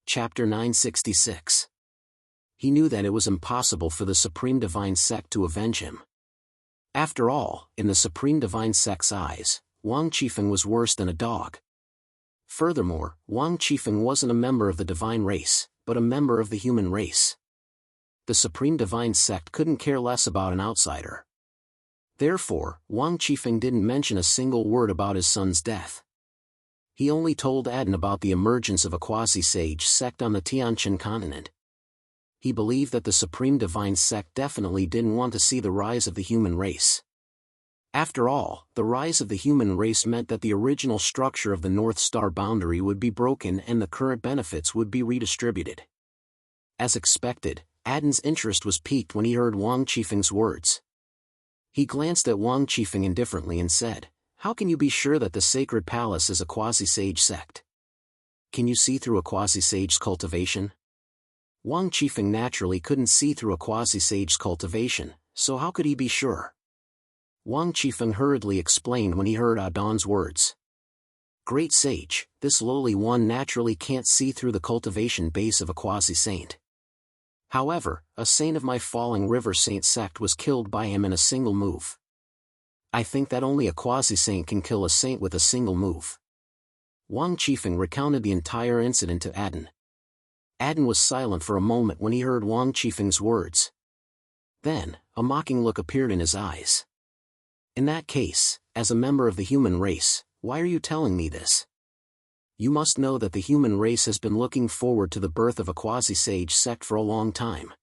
Chapter 966. He knew that it was impossible for the Supreme Divine Sect to avenge him. After all, in the Supreme Divine Sect's eyes, Wang Qifeng was worse than a dog. Furthermore, Wang Qifeng wasn't a member of the divine race, but a member of the human race. The Supreme Divine Sect couldn't care less about an outsider. Therefore, Wang Qifeng didn't mention a single word about his son's death. He only told Adin about the emergence of a quasi-sage sect on the Tianqian continent. He believed that the Supreme Divine Sect definitely didn't want to see the rise of the human race. After all, the rise of the human race meant that the original structure of the North Star boundary would be broken and the current benefits would be redistributed. As expected, Adin's interest was piqued when he heard Wang Qifeng's words. He glanced at Wang Qifeng indifferently and said, "How can you be sure that the Sacred Palace is a quasi-sage sect? Can you see through a quasi-sage's cultivation?" Wang Qifeng naturally couldn't see through a quasi-sage's cultivation, so how could he be sure? Wang Qifeng hurriedly explained when he heard Adin's words. "Great sage, this lowly one naturally can't see through the cultivation base of a quasi-saint. However, a saint of my Falling River Saint sect was killed by him in a single move. I think that only a quasi-saint can kill a saint with a single move." Wang Qifeng recounted the entire incident to Adin. Adin was silent for a moment when he heard Wang Qifeng's words. Then, a mocking look appeared in his eyes. "In that case, as a member of the human race, why are you telling me this? You must know that the human race has been looking forward to the birth of a quasi-sage sect for a long time.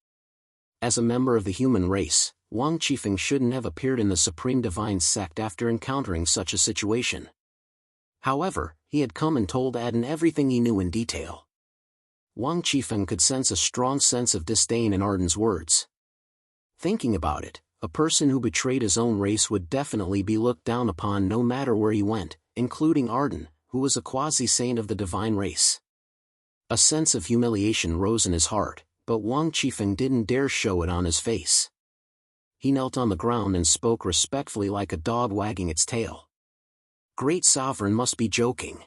As a member of the human race, Wang Qifeng shouldn't have appeared in the Supreme Divine Sect after encountering such a situation. However, he had come and told Adin everything he knew in detail." Wang Qifeng could sense a strong sense of disdain in Adin's words. Thinking about it, a person who betrayed his own race would definitely be looked down upon no matter where he went, including Adin, who was a quasi-saint of the divine race. A sense of humiliation rose in his heart, but Wang Qifeng didn't dare show it on his face. He knelt on the ground and spoke respectfully like a dog wagging its tail. "Great sovereign must be joking.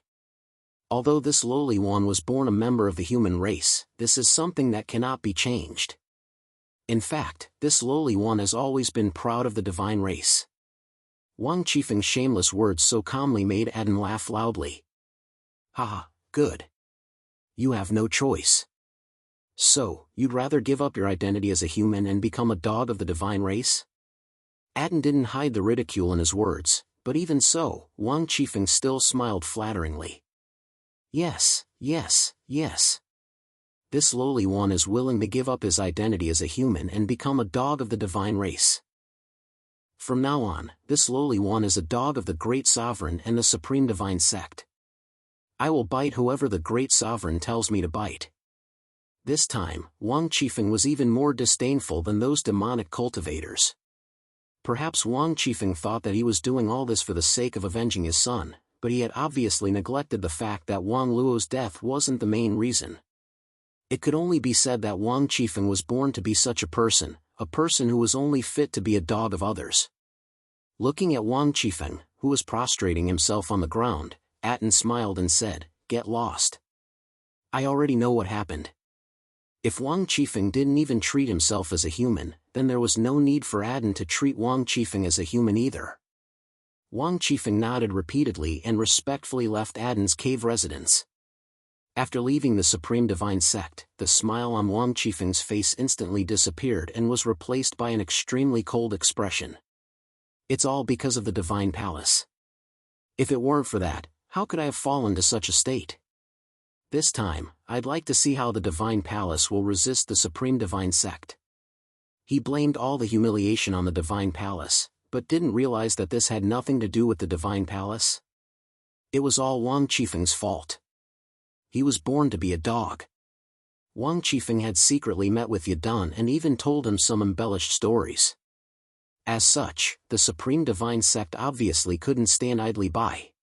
Although this lowly one was born a member of the human race, this is something that cannot be changed. In fact, this lowly one has always been proud of the divine race." Wang Qifeng's shameless words so calmly made Adin laugh loudly. "Ha, good. You have no choice. So, you'd rather give up your identity as a human and become a dog of the divine race?" Adin didn't hide the ridicule in his words, but even so, Wang Qifeng still smiled flatteringly. Yes. This lowly one is willing to give up his identity as a human and become a dog of the divine race. From now on, this lowly one is a dog of the Great Sovereign and the Supreme Divine Sect. I will bite whoever the Great Sovereign tells me to bite." This time, Wang Qifeng was even more disdainful than those demonic cultivators. Perhaps Wang Qifeng thought that he was doing all this for the sake of avenging his son, but he had obviously neglected the fact that Wang Luo's death wasn't the main reason. It could only be said that Wang Qifeng was born to be such a person who was only fit to be a dog of others. Looking at Wang Qifeng, who was prostrating himself on the ground, Adin smiled and said, "Get lost. I already know what happened." If Wang Qifeng didn't even treat himself as a human, then there was no need for Adin to treat Wang Qifeng as a human either. Wang Qifeng nodded repeatedly and respectfully left Adin's cave residence. After leaving the Supreme Divine Sect, the smile on Wang Qifeng's face instantly disappeared and was replaced by an extremely cold expression. "It's all because of the Divine Palace. If it weren't for that, how could I have fallen to such a state? This time, I'd like to see how the Divine Palace will resist the Supreme Divine Sect." He blamed all the humiliation on the Divine Palace, but didn't realize that this had nothing to do with the Divine Palace. It was all Wang Qifeng's fault. He was born to be a dog. Wang Qifeng had secretly met with Yadan and even told him some embellished stories. As such, the Supreme Divine Sect obviously couldn't stand idly by.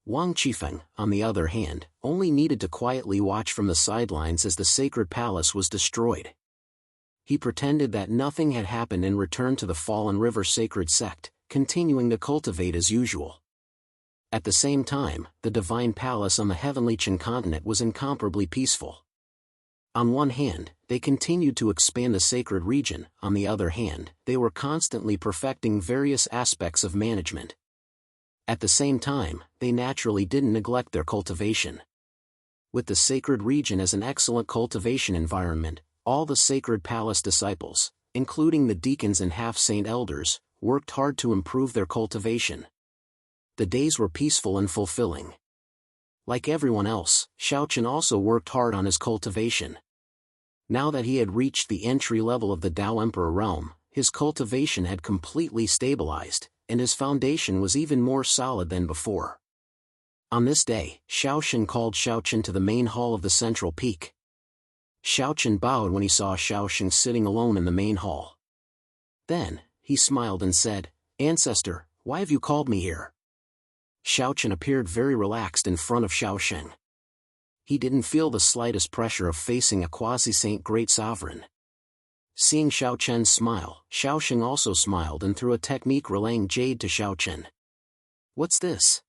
Wang Qifeng, on the other hand, only needed to quietly watch from the sidelines as the Sacred Palace was destroyed. He pretended that nothing had happened and returned to the Fallen River Sacred Sect, continuing to cultivate as usual. At the same time, the Divine Palace on the Heavenly Qin continent was incomparably peaceful. On one hand, they continued to expand the sacred region, on the other hand, they were constantly perfecting various aspects of management. At the same time, they naturally didn't neglect their cultivation. With the sacred region as an excellent cultivation environment, all the sacred palace disciples, including the deacons and half-saint elders, worked hard to improve their cultivation. The days were peaceful and fulfilling. Like everyone else, Xiaochen also worked hard on his cultivation. Now that he had reached the entry level of the Tao Emperor realm, his cultivation had completely stabilized, and his foundation was even more solid than before. On this day, Xiaochen called Xiaochen to the main hall of the central peak. Xiaochen bowed when he saw Xiaochen sitting alone in the main hall. Then, he smiled and said, "Ancestor, why have you called me here?" Xiaochen appeared very relaxed in front of Xiaosheng. He didn't feel the slightest pressure of facing a quasi-saint great sovereign. Seeing Xiaochen's smile, Xiaosheng also smiled and threw a technique relaying jade to Xiaochen. "What's this?"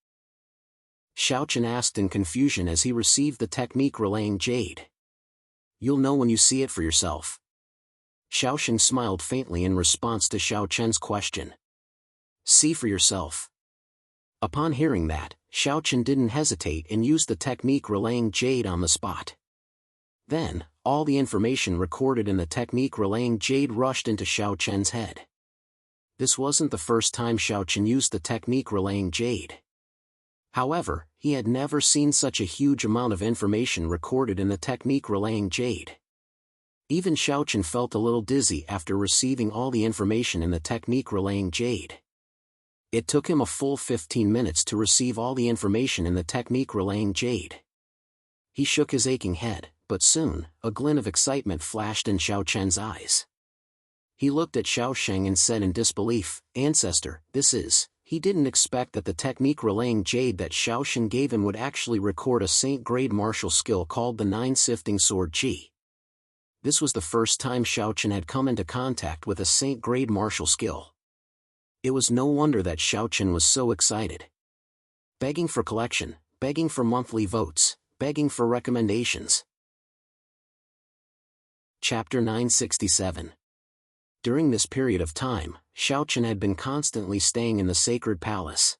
Xiaochen asked in confusion as he received the technique relaying jade. "You'll know when you see it for yourself." Xiaosheng smiled faintly in response to Xiaochen's question. "See for yourself." Upon hearing that, Xiaochen didn't hesitate and used the technique relaying jade on the spot. Then, all the information recorded in the technique relaying jade rushed into Xiaochen's head. This wasn't the first time Xiaochen used the technique relaying jade. However, he had never seen such a huge amount of information recorded in the technique relaying jade. Even Xiaochen felt a little dizzy after receiving all the information in the technique relaying jade. It took him a full 15 minutes to receive all the information in the technique relaying jade. He shook his aching head, but soon, a glint of excitement flashed in Xiaochen's eyes. He looked at Xiaosheng and said in disbelief, "Ancestor, this is..." He didn't expect that the technique relaying jade that Xiaosheng gave him would actually record a saint-grade martial skill called the Nine-Sifting Sword Qi. This was the first time Xiaochen had come into contact with a saint-grade martial skill. It was no wonder that Xiaochen was so excited. Begging for collection, begging for monthly votes, begging for recommendations. Chapter 967. During this period of time, Xiaochen had been constantly staying in the sacred palace.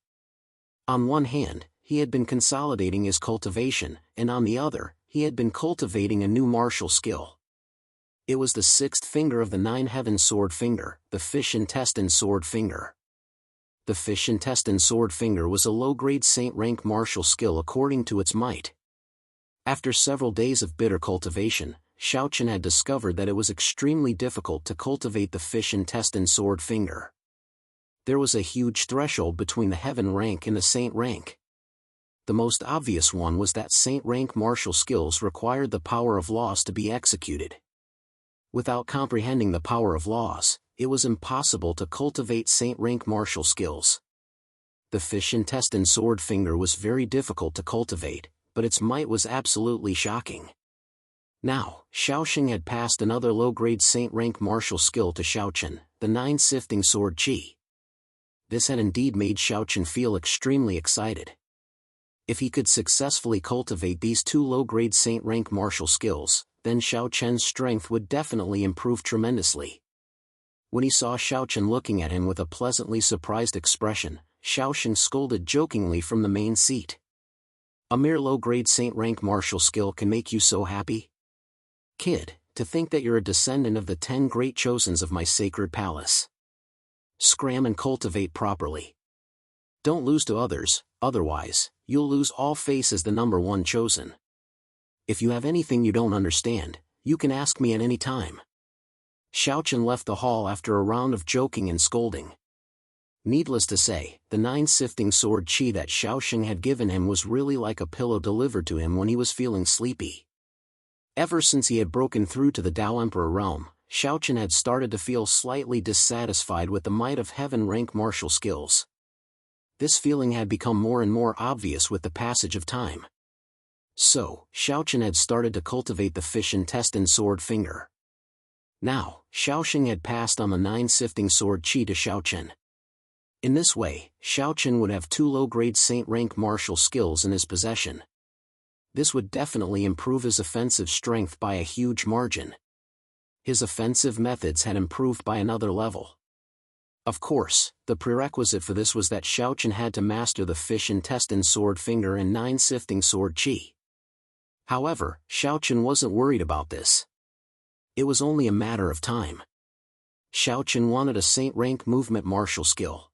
On one hand, he had been consolidating his cultivation, and on the other, he had been cultivating a new martial skill. It was the sixth finger of the nine-heaven sword finger, the fish intestine sword finger. The fish intestine sword finger was a low-grade saint-rank martial skill according to its might. After several days of bitter cultivation, Xiaochen had discovered that it was extremely difficult to cultivate the fish intestine sword finger. There was a huge threshold between the heaven rank and the saint rank. The most obvious one was that saint rank martial skills required the power of laws to be executed. Without comprehending the power of laws, it was impossible to cultivate saint-rank martial skills. The fish intestine sword finger was very difficult to cultivate, but its might was absolutely shocking. Now, Xiaosheng had passed another low-grade saint-rank martial skill to Xiaochen, the Nine-Sifting Sword Qi. This had indeed made Xiaochen feel extremely excited. If he could successfully cultivate these two low-grade saint-rank martial skills, then Xiaochen's strength would definitely improve tremendously. When he saw Xiaochen looking at him with a pleasantly surprised expression, Xiaosheng scolded jokingly from the main seat. "A mere low-grade saint-rank martial skill can make you so happy? Kid, to think that you're a descendant of the 10 great chosens of my sacred palace. Scram and cultivate properly. Don't lose to others, otherwise, you'll lose all face as the number 1 chosen. If you have anything you don't understand, you can ask me at any time." Xiaochen left the hall after a round of joking and scolding. Needless to say, the Nine-Sifting Sword Qi that Xiaosheng had given him was really like a pillow delivered to him when he was feeling sleepy. Ever since he had broken through to the Tao Emperor realm, Xiaochen had started to feel slightly dissatisfied with the might of heaven-rank martial skills. This feeling had become more and more obvious with the passage of time. So, Xiaochen had started to cultivate the fish intestine sword finger. Now, Xiaosheng had passed on the Nine-Sifting Sword Qi to Xiaochen. In this way, Xiaochen would have 2 low-grade saint-rank martial skills in his possession. This would definitely improve his offensive strength by a huge margin. His offensive methods had improved by another level. Of course, the prerequisite for this was that Xiaochen had to master the fish intestine sword finger and 9 sifting sword qi. However, Xiaochen wasn't worried about this. It was only a matter of time. Xiaochen wanted a saint rank movement martial skill.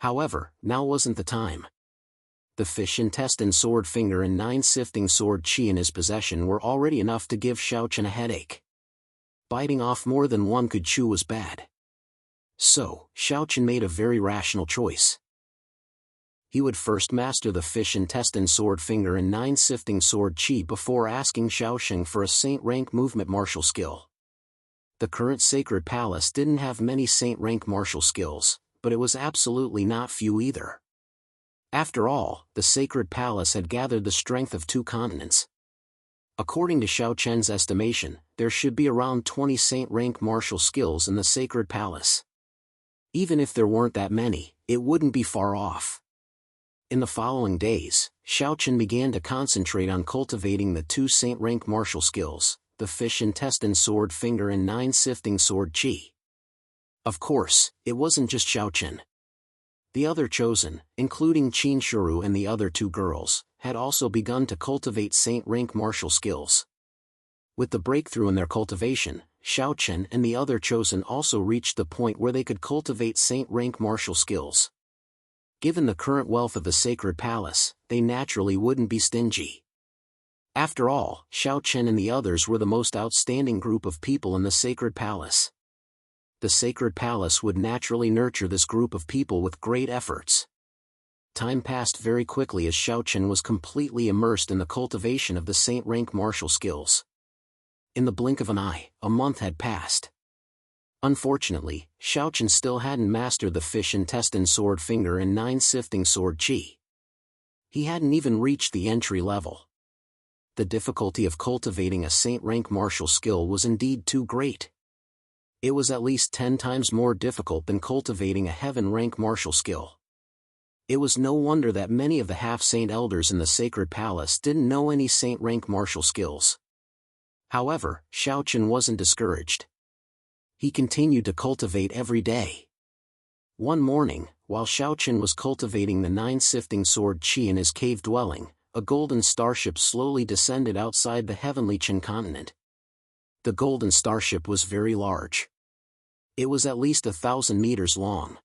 However, now wasn't the time. The fish intestine sword finger and 9 sifting sword qi in his possession were already enough to give Xiaochen a headache. Biting off more than one could chew was bad. So, Xiaochen made a very rational choice. He would first master the fish intestine sword finger and 9 sifting sword qi before asking Xiaosheng for a saint rank movement martial skill. The current sacred palace didn't have many saint rank martial skills, but it was absolutely not few either. After all, the sacred palace had gathered the strength of 2 continents. According to Xiaochen's estimation, there should be around 20 saint rank martial skills in the sacred palace. Even if there weren't that many, it wouldn't be far off. In the following days, Xiaochen began to concentrate on cultivating the 2 saint rank martial skills, the fish intestine sword finger and 9 sifting sword qi. Of course, it wasn't just Xiaochen. The other chosen, including Qin Shuru and the other 2 girls, had also begun to cultivate saint rank martial skills. With the breakthrough in their cultivation, Xiaochen and the other chosen also reached the point where they could cultivate saint rank martial skills. Given the current wealth of the sacred palace, they naturally wouldn't be stingy. After all, Xiaochen and the others were the most outstanding group of people in the sacred palace. The sacred palace would naturally nurture this group of people with great efforts. Time passed very quickly as Xiaochen was completely immersed in the cultivation of the saint rank martial skills. In the blink of an eye, a month had passed. Unfortunately, Xiaochen still hadn't mastered the fish intestine sword finger and 9 sifting sword qi. He hadn't even reached the entry level. The difficulty of cultivating a saint rank martial skill was indeed too great. It was at least 10 times more difficult than cultivating a heaven rank martial skill. It was no wonder that many of the half-saint elders in the sacred palace didn't know any saint rank martial skills. However, Xiaochen wasn't discouraged. He continued to cultivate every day. One morning, while Xiaochen was cultivating the 9 sifting sword qi in his cave dwelling, a golden starship slowly descended outside the heavenly Qin continent. The golden starship was very large. It was at least 1,000 meters long.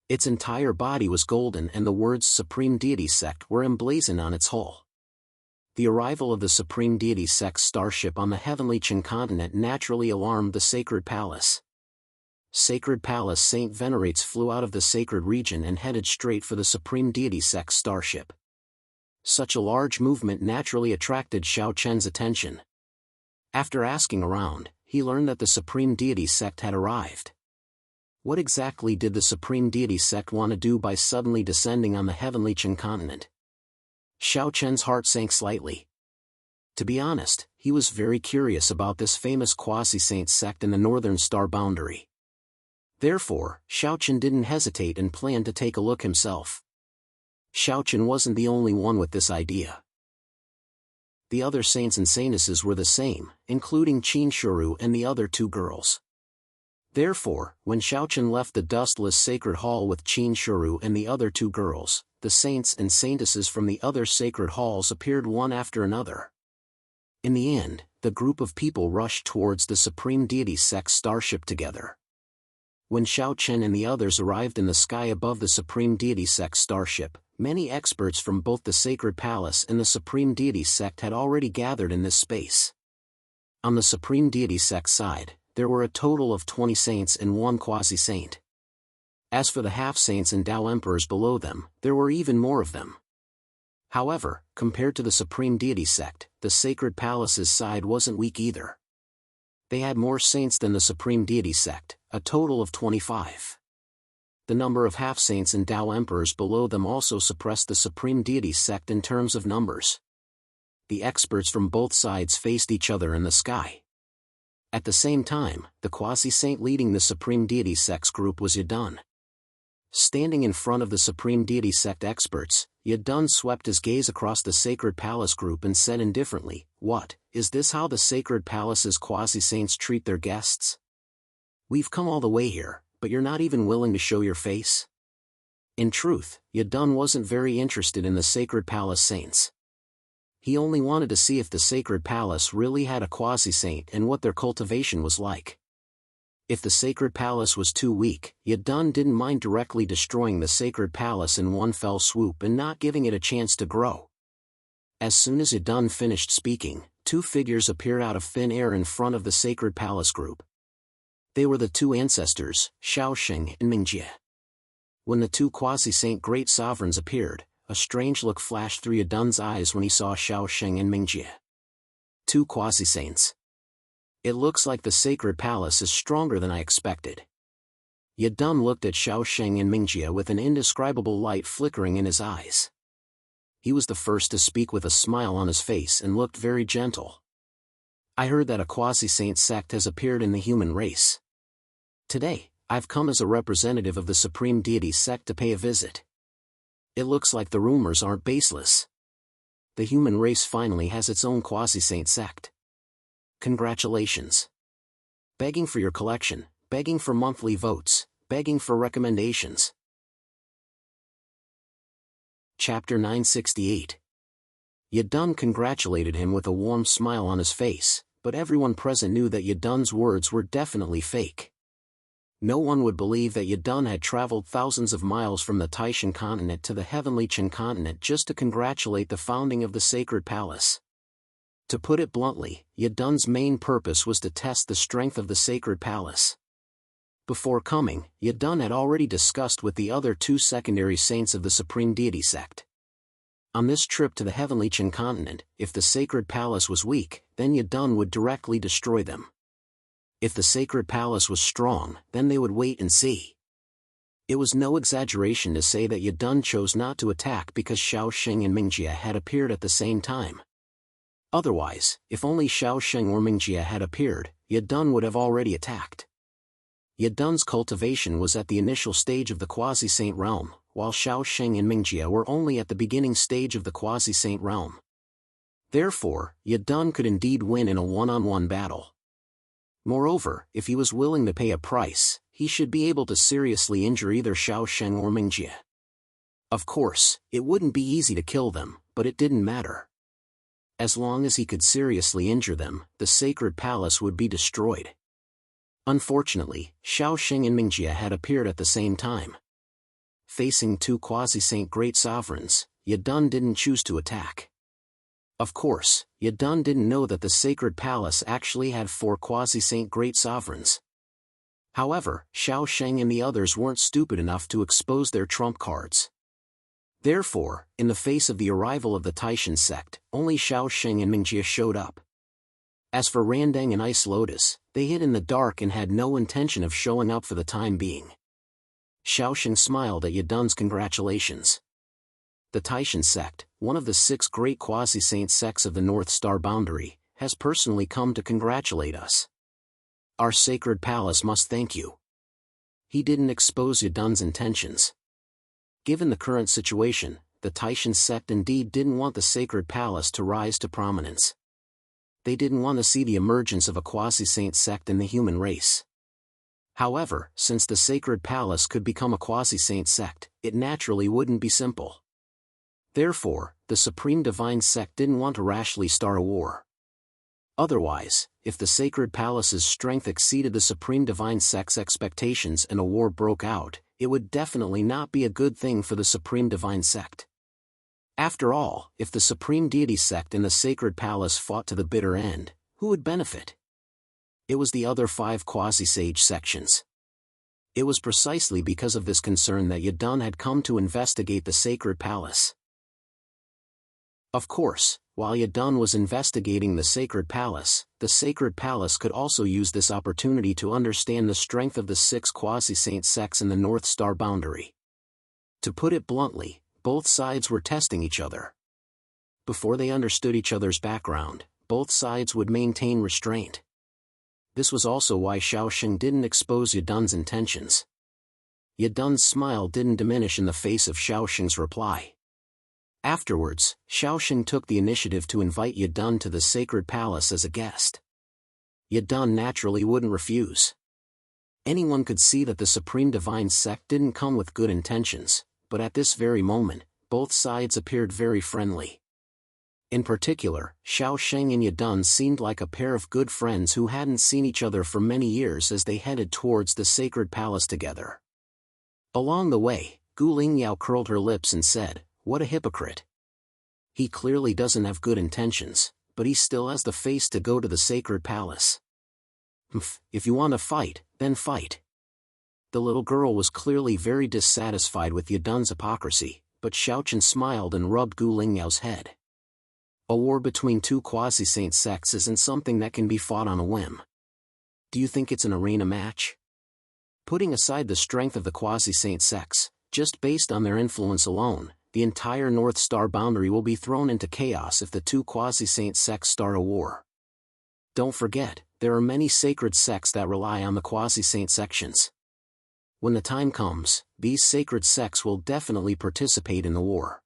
Its entire body was golden and the words Supreme Deity Sect were emblazoned on its hull. The arrival of the Supreme Deity Sect's starship on the heavenly Qin continent naturally alarmed the sacred palace. Sacred Palace Saint Venerates flew out of the sacred region and headed straight for the Supreme Deity Sect's starship. Such a large movement naturally attracted Xiaochen's attention. After asking around, he learned that the Supreme Deity Sect had arrived. What exactly did the Supreme Deity Sect want to do by suddenly descending on the heavenly Qin continent? Xiaochen's heart sank slightly. To be honest, he was very curious about this famous quasi-saint sect in the northern star boundary. Therefore, Xiaochen didn't hesitate and planned to take a look himself. Xiaochen wasn't the only one with this idea. The other saints and saintesses were the same, including Qin Shuru and the other 2 girls. Therefore, when Xiaochen left the dustless sacred hall with Qin Shuru and the other 2 girls, the saints and saintesses from the other sacred halls appeared one after another. In the end, the group of people rushed towards the Supreme Deity Sect's starship together. When Xiaochen and the others arrived in the sky above the Supreme Deity Sect's starship, many experts from both the Sacred Palace and the Supreme Deity Sect had already gathered in this space. On the Supreme Deity Sect side, there were a total of 20 saints and 1 quasi-saint. As for the half-saints and Tao Emperors below them, there were even more of them. However, compared to the Supreme Deity Sect, the Sacred Palace's side wasn't weak either. They had more saints than the Supreme Deity Sect, a total of 25. The number of half-saints and Tao Emperors below them also suppressed the Supreme Deity Sect in terms of numbers. The experts from both sides faced each other in the sky. At the same time, the quasi-saint leading the Supreme Deity Sect's group was Yadun. Standing in front of the Supreme Deity Sect experts, Yadun swept his gaze across the Sacred Palace group and said indifferently, "What, is this how the Sacred Palace's quasi-saints treat their guests? We've come all the way here, but you're not even willing to show your face?" In truth, Yadun wasn't very interested in the Sacred Palace saints. He only wanted to see if the Sacred Palace really had a quasi-saint and what their cultivation was like. If the Sacred Palace was too weak, Yadun didn't mind directly destroying the Sacred Palace in one fell swoop and not giving it a chance to grow. As soon as Yadun finished speaking, two figures appeared out of thin air in front of the Sacred Palace group. They were the two ancestors, Shaoxing and Mingjie. When the two quasi-saint great sovereigns appeared, a strange look flashed through Yadun's eyes when he saw Shaoxing and Mingjie. Two quasi-saints. It looks like the Sacred Palace is stronger than I expected. Yadun looked at Shaoxing and Mingjie with an indescribable light flickering in his eyes. He was the first to speak with a smile on his face and looked very gentle. "I heard that a quasi-saint sect has appeared in the human race. Today, I've come as a representative of the Supreme Deity Sect to pay a visit. It looks like the rumors aren't baseless. The human race finally has its own quasi-saint sect. Congratulations. Begging for your collection, begging for monthly votes, begging for recommendations." Chapter 968. Yadun congratulated him with a warm smile on his face, but everyone present knew that Yadun's words were definitely fake. No one would believe that Yadun had traveled thousands of miles from the Taishan continent to the Heavenly Qin continent just to congratulate the founding of the Sacred Palace. To put it bluntly, Yadun's main purpose was to test the strength of the Sacred Palace. Before coming, Yadun had already discussed with the other two secondary saints of the Supreme Deity Sect. On this trip to the Heavenly Qin continent, if the Sacred Palace was weak, then Yadun would directly destroy them. If the Sacred Palace was strong, then they would wait and see. It was no exaggeration to say that Yadun chose not to attack because Shaoxing and Mingjie had appeared at the same time. Otherwise, if only Shaoxing or Mingjie had appeared, Yadun would have already attacked. Yadun's cultivation was at the initial stage of the quasi-saint realm, while Shaoxing and Mingjie were only at the beginning stage of the quasi-saint realm. Therefore, Yadun could indeed win in a one-on-one battle. Moreover, if he was willing to pay a price, he should be able to seriously injure either Shaoxing or Mingjie. Of course, it wouldn't be easy to kill them, but it didn't matter. As long as he could seriously injure them, the Sacred Palace would be destroyed. Unfortunately, Shaoxing and Mingjie had appeared at the same time. Facing two quasi-saint great sovereigns, Yadun didn't choose to attack. Of course, Yadun didn't know that the Sacred Palace actually had 4 quasi-saint great sovereigns. However, Shaoxing and the others weren't stupid enough to expose their trump cards. Therefore, in the face of the arrival of the Taishan sect, only Shaoxing and Mingjie showed up. As for Randang and Ice Lotus, they hid in the dark and had no intention of showing up for the time being. Shaoxing smiled at Yadun's congratulations. The Taishan sect, one of the 6 great quasi-saint sects of the North Star boundary, has personally come to congratulate us. Our Sacred Palace must thank you. He didn't expose Yadun's intentions. Given the current situation, the Taishan sect indeed didn't want the Sacred Palace to rise to prominence. They didn't want to see the emergence of a quasi-saint sect in the human race. However, since the Sacred Palace could become a quasi-saint sect, it naturally wouldn't be simple. Therefore, the Supreme Divine Sect didn't want to rashly start a war. Otherwise, if the Sacred Palace's strength exceeded the Supreme Divine Sect's expectations and a war broke out, it would definitely not be a good thing for the Supreme Divine Sect. After all, if the Supreme Deity Sect and the Sacred Palace fought to the bitter end, who would benefit? It was the other 5 quasi-sage sections. It was precisely because of this concern that Yadun had come to investigate the Sacred Palace. Of course, while Yadun was investigating the Sacred Palace could also use this opportunity to understand the strength of the 6 quasi-saint sects in the North Star boundary. To put it bluntly, both sides were testing each other. Before they understood each other's background, both sides would maintain restraint. This was also why Shaoxing didn't expose Yadun's intentions. Yadun's smile didn't diminish in the face of Xiaoxing's reply. Afterwards, Xiaoxing took the initiative to invite Yadun to the sacred palace as a guest. Yadun naturally wouldn't refuse. Anyone could see that the Supreme Divine Sect didn't come with good intentions, but at this very moment, both sides appeared very friendly. In particular, Xiaoxing and Yadun seemed like a pair of good friends who hadn't seen each other for many years as they headed towards the sacred palace together. Along the way, Gu Lingyao curled her lips and said, "What a hypocrite. He clearly doesn't have good intentions, but he still has the face to go to the sacred palace. If you want to fight, then fight." The little girl was clearly very dissatisfied with Yadun's hypocrisy, but Xiaochen smiled and rubbed Gu Lingyao's head. A war between two quasi-saint sects isn't something that can be fought on a whim. Do you think it's an arena match? Putting aside the strength of the quasi-saint sects, just based on their influence alone, the entire North Star boundary will be thrown into chaos if the two quasi-saint sects start a war. Don't forget, there are many sacred sects that rely on the quasi-saint sections. When the time comes, these sacred sects will definitely participate in the war.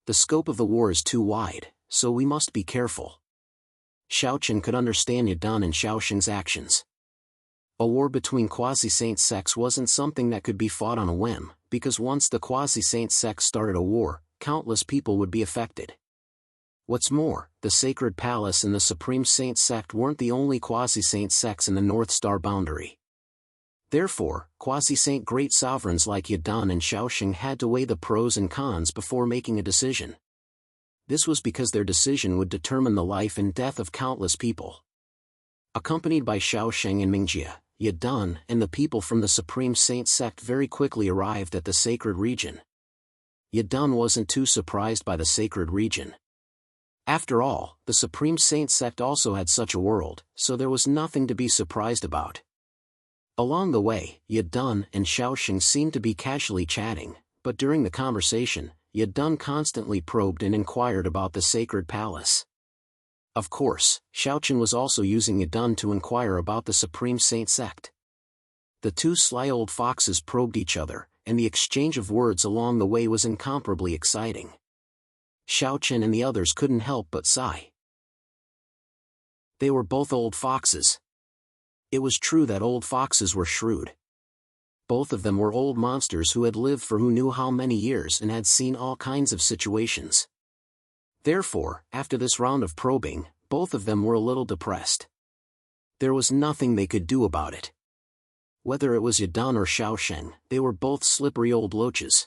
The scope of the war is too wide, so we must be careful. Xiaochen could understand Yadun and Xiaoxing's actions. A war between quasi-saint sects wasn't something that could be fought on a whim, because once the quasi-saint sects started a war, countless people would be affected. What's more, the Sacred Palace and the Supreme Saint Sect weren't the only quasi-saint sects in the North Star boundary. Therefore, quasi-saint great sovereigns like Yadun and Xiaoxing had to weigh the pros and cons before making a decision. This was because their decision would determine the life and death of countless people. Accompanied by Xiaoxing and Mingjie, Yadun and the people from the Supreme Saint Sect very quickly arrived at the sacred region. Yadun wasn't too surprised by the sacred region. After all, the Supreme Saint Sect also had such a world, so there was nothing to be surprised about. Along the way, Yadun and Xiaoxing seemed to be casually chatting, but during the conversation, Yadun constantly probed and inquired about the sacred palace. Of course, Xiaochen was also using Yadun to inquire about the Supreme Saint Sect. The two sly old foxes probed each other, and the exchange of words along the way was incomparably exciting. Xiaochen and the others couldn't help but sigh. They were both old foxes. It was true that old foxes were shrewd. Both of them were old monsters who had lived for who knew how many years and had seen all kinds of situations. Therefore, after this round of probing, both of them were a little depressed. There was nothing they could do about it. Whether it was Yadun or Xiaoxing, they were both slippery old loaches.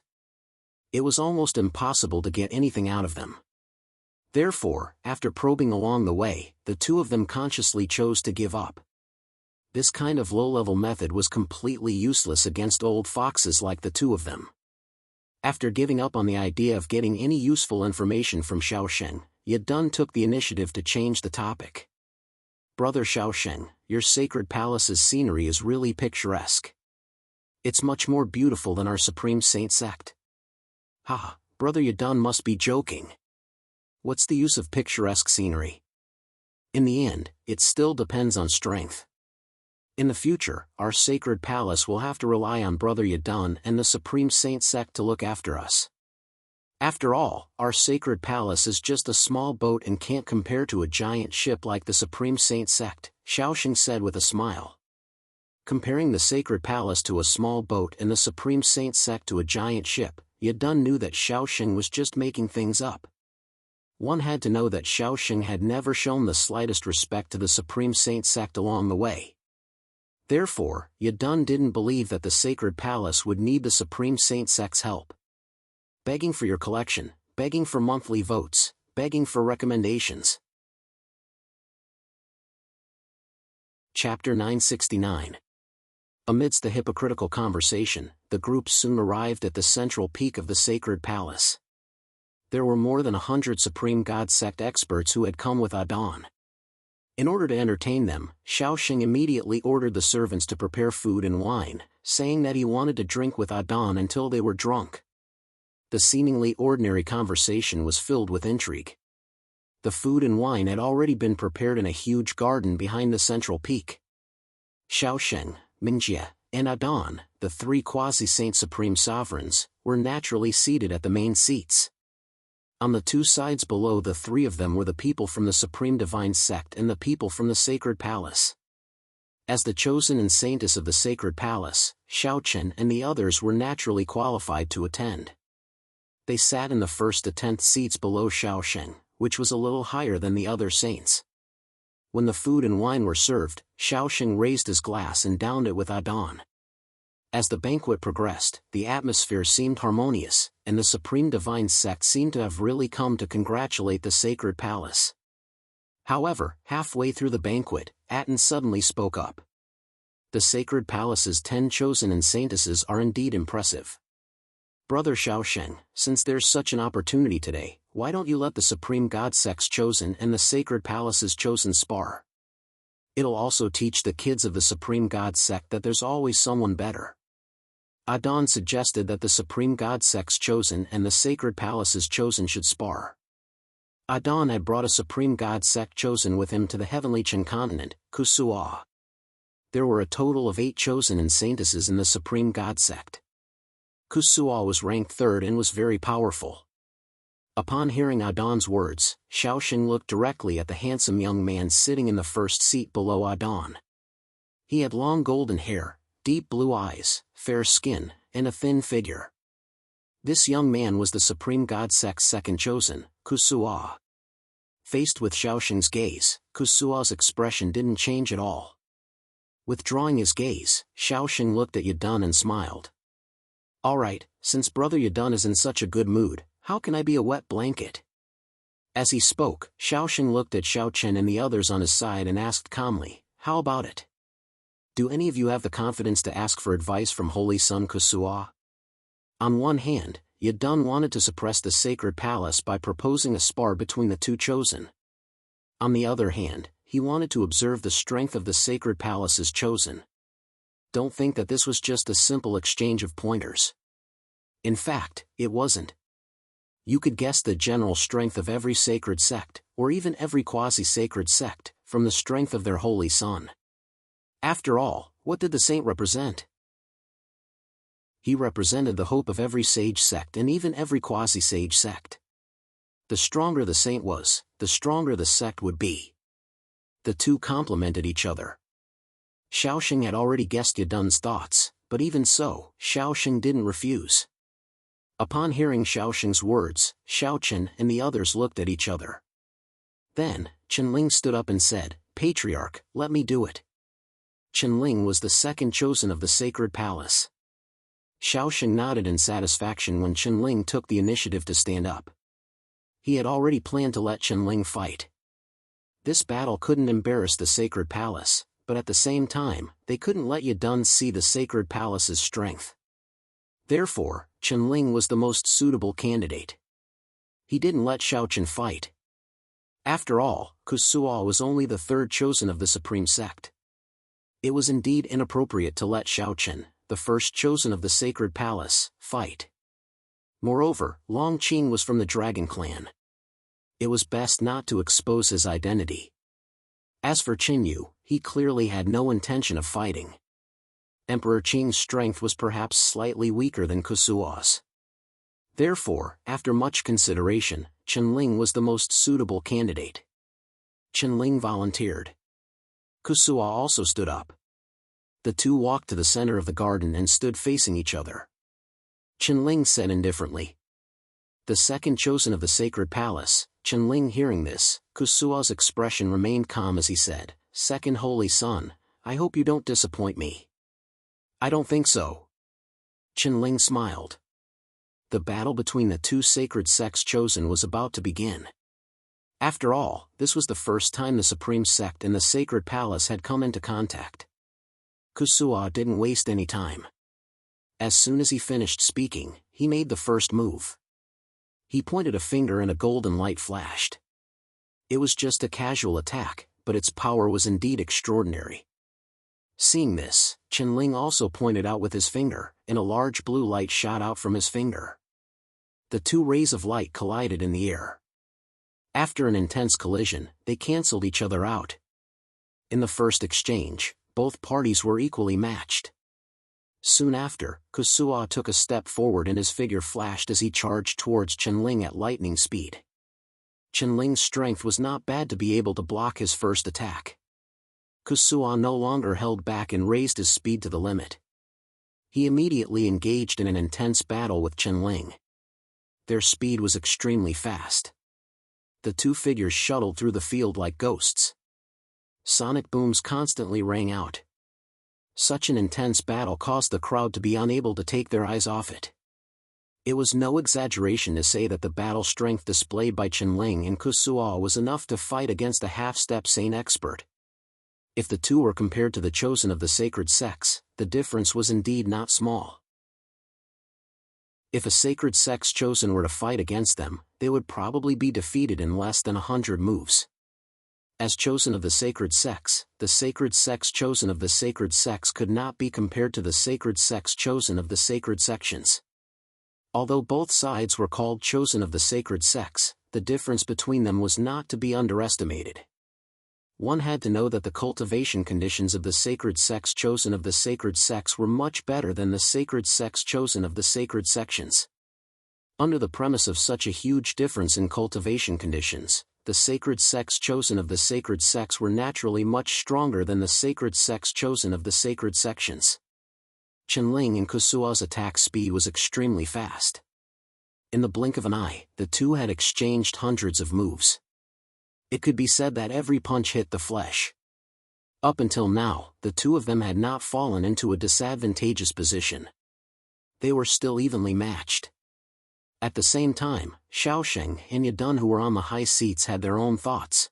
It was almost impossible to get anything out of them. Therefore, after probing along the way, the two of them consciously chose to give up. This kind of low-level method was completely useless against old foxes like the two of them. After giving up on the idea of getting any useful information from Xiaoxing, Yadun took the initiative to change the topic. "Brother Xiaoxing, your sacred palace's scenery is really picturesque. It's much more beautiful than our Supreme Saint Sect." "Ha, Brother Yadun must be joking. What's the use of picturesque scenery? In the end, it still depends on strength. In the future, our sacred palace will have to rely on Brother Yadun and the Supreme Saint Sect to look after us. After all, our sacred palace is just a small boat and can't compare to a giant ship like the Supreme Saint Sect," Xiaoxing said with a smile. Comparing the sacred palace to a small boat and the Supreme Saint Sect to a giant ship, Yadun knew that Xiaoxing was just making things up. One had to know that Xiaoxing had never shown the slightest respect to the Supreme Saint Sect along the way. Therefore, Yadun didn't believe that the sacred palace would need the Supreme Saint Sect's help. Begging for your collection, begging for monthly votes, begging for recommendations. Chapter 969. Amidst the hypocritical conversation, the group soon arrived at the central peak of the sacred palace. There were more than 100 Supreme God Sect experts who had come with Adon. In order to entertain them, Xiaoxing immediately ordered the servants to prepare food and wine, saying that he wanted to drink with Adon until they were drunk. The seemingly ordinary conversation was filled with intrigue. The food and wine had already been prepared in a huge garden behind the central peak. Xiaoxing, Mingjie, and Adon, the three quasi-saint supreme sovereigns, were naturally seated at the main seats. On the two sides below, the three of them were the people from the supreme divine sect and the people from the sacred palace. As the chosen and saintess of the sacred palace, Xiaochen and the others were naturally qualified to attend. They sat in the first to 10th seats below Xiaosheng, which was a little higher than the other saints. When the food and wine were served, Xiaosheng raised his glass and downed it with Adon. As the banquet progressed, the atmosphere seemed harmonious, and the supreme divine sect seemed to have really come to congratulate the sacred palace. However, halfway through the banquet, Aten suddenly spoke up. The sacred palace's 10 chosen and saintesses are indeed impressive. Brother Xiaosheng, since there's such an opportunity today, why don't you let the supreme god sect's chosen and the sacred palace's chosen spar? It'll also teach the kids of the supreme god sect that there's always someone better. Adon suggested that the supreme god sect's chosen and the sacred palace's chosen should spar. Adon had brought a supreme god sect chosen with him to the heavenly Chen continent, Kusua. There were a total of 8 chosen and saintesses in the supreme god sect. Kusua was ranked 3rd and was very powerful. Upon hearing Adon's words, Xiaosheng looked directly at the handsome young man sitting in the first seat below Adon. He had long golden hair, deep blue eyes, fair skin, and a thin figure. This young man was the supreme god sect's second chosen, Kusua. Faced with Xiaosheng's gaze, Kusua's expression didn't change at all. Withdrawing his gaze, Xiaosheng looked at Yadun and smiled. Alright, since Brother Yadun is in such a good mood, how can I be a wet blanket? As he spoke, Xiaosheng looked at Xiaochen and the others on his side and asked calmly, how about it? Do any of you have the confidence to ask for advice from Holy Son Kusua? On one hand, Yadun wanted to suppress the sacred palace by proposing a spar between the two chosen. On the other hand, he wanted to observe the strength of the sacred palace's chosen. Don't think that this was just a simple exchange of pointers. In fact, it wasn't. You could guess the general strength of every sacred sect, or even every quasi-sacred sect, from the strength of their holy son. After all, what did the saint represent? He represented the hope of every sage sect and even every quasi-sage sect. The stronger the saint was, the stronger the sect would be. The two complemented each other. Xiaosheng had already guessed Yadun's thoughts, but even so, Xiaosheng didn't refuse. Upon hearing Xiaosheng's words, Xiaochen and the others looked at each other. Then, Chenling stood up and said, Patriarch, let me do it. Chenling was the second chosen of the sacred palace. Xiaosheng nodded in satisfaction when Chenling took the initiative to stand up. He had already planned to let Chenling fight. This battle couldn't embarrass the sacred palace, but at the same time, they couldn't let Yadun see the sacred palace's strength. Therefore, Chenling was the most suitable candidate. He didn't let Xiaochen fight. After all, Kusua was only the 3rd chosen of the supreme sect. It was indeed inappropriate to let Xiaochen, the first chosen of the sacred palace, fight. Moreover, Long Qing was from the dragon clan. It was best not to expose his identity. As for Qinyu, he clearly had no intention of fighting. Emperor Qing's strength was perhaps slightly weaker than Kusua's. Therefore, after much consideration, Chenling was the most suitable candidate. Chenling volunteered. Kusua also stood up. The two walked to the center of the garden and stood facing each other. Chenling said indifferently. The second chosen of the sacred palace, Chenling hearing this, Kusua's expression remained calm as he said, Second Holy Son, I hope you don't disappoint me. I don't think so. Chenling smiled. The battle between the two sacred sects chosen was about to begin. After all, this was the first time the supreme sect and the sacred palace had come into contact. Kusua didn't waste any time. As soon as he finished speaking, he made the first move. He pointed a finger and a golden light flashed. It was just a casual attack, but its power was indeed extraordinary. Seeing this, Chenling also pointed out with his finger, and a large blue light shot out from his finger. The two rays of light collided in the air. After an intense collision, they cancelled each other out. In the first exchange, both parties were equally matched. Soon after, Kusuo took a step forward and his figure flashed as he charged towards Qianling at lightning speed. Qianling's strength was not bad to be able to block his first attack. Kusuo no longer held back and raised his speed to the limit. He immediately engaged in an intense battle with Qianling. Their speed was extremely fast. The two figures shuttled through the field like ghosts. Sonic booms constantly rang out. Such an intense battle caused the crowd to be unable to take their eyes off it. It was no exaggeration to say that the battle strength displayed by Qianling and Kusuo was enough to fight against a half-step Saint expert. If the two were compared to the chosen of the sacred sex, the difference was indeed not small. If a sacred sex chosen were to fight against them, they would probably be defeated in less than 100 moves. As chosen of the sacred sex chosen of the sacred sex could not be compared to the sacred sex chosen of the sacred sections. Although both sides were called chosen of the sacred sex, the difference between them was not to be underestimated. One had to know that the cultivation conditions of the sacred sex chosen of the sacred sex were much better than the sacred sex chosen of the sacred sections. Under the premise of such a huge difference in cultivation conditions, the sacred sex chosen of the sacred sex were naturally much stronger than the sacred sex chosen of the sacred sections. Qianling and Kusuo's attack speed was extremely fast. In the blink of an eye, the two had exchanged hundreds of moves. It could be said that every punch hit the flesh. Up until now, the two of them had not fallen into a disadvantageous position. They were still evenly matched. At the same time, Xiaosheng and Yadun who were on the high seats had their own thoughts.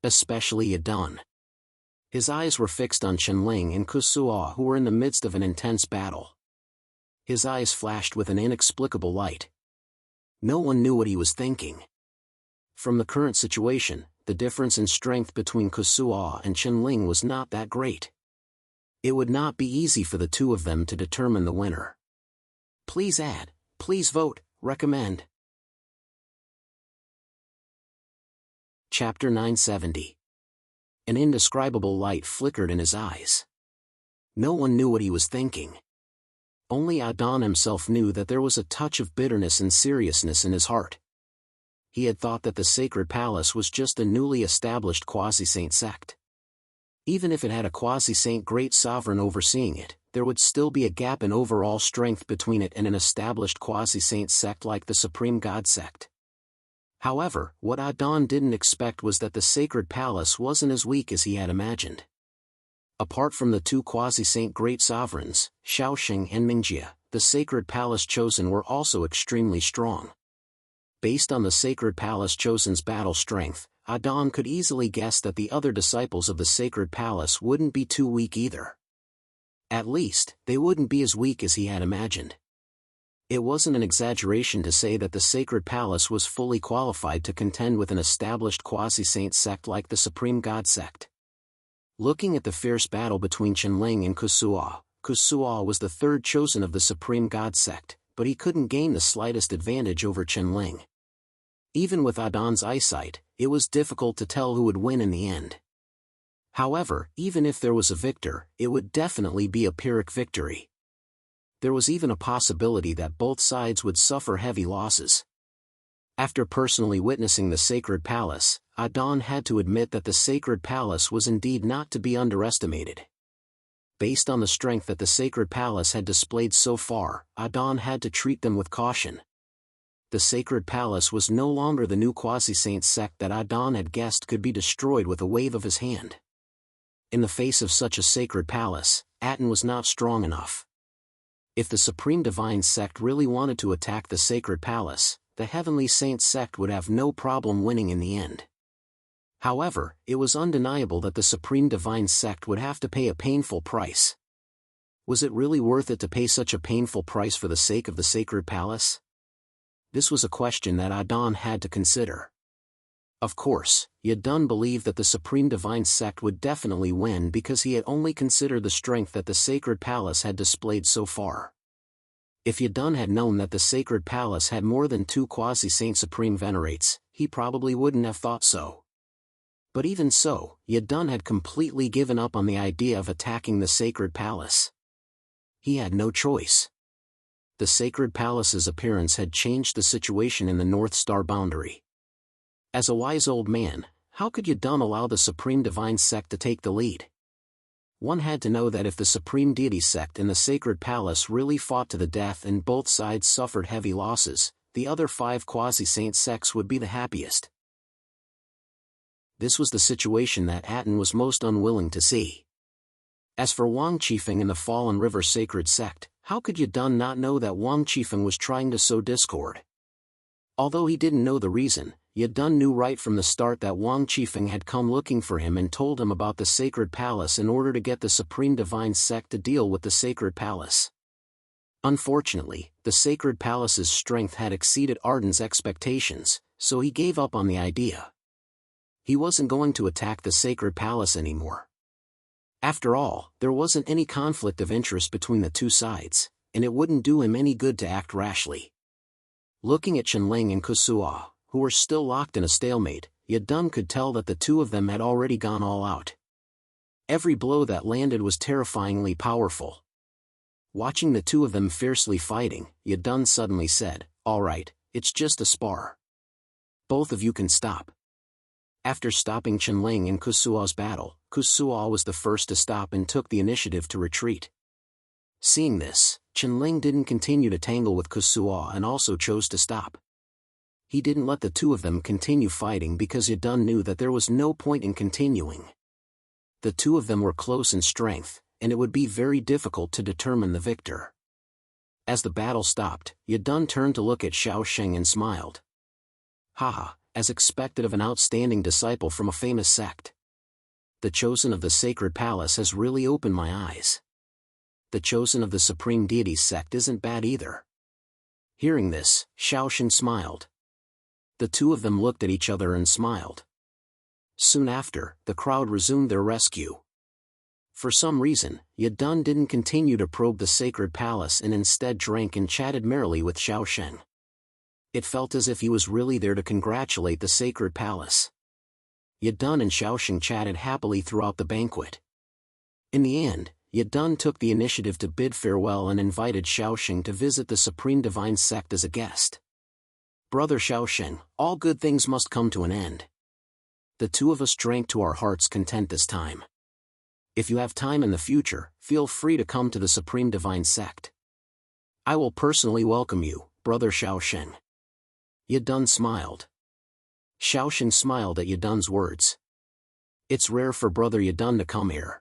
Especially Yadun. His eyes were fixed on Qianling and Kusuo who were in the midst of an intense battle. His eyes flashed with an inexplicable light. No one knew what he was thinking. From the current situation, the difference in strength between Kusuo and Qianling was not that great. It would not be easy for the two of them to determine the winner. Please add, please vote, recommend. Chapter 970. An indescribable light flickered in his eyes. No one knew what he was thinking. Only Adon himself knew that there was a touch of bitterness and seriousness in his heart. He had thought that the Sacred Palace was just a newly established quasi-saint sect. Even if it had a quasi-saint great sovereign overseeing it, there would still be a gap in overall strength between it and an established quasi-saint sect like the Supreme God sect. However, what Adon didn't expect was that the Sacred Palace wasn't as weak as he had imagined. Apart from the two quasi-saint great sovereigns, Xiaosheng and Mingjie, the Sacred Palace chosen were also extremely strong. Based on the Sacred Palace chosen's battle strength, Adon could easily guess that the other disciples of the Sacred Palace wouldn't be too weak either. At least, they wouldn't be as weak as he had imagined. It wasn't an exaggeration to say that the Sacred Palace was fully qualified to contend with an established quasi-saint sect like the Supreme God sect. Looking at the fierce battle between Qianling and Kusuo, Kusuo was the third chosen of the Supreme God sect, but he couldn't gain the slightest advantage over Qianling. Even with Adon's eyesight, it was difficult to tell who would win in the end. However, even if there was a victor, it would definitely be a Pyrrhic victory. There was even a possibility that both sides would suffer heavy losses. After personally witnessing the Sacred Palace, Adon had to admit that the Sacred Palace was indeed not to be underestimated. Based on the strength that the Sacred Palace had displayed so far, Adon had to treat them with caution. The Sacred Palace was no longer the new quasi-saint sect that Adon had guessed could be destroyed with a wave of his hand. In the face of such a Sacred Palace, Aten was not strong enough. If the Supreme Divine Sect really wanted to attack the Sacred Palace, the Heavenly Saint Sect would have no problem winning in the end. However, it was undeniable that the Supreme Divine Sect would have to pay a painful price. Was it really worth it to pay such a painful price for the sake of the Sacred Palace? This was a question that Adon had to consider. Of course, Yadun believed that the Supreme Divine Sect would definitely win because he had only considered the strength that the Sacred Palace had displayed so far. If Yadun had known that the Sacred Palace had more than 2 quasi-saint supreme venerates, he probably wouldn't have thought so. But even so, Yadun had completely given up on the idea of attacking the Sacred Palace. He had no choice. The sacred palace's appearance had changed the situation in the North Star boundary. As a wise old man, how could Yadun allow the Supreme Divine Sect to take the lead? One had to know that if the Supreme Deity Sect and the Sacred Palace really fought to the death and both sides suffered heavy losses, the other 5 quasi-saint sects would be the happiest. This was the situation that Aten was most unwilling to see. As for Wang Qifeng and the Fallen River Sacred Sect, how could Yadun not know that Wang Qifeng was trying to sow discord? Although he didn't know the reason, Yadun knew right from the start that Wang Qifeng had come looking for him and told him about the Sacred Palace in order to get the Supreme Divine Sect to deal with the Sacred Palace. Unfortunately, the Sacred Palace's strength had exceeded Arden's expectations, so he gave up on the idea. He wasn't going to attack the Sacred Palace anymore. After all, there wasn't any conflict of interest between the two sides, and it wouldn't do him any good to act rashly. Looking at Qianling and Kusuo, who were still locked in a stalemate, Yadun could tell that the two of them had already gone all out. Every blow that landed was terrifyingly powerful. Watching the two of them fiercely fighting, Yadun suddenly said, "All right, it's just a spar. Both of you can stop." After stopping Qianling and Kusuo's battle, Kusuo was the first to stop and took the initiative to retreat. Seeing this, Qianling didn't continue to tangle with Kusuo and also chose to stop. He didn't let the two of them continue fighting because Yadun knew that there was no point in continuing. The two of them were close in strength, and it would be very difficult to determine the victor. As the battle stopped, Yadun turned to look at Xiaosheng and smiled. Haha, as expected of an outstanding disciple from a famous sect. The chosen of the Sacred Palace has really opened my eyes. The chosen of the Supreme Deity Sect isn't bad either. Hearing this, Xiaosheng smiled. The two of them looked at each other and smiled. Soon after, the crowd resumed their rescue. For some reason, Yadun didn't continue to probe the Sacred Palace and instead drank and chatted merrily with Xiaosheng. It felt as if he was really there to congratulate the Sacred Palace. Yadun and Xiaosheng chatted happily throughout the banquet. In the end, Yadun took the initiative to bid farewell and invited Xiaosheng to visit the Supreme Divine Sect as a guest. "Brother Xiaosheng, all good things must come to an end. The two of us drank to our heart's content this time. If you have time in the future, feel free to come to the Supreme Divine Sect. I will personally welcome you, Brother Xiaosheng." Yadun smiled. Xiaosheng smiled at Yadun's words. "It's rare for Brother Yadun to come here.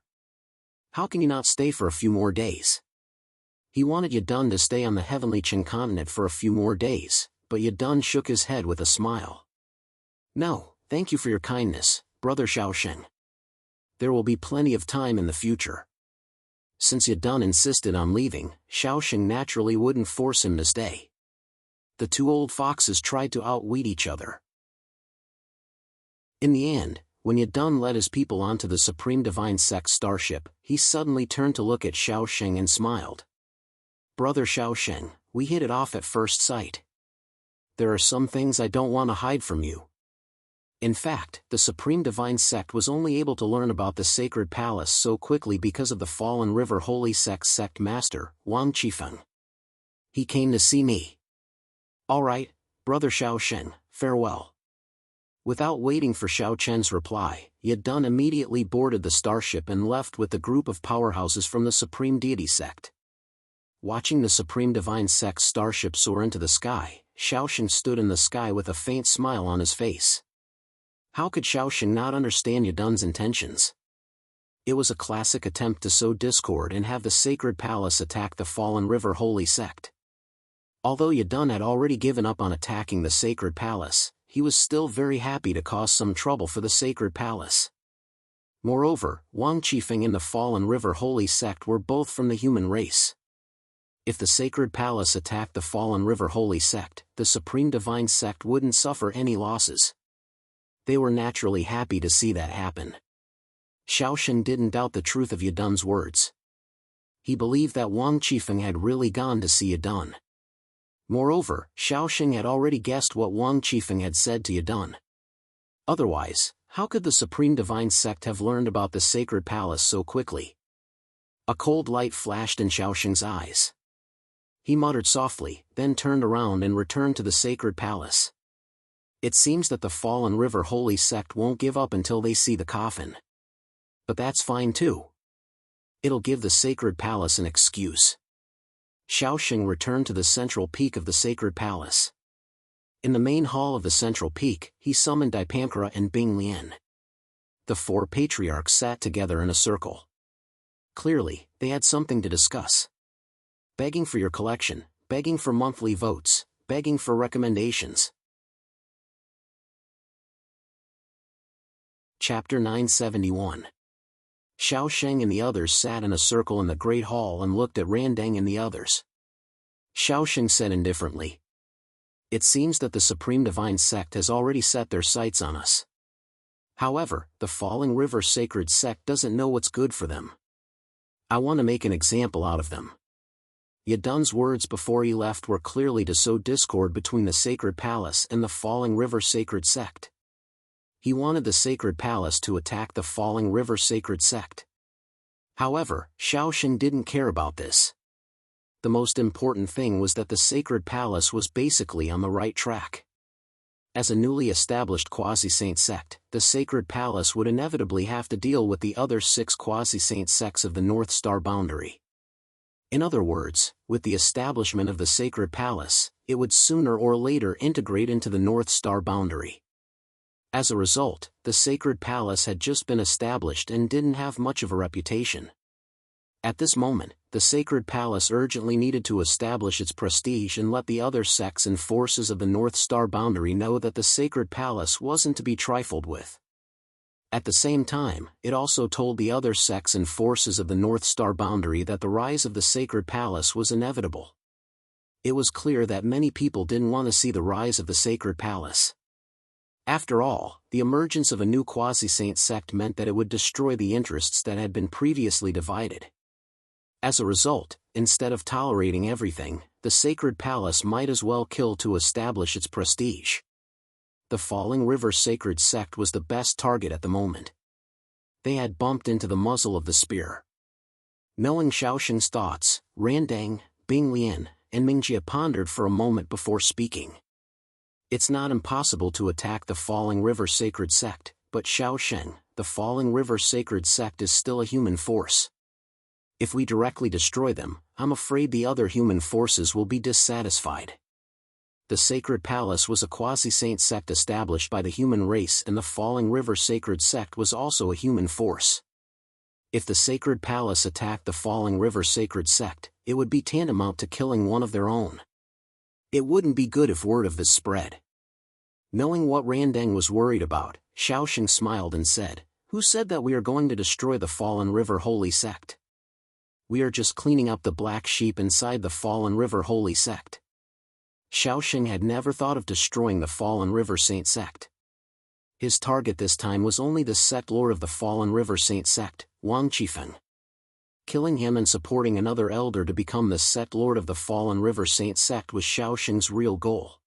How can you not stay for a few more days?" He wanted Yadun to stay on the heavenly Qin continent for a few more days, but Yadun shook his head with a smile. "No, thank you for your kindness, Brother Xiaosheng. There will be plenty of time in the future." Since Yadun insisted on leaving, Xiaosheng naturally wouldn't force him to stay. The two old foxes tried to outwit each other. In the end, when Yadun led his people onto the Supreme Divine Sect starship, he suddenly turned to look at Xiaosheng and smiled. "Brother Xiaosheng, we hit it off at first sight. There are some things I don't want to hide from you." In fact, the Supreme Divine Sect was only able to learn about the Sacred Palace so quickly because of the Fallen River Holy Sect's sect master, Wang Qifeng. "He came to see me." "All right, Brother Xiaosheng, farewell." Without waiting for Xiao Chen's reply, Yadun immediately boarded the starship and left with the group of powerhouses from the Supreme Deity Sect. Watching the Supreme Divine Sect's starship soar into the sky, Xiaosheng stood in the sky with a faint smile on his face. How could Xiaosheng not understand Yadun's intentions? It was a classic attempt to sow discord and have the Sacred Palace attack the Fallen River Holy Sect. Although Yadun had already given up on attacking the Sacred Palace, he was still very happy to cause some trouble for the Sacred Palace. Moreover, Wang Qifeng and the Fallen River Holy Sect were both from the human race. If the Sacred Palace attacked the Fallen River Holy Sect, the Supreme Divine Sect wouldn't suffer any losses. They were naturally happy to see that happen. Xiaosheng didn't doubt the truth of Yadun's words. He believed that Wang Qifeng had really gone to see Yadun. Moreover, Xiaosheng had already guessed what Wang Qifeng had said to Yadun. Otherwise, how could the Supreme Divine Sect have learned about the Sacred Palace so quickly? A cold light flashed in Xiaoxing's eyes. He muttered softly, then turned around and returned to the sacred palace. It seems that the Fallen River Holy Sect won't give up until they see the coffin. But that's fine too. It'll give the sacred palace an excuse. Xiaoxing returned to the central peak of the sacred palace. In the main hall of the central peak, he summoned Dipankara and Bing Lian. The four patriarchs sat together in a circle. Clearly, they had something to discuss. Begging for your collection, begging for monthly votes, begging for recommendations. Chapter 971. Xiaoxing and the others sat in a circle in the Great Hall and looked at Randang and the others. Xiaoxing said indifferently, "It seems that the Supreme Divine Sect has already set their sights on us. However, the Falling River Sacred Sect doesn't know what's good for them. I want to make an example out of them." Yadun's words before he left were clearly to sow discord between the Sacred Palace and the Falling River Sacred Sect. He wanted the Sacred Palace to attack the Falling River Sacred Sect. However, Xiaoxing didn't care about this. The most important thing was that the Sacred Palace was basically on the right track. As a newly established quasi-saint sect, the Sacred Palace would inevitably have to deal with the other 6 quasi-saint sects of the North Star boundary. In other words, with the establishment of the Sacred Palace, it would sooner or later integrate into the North Star boundary. As a result, the Sacred Palace had just been established and didn't have much of a reputation. At this moment, the Sacred Palace urgently needed to establish its prestige and let the other sects and forces of the North Star boundary know that the Sacred Palace wasn't to be trifled with. At the same time, it also told the other sects and forces of the North Star boundary that the rise of the Sacred Palace was inevitable. It was clear that many people didn't want to see the rise of the Sacred Palace. After all, the emergence of a new quasi-saint sect meant that it would destroy the interests that had been previously divided. As a result, instead of tolerating everything, the Sacred Palace might as well kill to establish its prestige. The Falling River Sacred Sect was the best target at the moment. They had bumped into the muzzle of the spear. Knowing Xiaoxing's thoughts, Randang, Bing Lian, and Mingjie pondered for a moment before speaking. It's not impossible to attack the Falling River Sacred Sect, but Xiaoxing, the Falling River Sacred Sect is still a human force. If we directly destroy them, I'm afraid the other human forces will be dissatisfied. The Sacred Palace was a quasi-saint sect established by the human race, and the Falling River Sacred Sect was also a human force. If the Sacred Palace attacked the Falling River Sacred Sect, it would be tantamount to killing one of their own. It wouldn't be good if word of this spread. Knowing what Randang was worried about, Xiaoxing smiled and said, "Who said that we are going to destroy the Fallen River Holy Sect? We are just cleaning up the black sheep inside the Fallen River Holy Sect." Xiaoxing had never thought of destroying the Fallen River Saint Sect. His target this time was only the sect lord of the Fallen River Saint Sect, Wang Qifeng. Killing him and supporting another elder to become the sect lord of the Fallen River Saint Sect was Xiaoxing's real goal.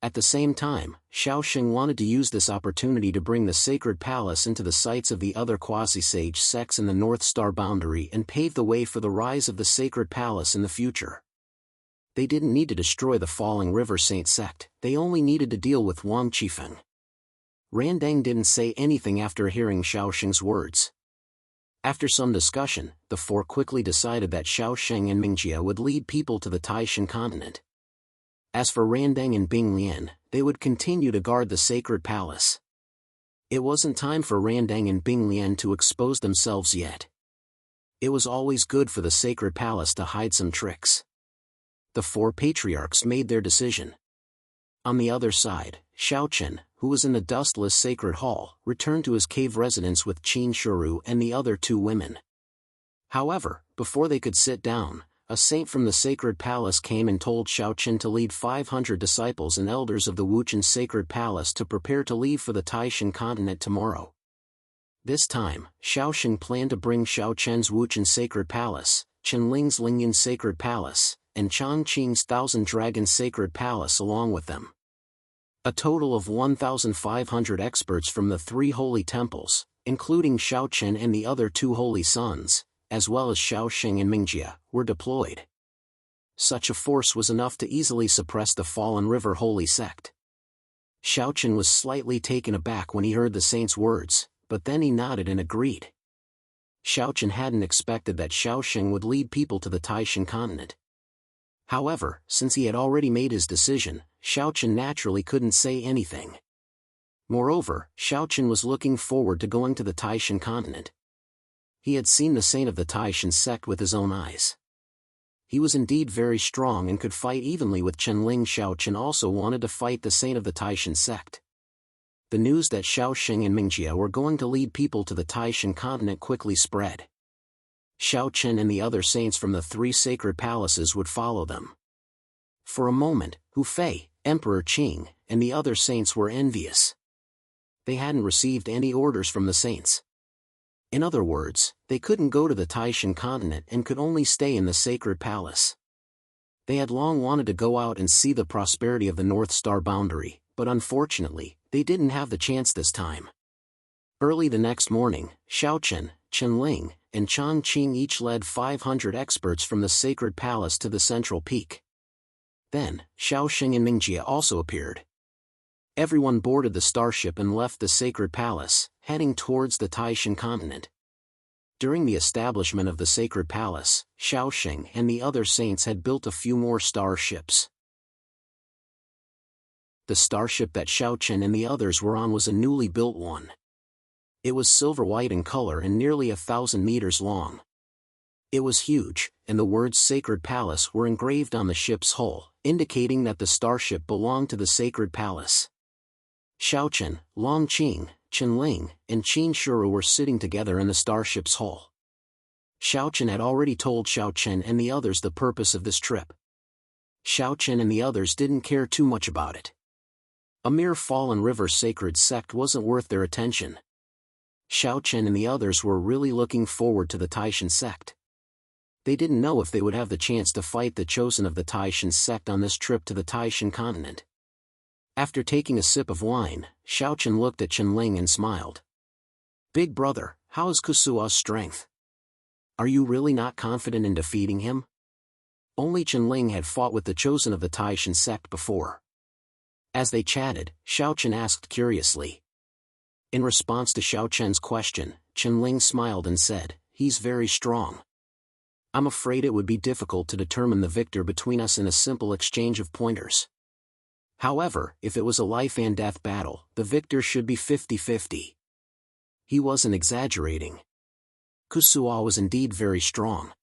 At the same time, Xiaoxing wanted to use this opportunity to bring the Sacred Palace into the sights of the other quasi-sage sects in the North Star boundary and pave the way for the rise of the Sacred Palace in the future. They didn't need to destroy the Falling River Saint Sect, they only needed to deal with Wang Qifeng. Randang didn't say anything after hearing Xiaoxing's words. After some discussion, the four quickly decided that Xiaoxing and Mingjie would lead people to the Taishan continent. As for Randang and Bing Lian, they would continue to guard the Sacred Palace. It wasn't time for Randang and Bing Lian to expose themselves yet. It was always good for the Sacred Palace to hide some tricks. The four patriarchs made their decision. On the other side, Xiaochen, who was in the dustless Sacred Hall, returned to his cave residence with Qin Shuru and the other 2 women. However, before they could sit down, a saint from the Sacred Palace came and told Xiaochen to lead 500 disciples and elders of the Wuchen Sacred Palace to prepare to leave for the Taishan continent tomorrow. This time, Xiaoxing planned to bring Xiaochen's Wuchen Sacred Palace, Qinling's Lingyan Sacred Palace, and Changqing's Thousand Dragon Sacred Palace along with them. A total of 1,500 experts from the 3 holy temples, including Xiaochen and the other two holy sons, as well as Xiaoxing and Mingjie, were deployed. Such a force was enough to easily suppress the Fallen River holy sect. Xiaochen was slightly taken aback when he heard the saint's words, but then he nodded and agreed. Xiaochen hadn't expected that Xiaoxing would lead people to the Taishan continent. However, since he had already made his decision, Xiaochen naturally couldn't say anything. Moreover, Xiaochen was looking forward to going to the Taishan continent. He had seen the saint of the Taishan sect with his own eyes. He was indeed very strong and could fight evenly with Chenling. Xiaochen also wanted to fight the saint of the Taishan sect. The news that Xiaoxing and Mingjie were going to lead people to the Taishan continent quickly spread. Xiaochen and the other saints from the 3 sacred palaces would follow them. For a moment, Hu Fei, Emperor Qing, and the other saints were envious. They hadn't received any orders from the saints. In other words, they couldn't go to the Taishan continent and could only stay in the sacred palace. They had long wanted to go out and see the prosperity of the North Star boundary, but unfortunately, they didn't have the chance this time. Early the next morning, Xiaochen, Chenling, and Chan Qing each led 500 experts from the sacred palace to the central peak. Then, Xiaoxing and Mingjie also appeared. Everyone boarded the starship and left the sacred palace, heading towards the Taishan continent. During the establishment of the sacred palace, Xiaoxing and the other saints had built a few more starships. The starship that Xiaochen and the others were on was a newly built one. It was silver-white in color and nearly 1,000 meters long. It was huge, and the words Sacred Palace were engraved on the ship's hull, indicating that the starship belonged to the Sacred Palace. Xiaochen, Longqing, Chenling, and Qin Shuru were sitting together in the starship's hull. Xiaochen had already told Xiaochen and the others the purpose of this trip. Xiaochen and the others didn't care too much about it. A mere Fallen River sacred sect wasn't worth their attention. Xiaochen and the others were really looking forward to the Taishan sect. They didn't know if they would have the chance to fight the chosen of the Taishan sect on this trip to the Taishan continent. After taking a sip of wine, Xiaochen looked at Chenling and smiled. "Big brother, how is Kusua's strength? Are you really not confident in defeating him?" Only Chenling had fought with the chosen of the Taishan sect before. As they chatted, Xiaochen asked curiously. In response to Xiaochen's question, Chenling smiled and said, "He's very strong. I'm afraid it would be difficult to determine the victor between us in a simple exchange of pointers. However, if it was a life-and-death battle, the victor should be 50-50. He wasn't exaggerating. Kusua was indeed very strong.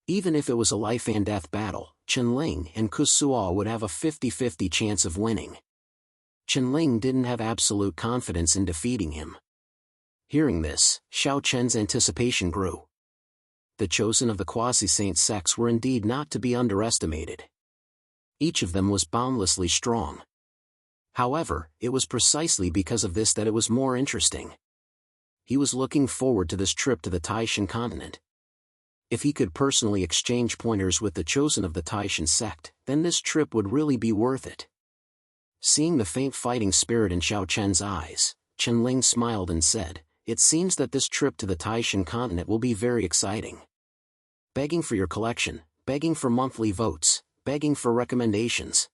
Even if it was a life-and-death battle, Chenling and Kusua would have a 50-50 chance of winning. Chenling didn't have absolute confidence in defeating him. Hearing this, Xiaochen's anticipation grew. The chosen of the quasi-saint sects were indeed not to be underestimated. Each of them was boundlessly strong. However, it was precisely because of this that it was more interesting. He was looking forward to this trip to the Taishan continent. If he could personally exchange pointers with the chosen of the Taishan sect, then this trip would really be worth it. Seeing the faint fighting spirit in Xiaochen's eyes, Chenling smiled and said, "It seems that this trip to the Taishan continent will be very exciting. Begging for your collection, begging for monthly votes, begging for recommendations."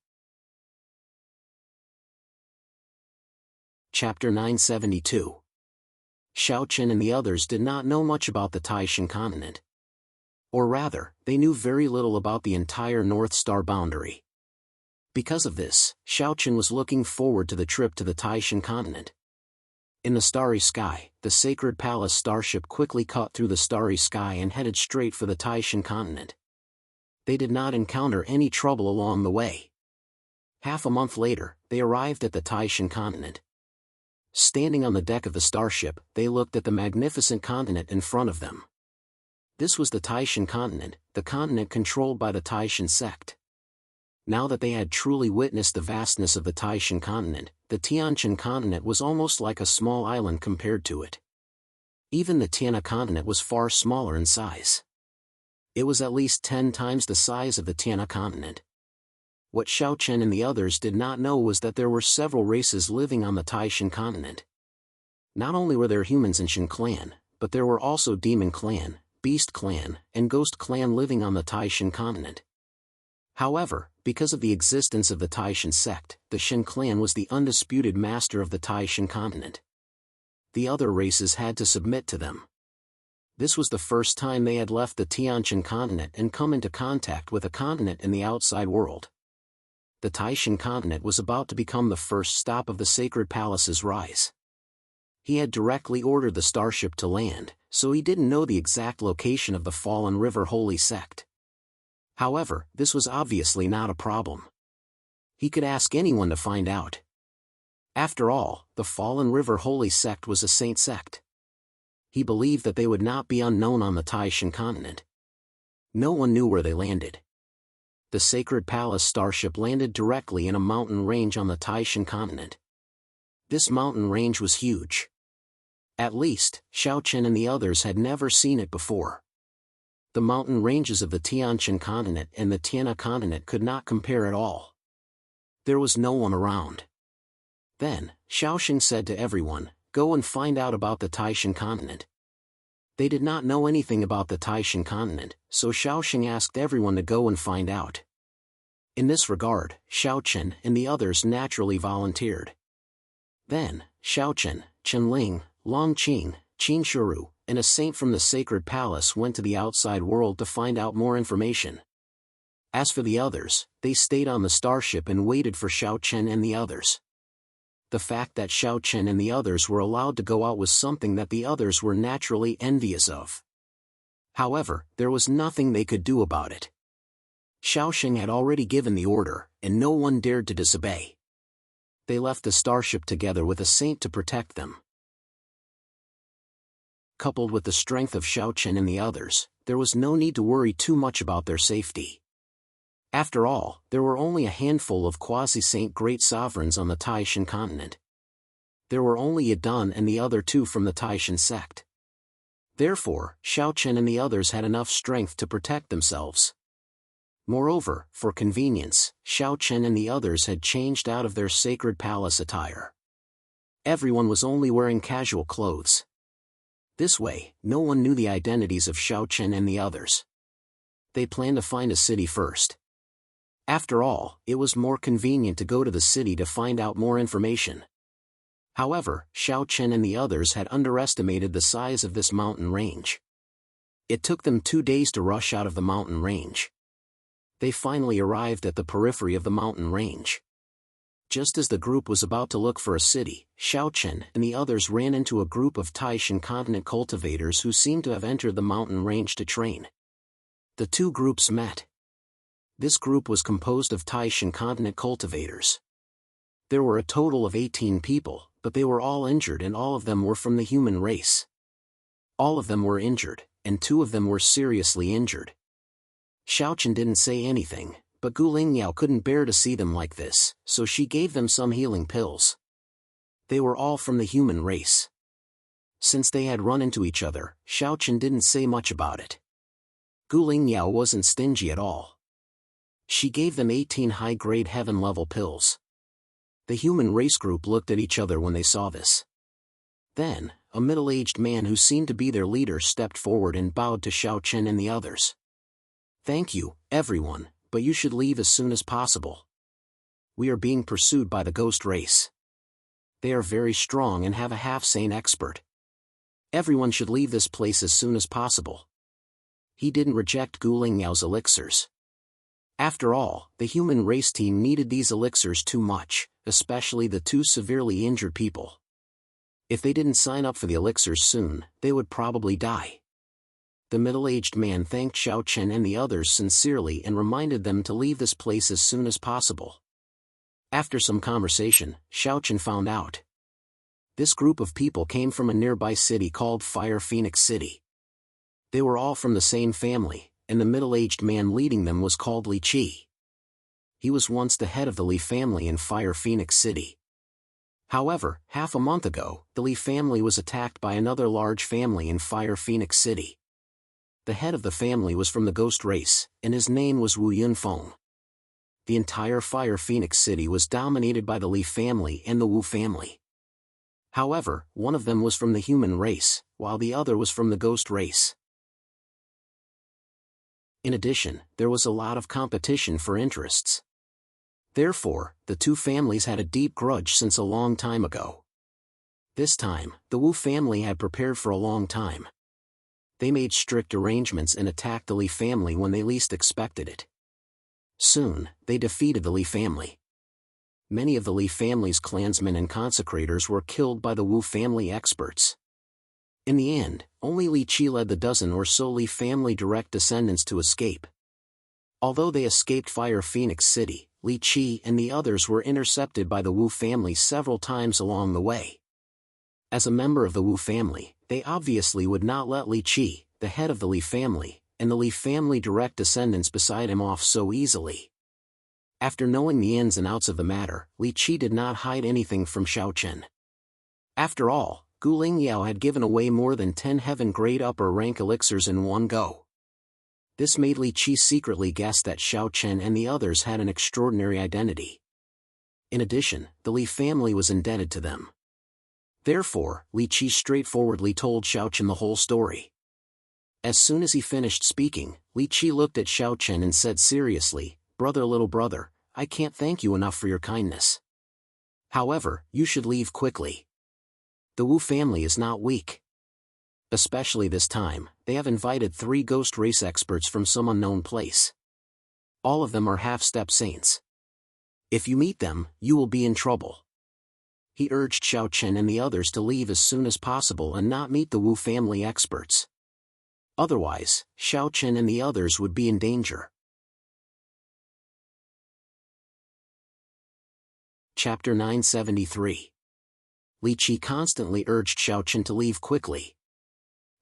Chapter 972. Xiaochen and the others did not know much about the Taishan continent. Or rather, they knew very little about the entire North Star boundary. Because of this, Xiaochen was looking forward to the trip to the Taishan continent. In the starry sky, the Sacred Palace starship quickly cut through the starry sky and headed straight for the Taishan continent. They did not encounter any trouble along the way. Half a month later, they arrived at the Taishan continent. Standing on the deck of the starship, they looked at the magnificent continent in front of them. This was the Taishan continent, the continent controlled by the Taishan sect. Now that they had truly witnessed the vastness of the Taishan continent, the Tianshan continent was almost like a small island compared to it. Even the Tiana continent was far smaller in size. It was at least 10 times the size of the Tiana continent. What Xiaochen and the others did not know was that there were several races living on the Taishan continent. Not only were there humans in Shin clan, but there were also Demon clan, Beast clan, and Ghost clan living on the Taishan continent. However, because of the existence of the Taishan sect, the Shin clan was the undisputed master of the Taishan continent. The other races had to submit to them. This was the first time they had left the Tianshan continent and come into contact with a continent in the outside world. The Taishan continent was about to become the first stop of the Sacred Palace's rise. He had directly ordered the starship to land, so he didn't know the exact location of the Fallen River Holy Sect. However, this was obviously not a problem. He could ask anyone to find out. After all, the Fallen River Holy Sect was a saint sect. He believed that they would not be unknown on the Taishan continent. No one knew where they landed. The Sacred Palace starship landed directly in a mountain range on the Taishan continent. This mountain range was huge. At least, Xiaochen and the others had never seen it before. The mountain ranges of the Tianshan continent and the Tiana continent could not compare at all. There was no one around. Then, Xiaoxing said to everyone, "Go and find out about the Taishan continent." They did not know anything about the Taishan continent, so Xiaoxing asked everyone to go and find out. In this regard, Xiaochen and the others naturally volunteered. Then, Xiaochen, Chenling, Longqing, Qinshuru, and a saint from the Sacred Palace went to the outside world to find out more information. As for the others, they stayed on the starship and waited for Xiaochen and the others. The fact that Xiaochen and the others were allowed to go out was something that the others were naturally envious of. However, there was nothing they could do about it. Xiaoxing had already given the order, and no one dared to disobey. They left the starship together with a saint to protect them. Coupled with the strength of Xiaochen and the others, there was no need to worry too much about their safety. After all, there were only a handful of quasi-saint great sovereigns on the Taishan continent. There were only Yadan and the other two from the Taishan sect. Therefore, Xiaochen and the others had enough strength to protect themselves. Moreover, for convenience, Xiaochen and the others had changed out of their Sacred Palace attire. Everyone was only wearing casual clothes. This way, no one knew the identities of Xiaochen and the others. They planned to find a city first. After all, it was more convenient to go to the city to find out more information. However, Xiaochen and the others had underestimated the size of this mountain range. It took them 2 days to rush out of the mountain range. They finally arrived at the periphery of the mountain range. Just as the group was about to look for a city, Xiaochen and the others ran into a group of Taishan continent cultivators who seemed to have entered the mountain range to train. The two groups met. This group was composed of Taishan continent cultivators. There were a total of 18 people, but they were all injured and all of them were from the human race. All of them were injured, and 2 of them were seriously injured. Xiaochen didn't say anything, but Gu Lingyao couldn't bear to see them like this, so she gave them some healing pills. They were all from the human race. Since they had run into each other, Xiaochen didn't say much about it. Gu Lingyao wasn't stingy at all. She gave them 18 high-grade heaven-level pills. The human race group looked at each other when they saw this. Then, a middle-aged man who seemed to be their leader stepped forward and bowed to Xiaochen and the others. "Thank you, everyone, but you should leave as soon as possible. We are being pursued by the ghost race. They are very strong and have a half-sane expert. Everyone should leave this place as soon as possible." He didn't reject Gu Lingyao's elixirs. After all, the human race team needed these elixirs too much, especially the 2 severely injured people. If they didn't sign up for the elixirs soon, they would probably die. The middle-aged man thanked Xiaochen and the others sincerely and reminded them to leave this place as soon as possible. After some conversation, Xiaochen found out. This group of people came from a nearby city called Fire Phoenix City. They were all from the same family, and the middle-aged man leading them was called Li Qi. He was once the head of the Li family in Fire Phoenix City. However, half a month ago, the Li family was attacked by another large family in Fire Phoenix City. The head of the family was from the ghost race, and his name was Wu Yunfeng. The entire Fire Phoenix City was dominated by the Li family and the Wu family. However, one of them was from the human race, while the other was from the ghost race. In addition, there was a lot of competition for interests. Therefore, the two families had a deep grudge since a long time ago. This time, the Wu family had prepared for a long time. They made strict arrangements and attacked the Li family when they least expected it. Soon, they defeated the Li family. Many of the Li family's clansmen and consecrators were killed by the Wu family experts. In the end, only Li Qi led the dozen or so Li family direct descendants to escape. Although they escaped Fire Phoenix City, Li Qi and the others were intercepted by the Wu family several times along the way. As a member of the Wu family, they obviously would not let Li Qi, the head of the Li family, and the Li family direct descendants beside him off so easily. After knowing the ins and outs of the matter, Li Qi did not hide anything from Xiao Chen. After all, Gu Lingyao had given away more than 10 heaven-grade upper-rank elixirs in one go. This made Li Qi secretly guess that Xiao Chen and the others had an extraordinary identity. In addition, the Li family was indebted to them. Therefore, Li Qi straightforwardly told Xiao Chen the whole story. As soon as he finished speaking, Li Qi looked at Xiao Chen and said seriously, little brother, I can't thank you enough for your kindness. However, you should leave quickly. The Wu family is not weak. Especially this time, they have invited 3 ghost race experts from some unknown place. All of them are half-step saints. If you meet them, you will be in trouble. He urged Xiao Chen and the others to leave as soon as possible and not meet the Wu family experts. Otherwise, Xiao Chen and the others would be in danger. Chapter 973. Li Qi constantly urged Xiao Chen to leave quickly.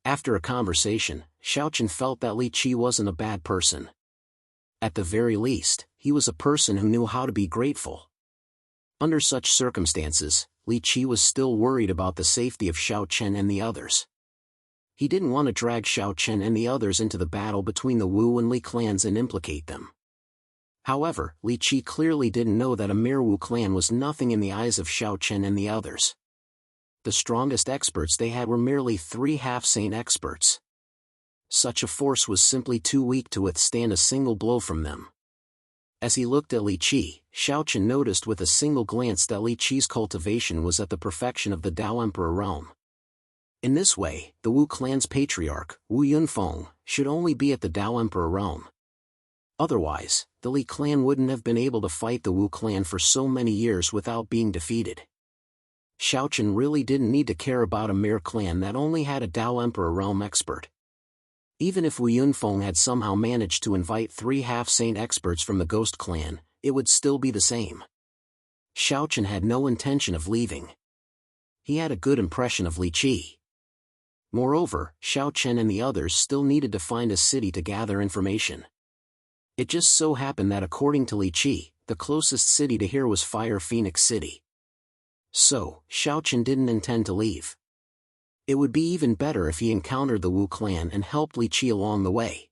After a conversation, Xiao Chen felt that Li Qi wasn't a bad person. At the very least, he was a person who knew how to be grateful. Under such circumstances, Li Qi was still worried about the safety of Xiao Chen and the others. He didn't want to drag Xiao Chen and the others into the battle between the Wu and Li clans and implicate them. However, Li Qi clearly didn't know that a mere Wu clan was nothing in the eyes of Xiao Chen and the others. The strongest experts they had were merely 3 half-saint experts. Such a force was simply too weak to withstand a single blow from them. As he looked at Li Qi, Xiao Chen noticed with a single glance that Li Qi's cultivation was at the perfection of the Tao Emperor realm. In this way, the Wu clan's patriarch, Wu Yunfeng, should only be at the Tao Emperor realm. Otherwise, the Li clan wouldn't have been able to fight the Wu clan for so many years without being defeated. Xiao Chen really didn't need to care about a mere clan that only had a Tao Emperor realm expert. Even if Wu Yunfeng had somehow managed to invite 3 half-saint experts from the Ghost clan, it would still be the same. Xiao Chen had no intention of leaving. He had a good impression of Li Qi. Moreover, Xiao Chen and the others still needed to find a city to gather information. It just so happened that according to Li Qi, the closest city to here was Fire Phoenix City. So, Xiao Chen didn't intend to leave. It would be even better if he encountered the Wu clan and helped Li Qi along the way.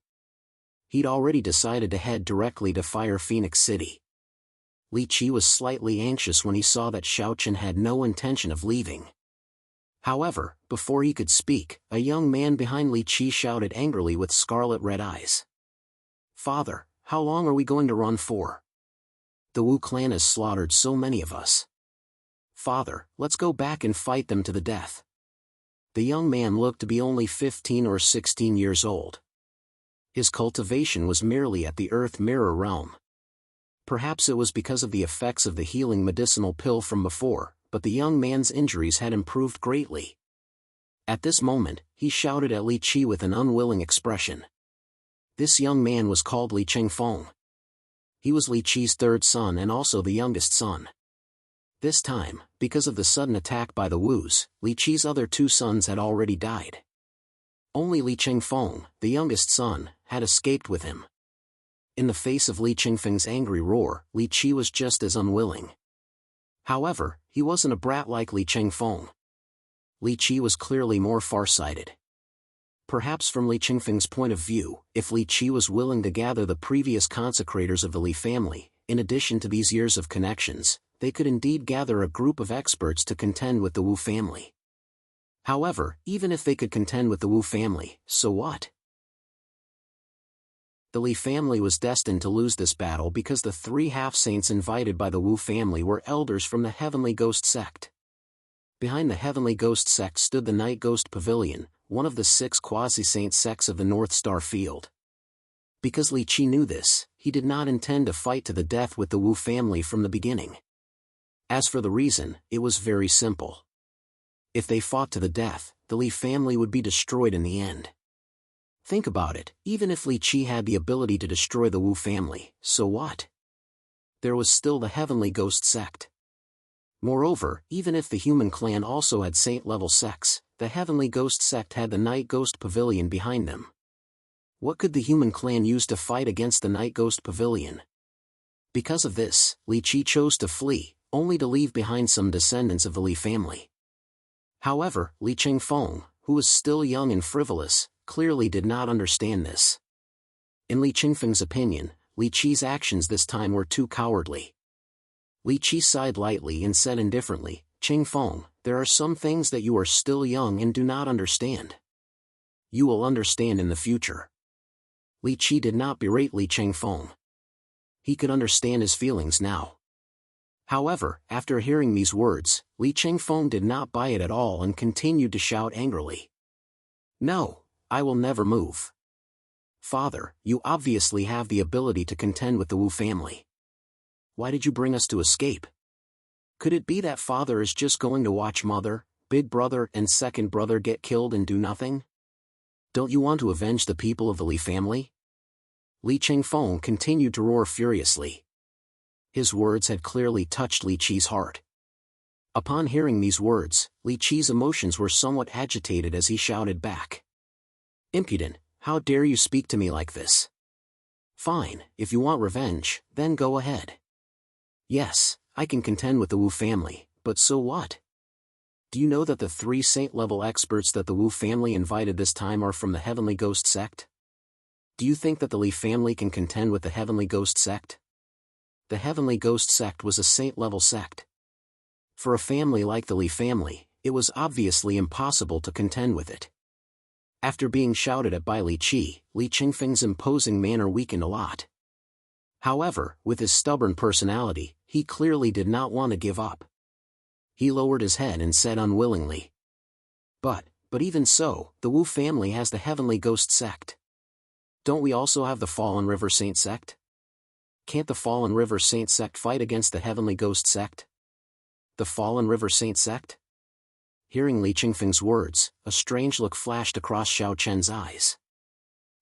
He'd already decided to head directly to Fire Phoenix City. Li Qi was slightly anxious when he saw that Xiao Chen had no intention of leaving. However, before he could speak, a young man behind Li Qi shouted angrily with scarlet-red eyes. "Father, how long are we going to run for? The Wu clan has slaughtered so many of us. Father, let's go back and fight them to the death." The young man looked to be only 15 or 16 years old. His cultivation was merely at the Earth Mirror realm. Perhaps it was because of the effects of the healing medicinal pill from before, but the young man's injuries had improved greatly. At this moment, he shouted at Li Qi with an unwilling expression. This young man was called Li Chengfeng. He was Li Qi's 3rd son and also the youngest son. This time, because of the sudden attack by the Wus, Li Qi's other 2 sons had already died. Only Li Chengfeng, the youngest son, had escaped with him. In the face of Li Chengfeng's angry roar, Li Qi was just as unwilling. However, he wasn't a brat like Li Chengfeng. Li Qi was clearly more farsighted. Perhaps from Li Chengfeng's point of view, if Li Qi was willing to gather the previous consecrators of the Li family, in addition to these years of connections, they could indeed gather a group of experts to contend with the Wu family. However, even if they could contend with the Wu family, so what? The Li family was destined to lose this battle because the 3 half-saints invited by the Wu family were elders from the Heavenly Ghost sect. Behind the Heavenly Ghost sect stood the Night Ghost Pavilion, one of the 6 quasi-saint sects of the North Star Field. Because Li Qi knew this, he did not intend to fight to the death with the Wu family from the beginning. As for the reason, it was very simple. If they fought to the death, the Li family would be destroyed in the end. Think about it, even if Li Qi had the ability to destroy the Wu family, so what? There was still the Heavenly Ghost sect. Moreover, even if the human clan also had saint-level sects, the Heavenly Ghost sect had the Night Ghost Pavilion behind them. What could the human clan use to fight against the Night Ghost Pavilion? Because of this, Li Qi chose to flee, only to leave behind some descendants of the Li family. However, Li Qingfeng, who was still young and frivolous, clearly did not understand this. In Li Qingfeng's opinion, Li Qi's actions this time were too cowardly. Li Qi sighed lightly and said indifferently, "Qingfeng, there are some things that you are still young and do not understand. You will understand in the future." Li Qi did not berate Li Qingfeng. He could understand his feelings now. However, after hearing these words, Li Qingfeng did not buy it at all and continued to shout angrily. "No, I will never move. Father, you obviously have the ability to contend with the Wu family. Why did you bring us to escape? Could it be that father is just going to watch mother, big brother and second brother get killed and do nothing? Don't you want to avenge the people of the Li family?" Li Qingfeng continued to roar furiously. His words had clearly touched Li Qi's heart. Upon hearing these words, Li Qi's emotions were somewhat agitated as he shouted back. "Impudent, how dare you speak to me like this? Fine, if you want revenge, then go ahead. Yes, I can contend with the Wu family, but so what? Do you know that the 3 saint-level experts that the Wu family invited this time are from the Heavenly Ghost sect? Do you think that the Li family can contend with the Heavenly Ghost sect? The Heavenly Ghost sect was a saint-level sect. For a family like the Li family, it was obviously impossible to contend with it." After being shouted at by Li Qi, Li Qingfeng's imposing manner weakened a lot. However, with his stubborn personality, he clearly did not want to give up. He lowered his head and said unwillingly, But even so, the Wu family has the Heavenly Ghost sect. Don't we also have the Fallen River Saint sect? Can't the Fallen River Saint sect fight against the Heavenly Ghost sect? The Fallen River Saint sect?" Hearing Li Qingfeng's words, a strange look flashed across Xiao Chen's eyes.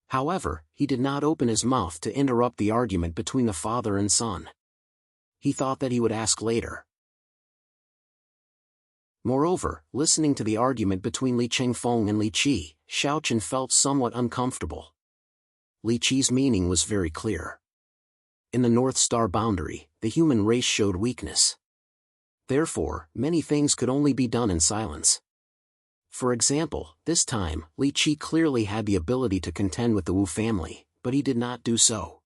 However, he did not open his mouth to interrupt the argument between the father and son. He thought that he would ask later. Moreover, listening to the argument between Li Qingfeng and Li Qi, Xiao Chen felt somewhat uncomfortable. Li Qi's meaning was very clear. In the North Star boundary, the human race showed weakness. Therefore, many things could only be done in silence. For example, this time, Li Qi clearly had the ability to contend with the Wu family, but he did not do so.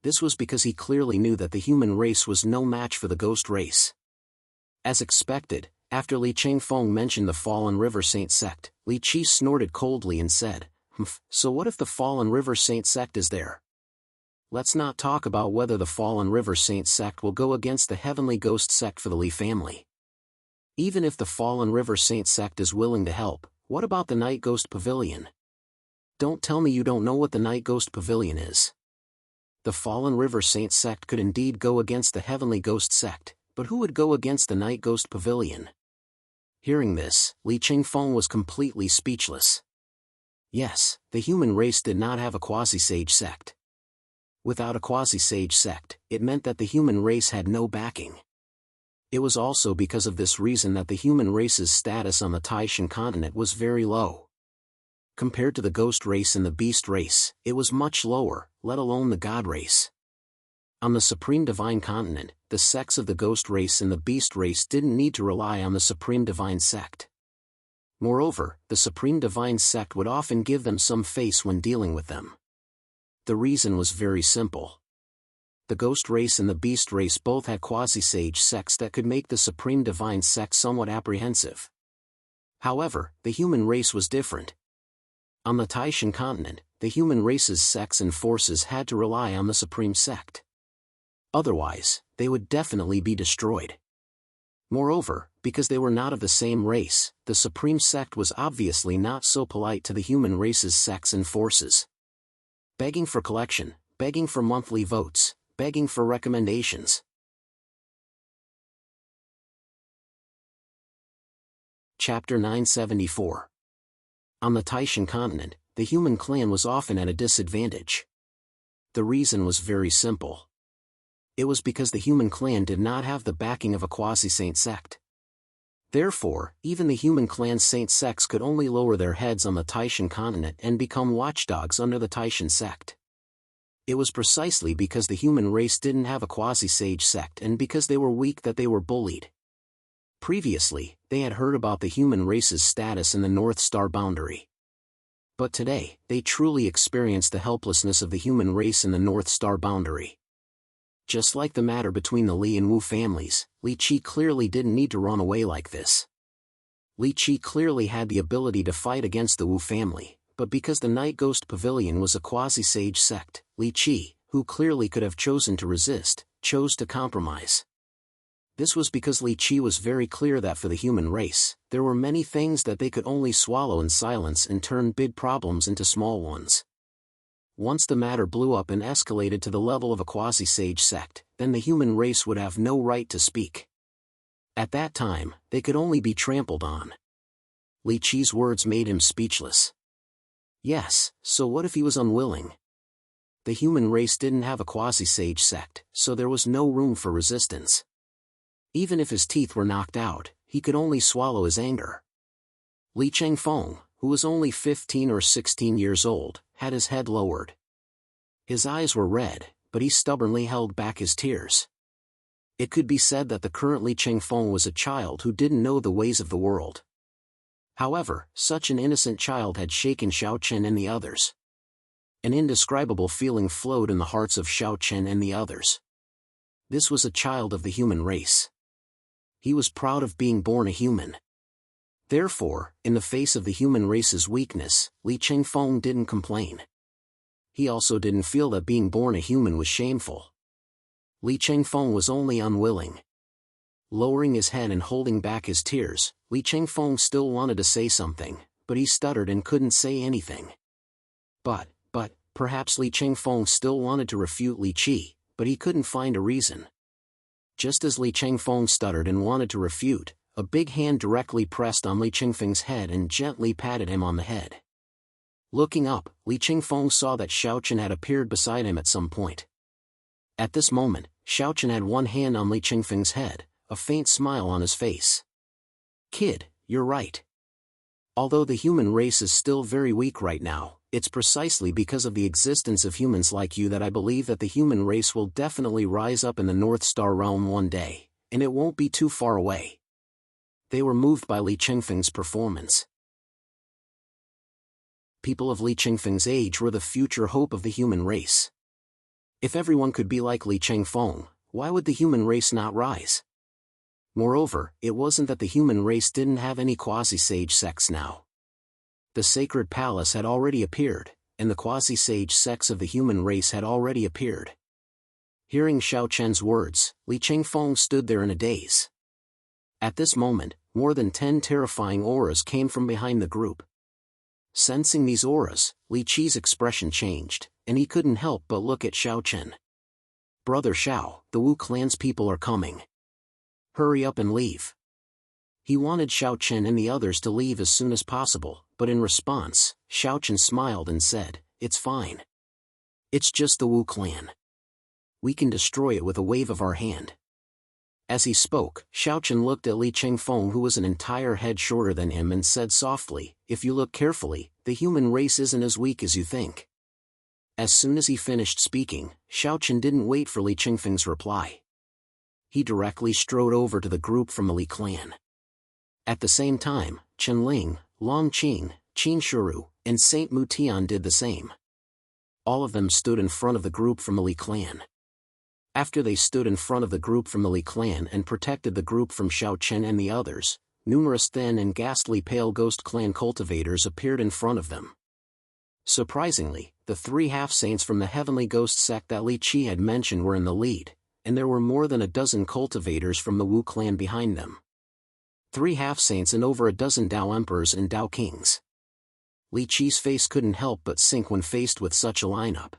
This was because he clearly knew that the human race was no match for the ghost race. As expected, after Li Qingfeng mentioned the Fallen River Saint sect, Li Qi snorted coldly and said, So what if the Fallen River Saint sect is there? Let's not talk about whether the Fallen River Saint sect will go against the Heavenly Ghost sect for the Li family. Even if the Fallen River Saint sect is willing to help, what about the Night Ghost Pavilion? Don't tell me you don't know what the Night Ghost Pavilion is. The Fallen River Saint sect could indeed go against the Heavenly Ghost sect, but who would go against the Night Ghost Pavilion? Hearing this, Li Qingfeng was completely speechless. Yes, the human race did not have a quasi-sage sect. Without a quasi-sage sect, it meant that the human race had no backing. It was also because of this reason that the human race's status on the Taishan continent was very low. Compared to the ghost race and the beast race, it was much lower, let alone the god race. On the Supreme Divine Continent, the sects of the ghost race and the beast race didn't need to rely on the Supreme Divine sect. Moreover, the Supreme Divine sect would often give them some face when dealing with them. The reason was very simple. The ghost race and the beast race both had quasi-sage sects that could make the supreme divine sect somewhat apprehensive. However, the human race was different. On the Taishan continent, the human race's sects and forces had to rely on the supreme sect. Otherwise, they would definitely be destroyed. Moreover, because they were not of the same race, the supreme sect was obviously not so polite to the human race's sects and forces. Begging for collection, begging for monthly votes, begging for recommendations. Chapter 974. On the Taishan continent, the human clan was often at a disadvantage. The reason was very simple. It was because the human clan did not have the backing of a quasi-saint sect. Therefore, even the human clan's saint sects could only lower their heads on the Taishan continent and become watchdogs under the Taishan sect. It was precisely because the human race didn't have a quasi-sage sect and because they were weak that they were bullied. Previously, they had heard about the human race's status in the North Star boundary. But today, they truly experienced the helplessness of the human race in the North Star boundary. Just like the matter between the Li and Wu families, Li Qi clearly didn't need to run away like this. Li Qi clearly had the ability to fight against the Wu family, but because the Night Ghost Pavilion was a quasi-sage sect, Li Qi, who clearly could have chosen to resist, chose to compromise. This was because Li Qi was very clear that for the human race, there were many things that they could only swallow in silence and turn big problems into small ones. Once the matter blew up and escalated to the level of a quasi-sage sect, then the human race would have no right to speak. At that time, they could only be trampled on. Li Qi's words made him speechless. Yes, so what if he was unwilling? The human race didn't have a quasi-sage sect, so there was no room for resistance. Even if his teeth were knocked out, he could only swallow his anger. Li Chengfeng, who was only 15 or 16 years old, had his head lowered. His eyes were red, but he stubbornly held back his tears. It could be said that the current Li Chengfeng was a child who didn't know the ways of the world. However, such an innocent child had shaken Xiao Chen and the others. An indescribable feeling flowed in the hearts of Xiao Chen and the others. This was a child of the human race. He was proud of being born a human. Therefore, in the face of the human race's weakness, Li Chengfeng didn't complain. He also didn't feel that being born a human was shameful. Li Chengfeng was only unwilling. Lowering his head and holding back his tears, Li Chengfeng still wanted to say something, but he stuttered and couldn't say anything. But, perhaps Li Chengfeng still wanted to refute Li Qi, but he couldn't find a reason. Just as Li Chengfeng stuttered and wanted to refute, a big hand directly pressed on Li Chengfeng's head and gently patted him on the head. Looking up, Li Chengfeng saw that Xiao Chen had appeared beside him at some point. At this moment, Xiao Chen had one hand on Li Chengfeng's head, a faint smile on his face. "Kid, you're right. Although the human race is still very weak right now, it's precisely because of the existence of humans like you that I believe that the human race will definitely rise up in the North Star realm one day, and it won't be too far away." They were moved by Li Chengfeng's performance. People of Li Chengfeng's age were the future hope of the human race. If everyone could be like Li Chengfeng, why would the human race not rise? Moreover, it wasn't that the human race didn't have any quasi-sage sects now. The sacred palace had already appeared, and the quasi-sage sects of the human race had already appeared. Hearing Xiao Chen's words, Li Chengfeng stood there in a daze. At this moment, more than 10 terrifying auras came from behind the group. Sensing these auras, Li Qi's expression changed, and he couldn't help but look at Xiao Chen. "Brother Xiao, the Wu clan's people are coming. Hurry up and leave." He wanted Xiao Chen and the others to leave as soon as possible, but in response, Xiao Chen smiled and said, "It's fine. It's just the Wu clan. We can destroy it with a wave of our hand." As he spoke, Xiao Chen looked at Li Chengfeng, who was an entire head shorter than him, and said softly, "If you look carefully, the human race isn't as weak as you think." As soon as he finished speaking, Xiao Chen didn't wait for Li Chengfeng's reply. He directly strode over to the group from the Li clan. At the same time, Chen Ling, Long Qing, Qin Shuru, and Saint Mu Tian did the same. All of them stood in front of the group from the Li clan. After they stood in front of the group from the Li clan and protected the group from Xiao Chen and the others, numerous thin and ghastly pale ghost clan cultivators appeared in front of them. Surprisingly, the 3 half-saints from the heavenly ghost sect that Li Qi had mentioned were in the lead, and there were more than a dozen cultivators from the Wu clan behind them. 3 half-saints and over a dozen Dao emperors and Dao kings. Li Qi's face couldn't help but sink when faced with such a lineup.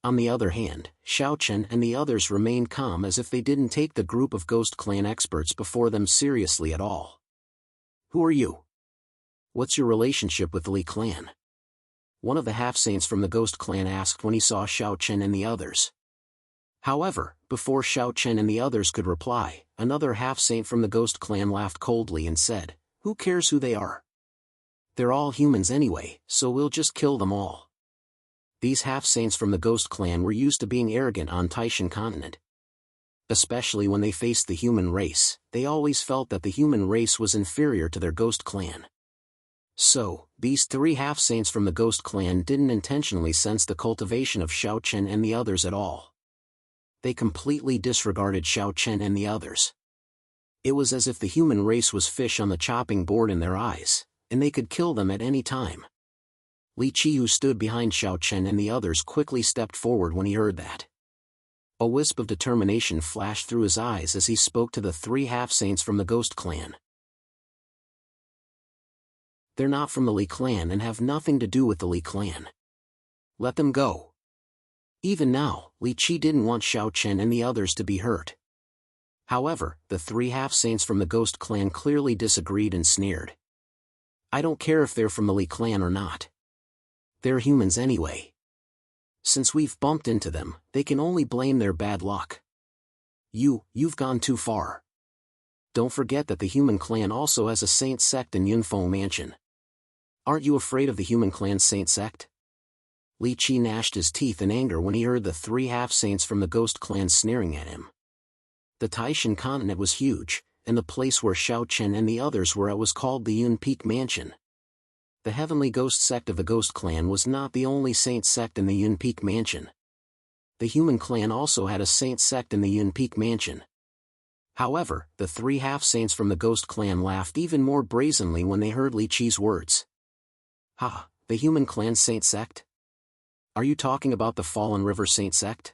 On the other hand, Xiao Chen and the others remained calm as if they didn't take the group of ghost clan experts before them seriously at all. "Who are you? What's your relationship with the Li clan?" one of the half-saints from the ghost clan asked when he saw Xiao Chen and the others. However, before Xiao Chen and the others could reply, another half-saint from the ghost clan laughed coldly and said, "Who cares who they are? They're all humans anyway, so we'll just kill them all." These half-saints from the ghost clan were used to being arrogant on Taishan continent. Especially when they faced the human race, they always felt that the human race was inferior to their ghost clan. So, these 3 half-saints from the ghost clan didn't intentionally sense the cultivation of Xiao Chen and the others at all. They completely disregarded Xiao Chen and the others. It was as if the human race was fish on the chopping board in their eyes, and they could kill them at any time. Li Qi, who stood behind Xiao Chen and the others, quickly stepped forward when he heard that. A wisp of determination flashed through his eyes as he spoke to the 3 half-saints from the ghost clan. "They're not from the Li clan and have nothing to do with the Li clan. Let them go." Even now, Li Qi didn't want Xiao Chen and the others to be hurt. However, the 3 half-saints from the ghost clan clearly disagreed and sneered. "I don't care if they're from the Li clan or not. They're humans anyway. Since we've bumped into them, they can only blame their bad luck. You've gone too far. Don't forget that the human clan also has a saint sect in Yunfeng Mansion. Aren't you afraid of the human clan's saint sect?" Li Qi gnashed his teeth in anger when he heard the 3 half-saints from the ghost clan sneering at him. The Taishan continent was huge, and the place where Xiao Chen and the others were at was called the Yun Peak Mansion. The heavenly ghost sect of the ghost clan was not the only saint sect in the Yun Peak Mansion. The human clan also had a saint sect in the Yun Peak Mansion. However, the 3 half-saints from the ghost clan laughed even more brazenly when they heard Li Qi's words. "Ha, the human clan saint sect? Are you talking about the Fallen River Saint sect?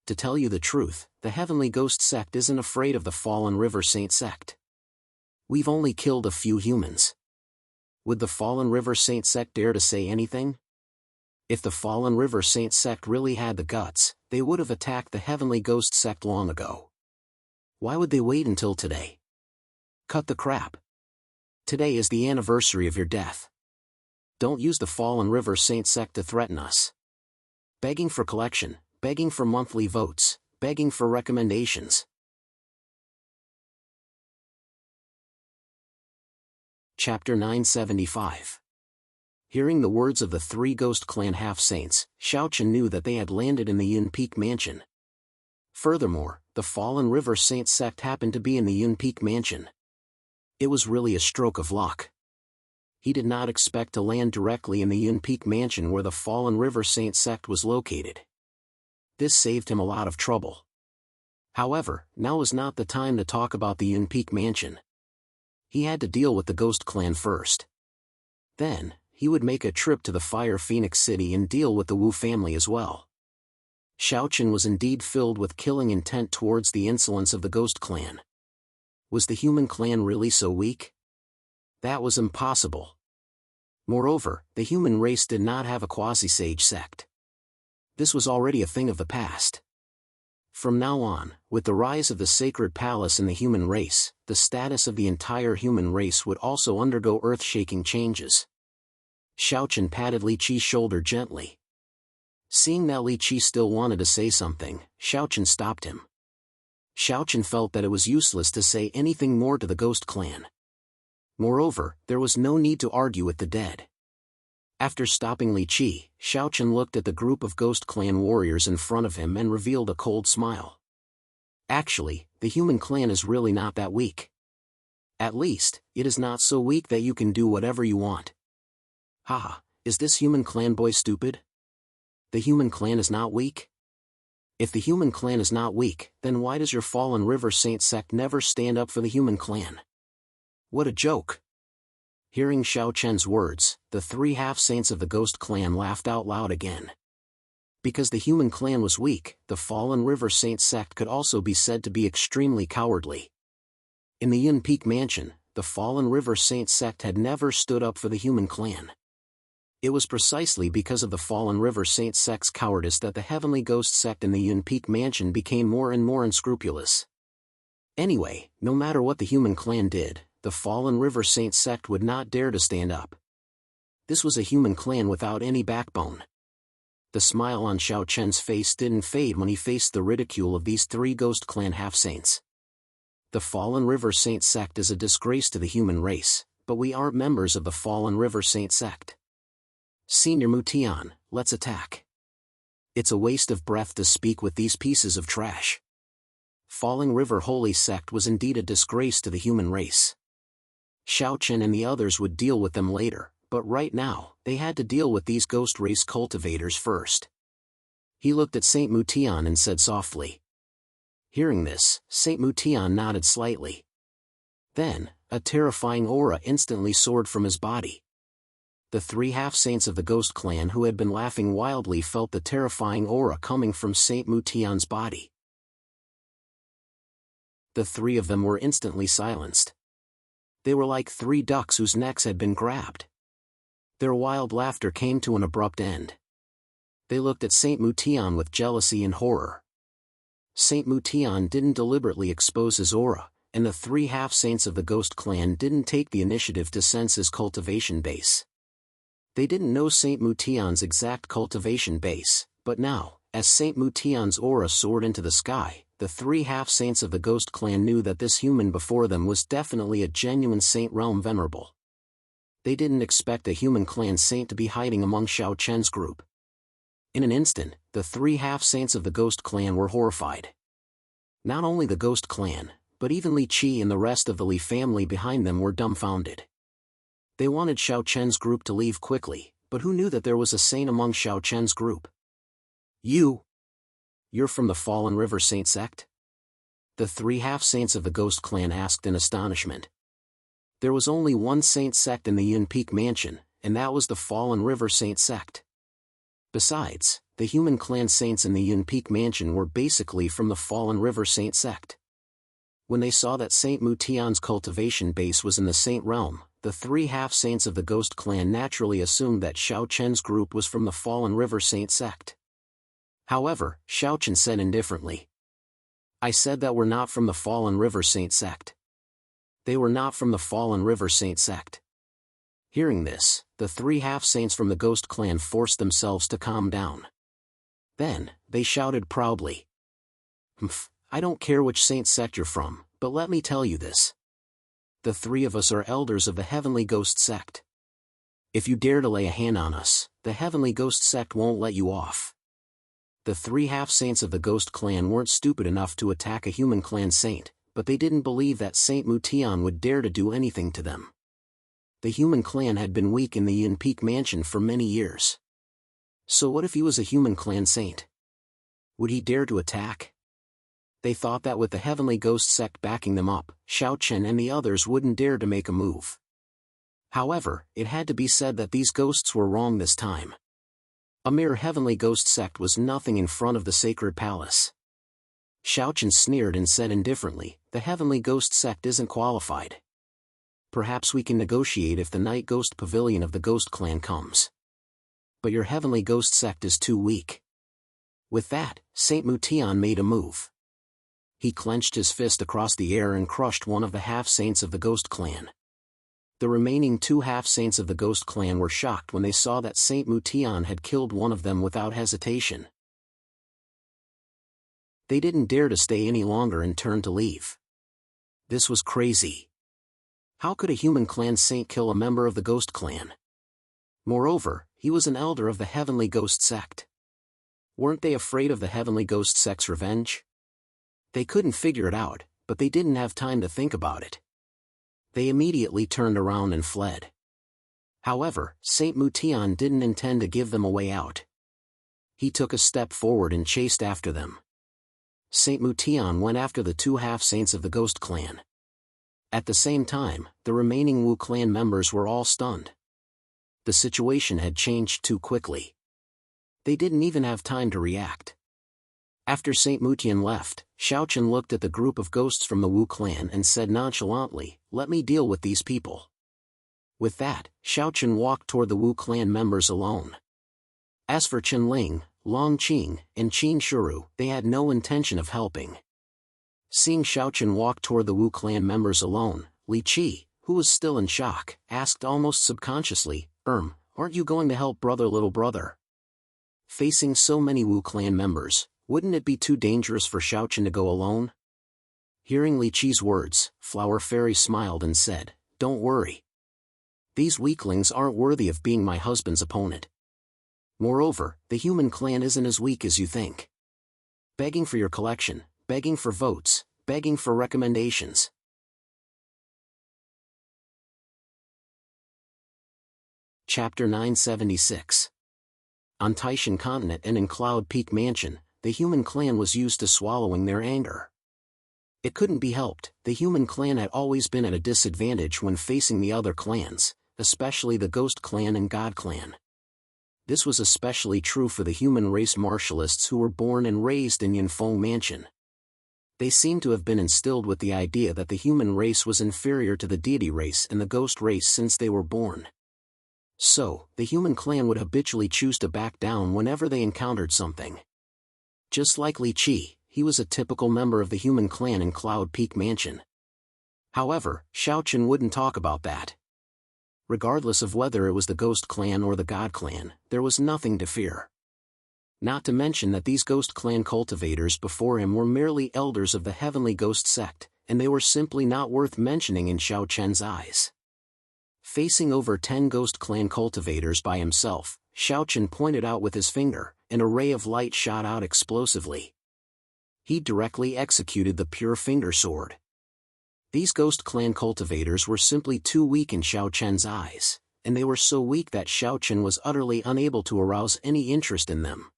To tell you the truth, the Heavenly Ghost sect isn't afraid of the Fallen River Saint sect. We've only killed a few humans. Would the Fallen River Saint sect dare to say anything? If the Fallen River Saint sect really had the guts, they would have attacked the Heavenly Ghost sect long ago. Why would they wait until today? Cut the crap. Today is the anniversary of your death. Don't use the Fallen River Saint sect to threaten us. Begging for collection, begging for monthly votes, begging for recommendations." Chapter 975. Hearing the words of the 3 ghost clan half-saints, Xiao Chen knew that they had landed in the Yun Peak Mansion. Furthermore, the Fallen River Saint sect happened to be in the Yun Peak Mansion. It was really a stroke of luck. He did not expect to land directly in the Yun Peak Mansion where the Fallen River Saint sect was located. This saved him a lot of trouble. However, now was not the time to talk about the Yun Peak Mansion. He had to deal with the Ghost Clan first. Then, he would make a trip to the Fire Phoenix City and deal with the Wu family as well. Xiao Chen was indeed filled with killing intent towards the insolence of the Ghost Clan. Was the human clan really so weak? That was impossible. Moreover, the human race did not have a quasi-sage sect. This was already a thing of the past. From now on, with the rise of the sacred palace in the human race, the status of the entire human race would also undergo earth-shaking changes. Xiao Chen patted Li Qi's shoulder gently. Seeing that Li Qi still wanted to say something, Xiao Chen stopped him. Xiao Chen felt that it was useless to say anything more to the Ghost Clan. Moreover, there was no need to argue with the dead. After stopping Li Qi, Xiao Chen looked at the group of Ghost Clan warriors in front of him and revealed a cold smile. Actually, the human clan is really not that weak. At least, it is not so weak that you can do whatever you want. Haha, is this human clan boy stupid? The human clan is not weak? If the human clan is not weak, then why does your fallen river saint sect never stand up for the human clan? What a joke! Hearing Xiao Chen's words, the 3 half-saints of the ghost clan laughed out loud again. Because the human clan was weak, the fallen river saint sect could also be said to be extremely cowardly. In the Yun Peak Mansion, the fallen river saint sect had never stood up for the human clan. It was precisely because of the fallen river saint sect's cowardice that the heavenly ghost sect in the Yun Peak Mansion became more and more unscrupulous. Anyway, no matter what the human clan did, the fallen river saint sect would not dare to stand up. This was a human clan without any backbone. The smile on Xiao Chen's face didn't fade when he faced the ridicule of these 3 ghost clan half-saints. The fallen river saint sect is a disgrace to the human race, but we aren't members of the fallen river saint sect. Senior Mutian, let's attack. It's a waste of breath to speak with these pieces of trash. Falling River Holy Sect was indeed a disgrace to the human race. Xiao Chen and the others would deal with them later, but right now, they had to deal with these ghost race cultivators first. He looked at Saint Mutian and said softly. Hearing this, Saint Mutian nodded slightly. Then, a terrifying aura instantly soared from his body. The 3 half-saints of the ghost clan who had been laughing wildly felt the terrifying aura coming from Saint Mutian's body. The 3 of them were instantly silenced. They were like 3 ducks whose necks had been grabbed. Their wild laughter came to an abrupt end. They looked at Saint Mutian with jealousy and horror. Saint Mutian didn't deliberately expose his aura, and the 3 half-saints of the ghost clan didn't take the initiative to sense his cultivation base. They didn't know Saint Mutian's exact cultivation base, but now, as Saint Mutian's aura soared into the sky, the 3 half-saints of the ghost clan knew that this human before them was definitely a genuine Saint Realm Venerable. They didn't expect a human clan saint to be hiding among Xiao Chen's group. In an instant, the 3 half-saints of the ghost clan were horrified. Not only the ghost clan, but even Li Qi and the rest of the Li family behind them were dumbfounded. They wanted Xiao Chen's group to leave quickly, but who knew that there was a saint among Xiao Chen's group? You're from the Fallen River Saint sect? The 3 half-saints of the ghost clan asked in astonishment. There was only one saint sect in the Yun Peak Mansion, and that was the Fallen River Saint sect. Besides, the human clan saints in the Yun Peak Mansion were basically from the Fallen River Saint sect. When they saw that Saint Mutian's cultivation base was in the Saint Realm, the 3 half-saints of the ghost clan naturally assumed that Xiao Chen's group was from the Fallen River Saint sect. However, Xiao Chen said indifferently. I said that we're not from the Fallen River Saint sect. They were not from the Fallen River Saint sect. Hearing this, the 3 half-saints from the ghost clan forced themselves to calm down. Then, they shouted proudly. I don't care which saint sect you're from, but let me tell you this. The 3 of us are elders of the Heavenly Ghost sect. If you dare to lay a hand on us, the Heavenly Ghost sect won't let you off. The 3 half-saints of the ghost clan weren't stupid enough to attack a human clan saint, but they didn't believe that Saint Mutian would dare to do anything to them. The human clan had been weak in the Yun Peak Mansion for many years. So what if he was a human clan saint? Would he dare to attack? They thought that with the Heavenly Ghost sect backing them up, Xiao Chen and the others wouldn't dare to make a move. However, it had to be said that these ghosts were wrong this time. A mere Heavenly Ghost sect was nothing in front of the sacred palace. Xiao Chen sneered and said indifferently, the Heavenly Ghost sect isn't qualified. Perhaps we can negotiate if the Night Ghost Pavilion of the Ghost Clan comes. But your Heavenly Ghost sect is too weak. With that, Saint Mutian made a move. He clenched his fist across the air and crushed one of the half-saints of the Ghost Clan. The remaining 2 half-saints of the Ghost Clan were shocked when they saw that Saint Mutian had killed one of them without hesitation. They didn't dare to stay any longer and turned to leave. This was crazy. How could a human clan saint kill a member of the Ghost Clan? Moreover, he was an elder of the Heavenly Ghost sect. Weren't they afraid of the Heavenly Ghost sect's revenge? They couldn't figure it out, but they didn't have time to think about it. They immediately turned around and fled. However, Saint Mutian didn't intend to give them a way out. He took a step forward and chased after them. Saint Mutian went after the two half-saints of the Ghost Clan. At the same time, the remaining Wu clan members were all stunned. The situation had changed too quickly. They didn't even have time to react. After Saint Mutian left, Xiaochen looked at the group of ghosts from the Wu clan and said nonchalantly, "Let me deal with these people." With that, Xiaochen walked toward the Wu clan members alone. As for Chen-Ling, Long Qing, and Qin Shuru, they had no intention of helping. Seeing Xiaochen walk toward the Wu clan members alone, Li Qi, who was still in shock, asked almost subconsciously, "Aren't you going to help brother, little brother?" Facing so many Wu clan members, wouldn't it be too dangerous for Xiaochen to go alone? Hearing Li Qi's words, Flower Fairy smiled and said, "Don't worry. These weaklings aren't worthy of being my husband's opponent. Moreover, the human clan isn't as weak as you think. Begging for your collection, begging for votes, begging for recommendations." Chapter 976. On Taishan Continent and in Cloud Peak Mansion, the human clan was used to swallowing their anger. It couldn't be helped, the human clan had always been at a disadvantage when facing the other clans, especially the Ghost Clan and God Clan. This was especially true for the human race martialists who were born and raised in Yunfeng Mansion. They seemed to have been instilled with the idea that the human race was inferior to the deity race and the ghost race since they were born. So, the human clan would habitually choose to back down whenever they encountered something. Just like Li Qi, he was a typical member of the human clan in Cloud Peak Mansion. However, Xiaochen wouldn't talk about that. Regardless of whether it was the Ghost Clan or the God Clan, there was nothing to fear. Not to mention that these Ghost Clan cultivators before him were merely elders of the Heavenly Ghost Sect, and they were simply not worth mentioning in Xiaochen's eyes. Facing over 10 Ghost Clan cultivators by himself, Xiaochen pointed out with his finger, and a ray of light shot out explosively. He directly executed the pure finger sword. These Ghost Clan cultivators were simply too weak in Xiaochen's eyes, and they were so weak that Xiaochen was utterly unable to arouse any interest in them.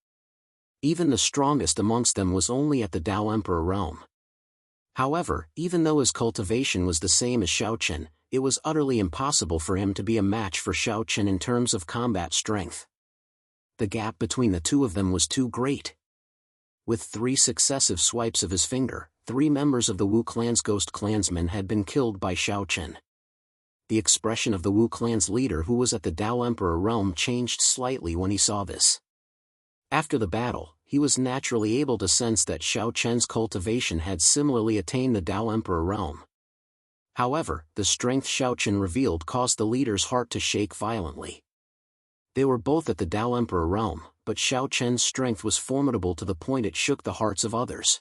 Even the strongest amongst them was only at the Tao Emperor realm. However, even though his cultivation was the same as Xiaochen, it was utterly impossible for him to be a match for Xiaochen in terms of combat strength. The gap between the two of them was too great. With 3 successive swipes of his finger, 3 members of the Wu clan's Ghost Clansmen had been killed by Xiaochen. The expression of the Wu clan's leader who was at the Tao Emperor realm changed slightly when he saw this. After the battle, he was naturally able to sense that Xiaochen's cultivation had similarly attained the Tao Emperor realm. However, the strength Xiaochen revealed caused the leader's heart to shake violently. They were both at the Tao Emperor realm, but Xiaochen's strength was formidable to the point it shook the hearts of others.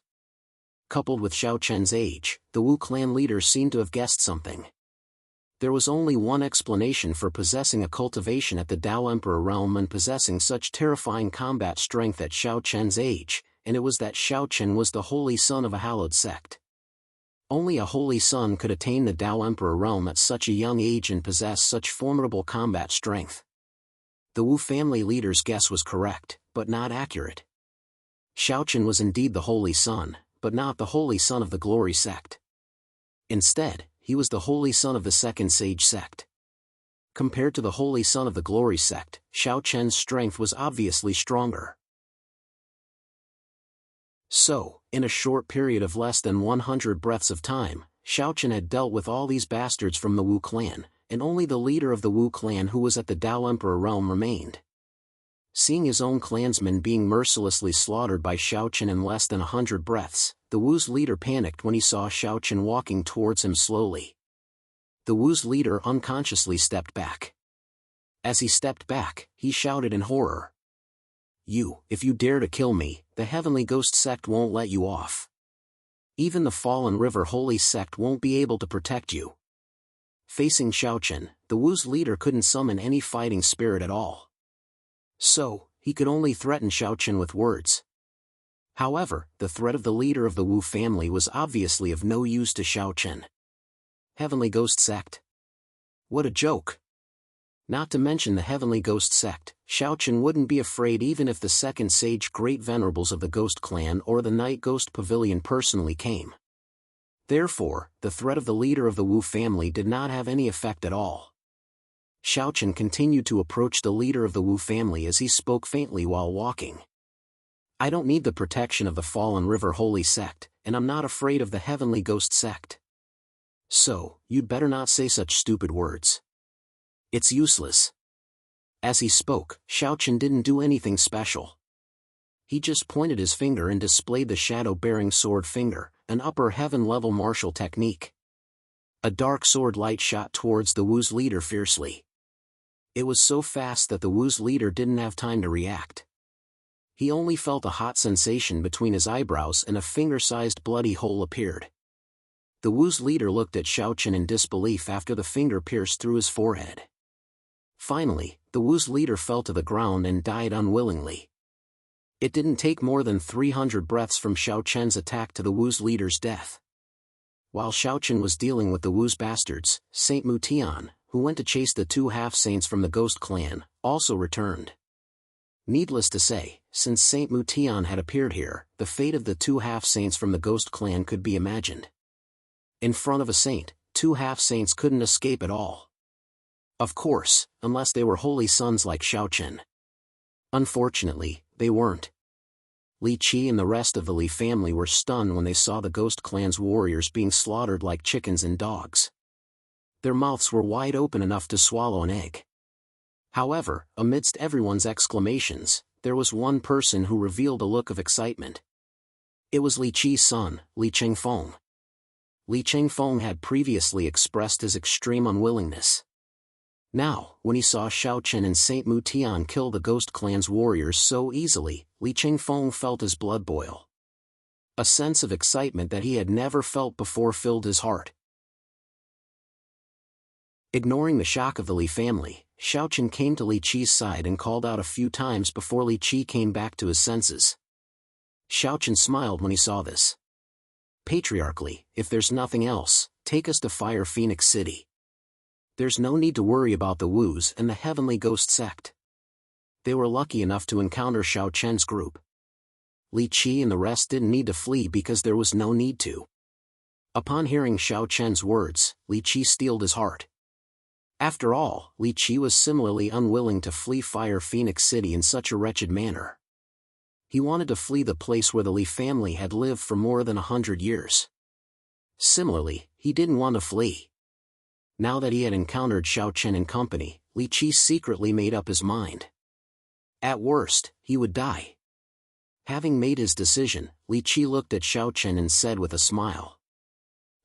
Coupled with Xiaochen's age, the Wu clan leader seemed to have guessed something. There was only one explanation for possessing a cultivation at the Tao Emperor realm and possessing such terrifying combat strength at Xiaochen's age, and it was that Xiaochen was the holy son of a hallowed sect. Only a holy son could attain the Tao Emperor realm at such a young age and possess such formidable combat strength. The Wu family leader's guess was correct, but not accurate. Xiaochen was indeed the holy son, but not the holy son of the Glory sect. Instead, he was the holy son of the Second Sage sect. Compared to the holy son of the Glory sect, Xiaochen's strength was obviously stronger. So, in a short period of less than 100 breaths of time, Xiaochen had dealt with all these bastards from the Wu clan, and only the leader of the Wu clan who was at the Tao Emperor realm remained. Seeing his own clansmen being mercilessly slaughtered by Xiaochen in less than 100 breaths, the Wu's leader panicked when he saw Xiaochen walking towards him slowly. The Wu's leader unconsciously stepped back. As he stepped back, he shouted in horror. If you dare to kill me, the Heavenly Ghost Sect won't let you off. Even the Fallen River Holy Sect won't be able to protect you." Facing Xiaochen, the Wu's leader couldn't summon any fighting spirit at all. So, he could only threaten Xiaochen with words. However, the threat of the leader of the Wu family was obviously of no use to Xiaochen. Heavenly Ghost Sect? What a joke! Not to mention the Heavenly Ghost Sect, Xiaochen wouldn't be afraid even if the second sage great venerables of the Ghost Clan or the Night Ghost Pavilion personally came. Therefore, the threat of the leader of the Wu family did not have any effect at all. Xiaochen continued to approach the leader of the Wu family as he spoke faintly while walking. I don't need the protection of the Fallen River Holy Sect, and I'm not afraid of the Heavenly Ghost Sect. So, you'd better not say such stupid words. It's useless. As he spoke, Xiaochen didn't do anything special. He just pointed his finger and displayed the shadow-bearing sword finger, an upper heaven-level martial technique. A dark sword light shot towards the Wu's leader fiercely. It was so fast that the Wu's leader didn't have time to react. He only felt a hot sensation between his eyebrows and a finger-sized bloody hole appeared. The Wu's leader looked at Xiaochen in disbelief after the finger pierced through his forehead. Finally, the Wu's leader fell to the ground and died unwillingly. It didn't take more than 300 breaths from Xiaochen's attack to the Wu's leader's death. While Xiaochen was dealing with the Wu's bastards, Saint Mutian, who went to chase the two half-saints from the Ghost Clan, also returned. Needless to say, since Saint Mutian had appeared here, the fate of the two half-saints from the Ghost Clan could be imagined. In front of a saint, two half-saints couldn't escape at all. Of course, unless they were holy sons like Xiaochen. Unfortunately, they weren't. Li Qi and the rest of the Li family were stunned when they saw the Ghost Clan's warriors being slaughtered like chickens and dogs. Their mouths were wide open enough to swallow an egg. However, amidst everyone's exclamations, there was one person who revealed a look of excitement. It was Li Qi's son, Li Chengfeng. Li Chengfeng had previously expressed his extreme unwillingness. Now, when he saw Xiaochen and Saint Mutian kill the Ghost Clan's warriors so easily, Li Chengfeng felt his blood boil. A sense of excitement that he had never felt before filled his heart. Ignoring the shock of the Li family, Xiaochen came to Li Qi's side and called out a few times before Li Qi came back to his senses. Xiaochen smiled when he saw this. Patriarchally, if there's nothing else, take us to Fire Phoenix City. There's no need to worry about the Wus and the Heavenly Ghost Sect. They were lucky enough to encounter Xiaochen's group. Li Qi and the rest didn't need to flee because there was no need to. Upon hearing Xiaochen's words, Li Qi steeled his heart. After all, Li Qi was similarly unwilling to flee Fire Phoenix City in such a wretched manner. He wanted to flee the place where the Li family had lived for more than 100 years. Similarly, he didn't want to flee. Now that he had encountered Xiaochen and company, Li Qi secretly made up his mind. At worst, he would die. Having made his decision, Li Qi looked at Xiaochen and said with a smile.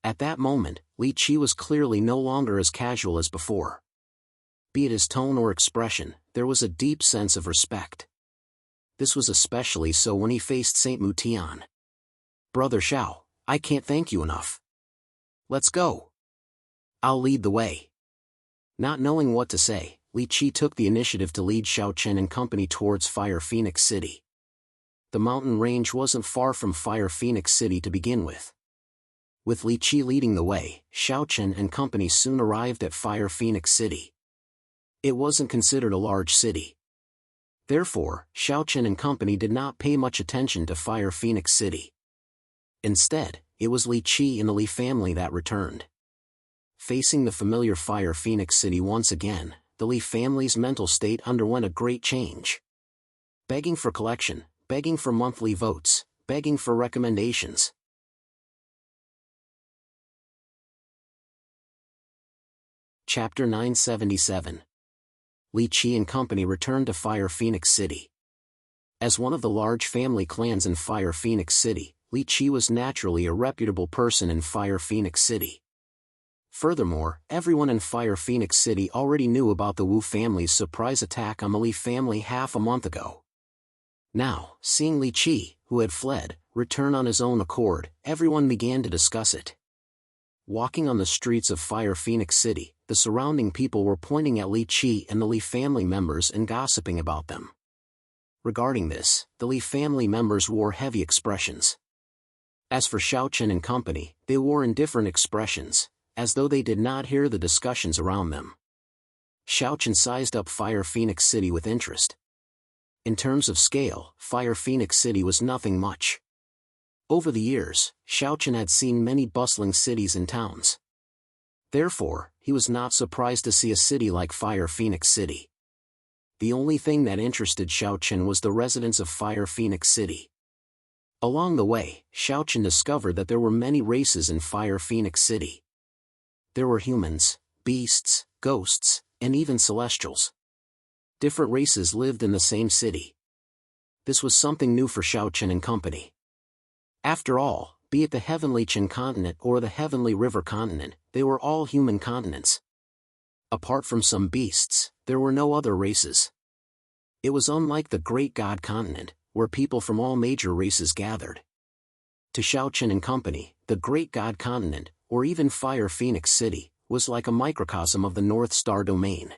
At that moment, Li Qi was clearly no longer as casual as before. Be it his tone or expression, there was a deep sense of respect. This was especially so when he faced Saint Mutian. Brother Xiao, I can't thank you enough. Let's go. I'll lead the way. Not knowing what to say, Li Qi took the initiative to lead Xiaochen and company towards Fire Phoenix City. The mountain range wasn't far from Fire Phoenix City to begin with. With Li Qi leading the way, Xiaochen and company soon arrived at Fire Phoenix City. It wasn't considered a large city. Therefore, Xiaochen and company did not pay much attention to Fire Phoenix City. Instead, it was Li Qi and the Li family that returned. Facing the familiar Fire Phoenix City once again, the Li family's mental state underwent a great change. Begging for collection, begging for monthly votes, begging for recommendations. Chapter 977. Li Qi and company returned to Fire Phoenix City. As one of the large family clans in Fire Phoenix City, Li Qi was naturally a reputable person in Fire Phoenix City. Furthermore, everyone in Fire Phoenix City already knew about the Wu family's surprise attack on the Li family half a month ago. Now, seeing Li Qi, who had fled, return on his own accord, everyone began to discuss it. Walking on the streets of Fire Phoenix City, the surrounding people were pointing at Li Qi and the Li family members and gossiping about them. Regarding this, the Li family members wore heavy expressions. As for Xiaochen and company, they wore indifferent expressions, as though they did not hear the discussions around them. Xiaochen sized up Fire Phoenix City with interest. In terms of scale, Fire Phoenix City was nothing much. Over the years, Xiaochen had seen many bustling cities and towns. Therefore, he was not surprised to see a city like Fire Phoenix City. The only thing that interested Xiaochen was the residents of Fire Phoenix City. Along the way, Xiaochen discovered that there were many races in Fire Phoenix City. There were humans, beasts, ghosts, and even celestials. Different races lived in the same city. This was something new for Xiaochen and company. After all, be it the Heavenly Qin continent or the Heavenly River continent, they were all human continents. Apart from some beasts, there were no other races. It was unlike the Great God continent, where people from all major races gathered. To Xiaochen and company, the Great God continent, or even Fire Phoenix City, was like a microcosm of the North Star domain.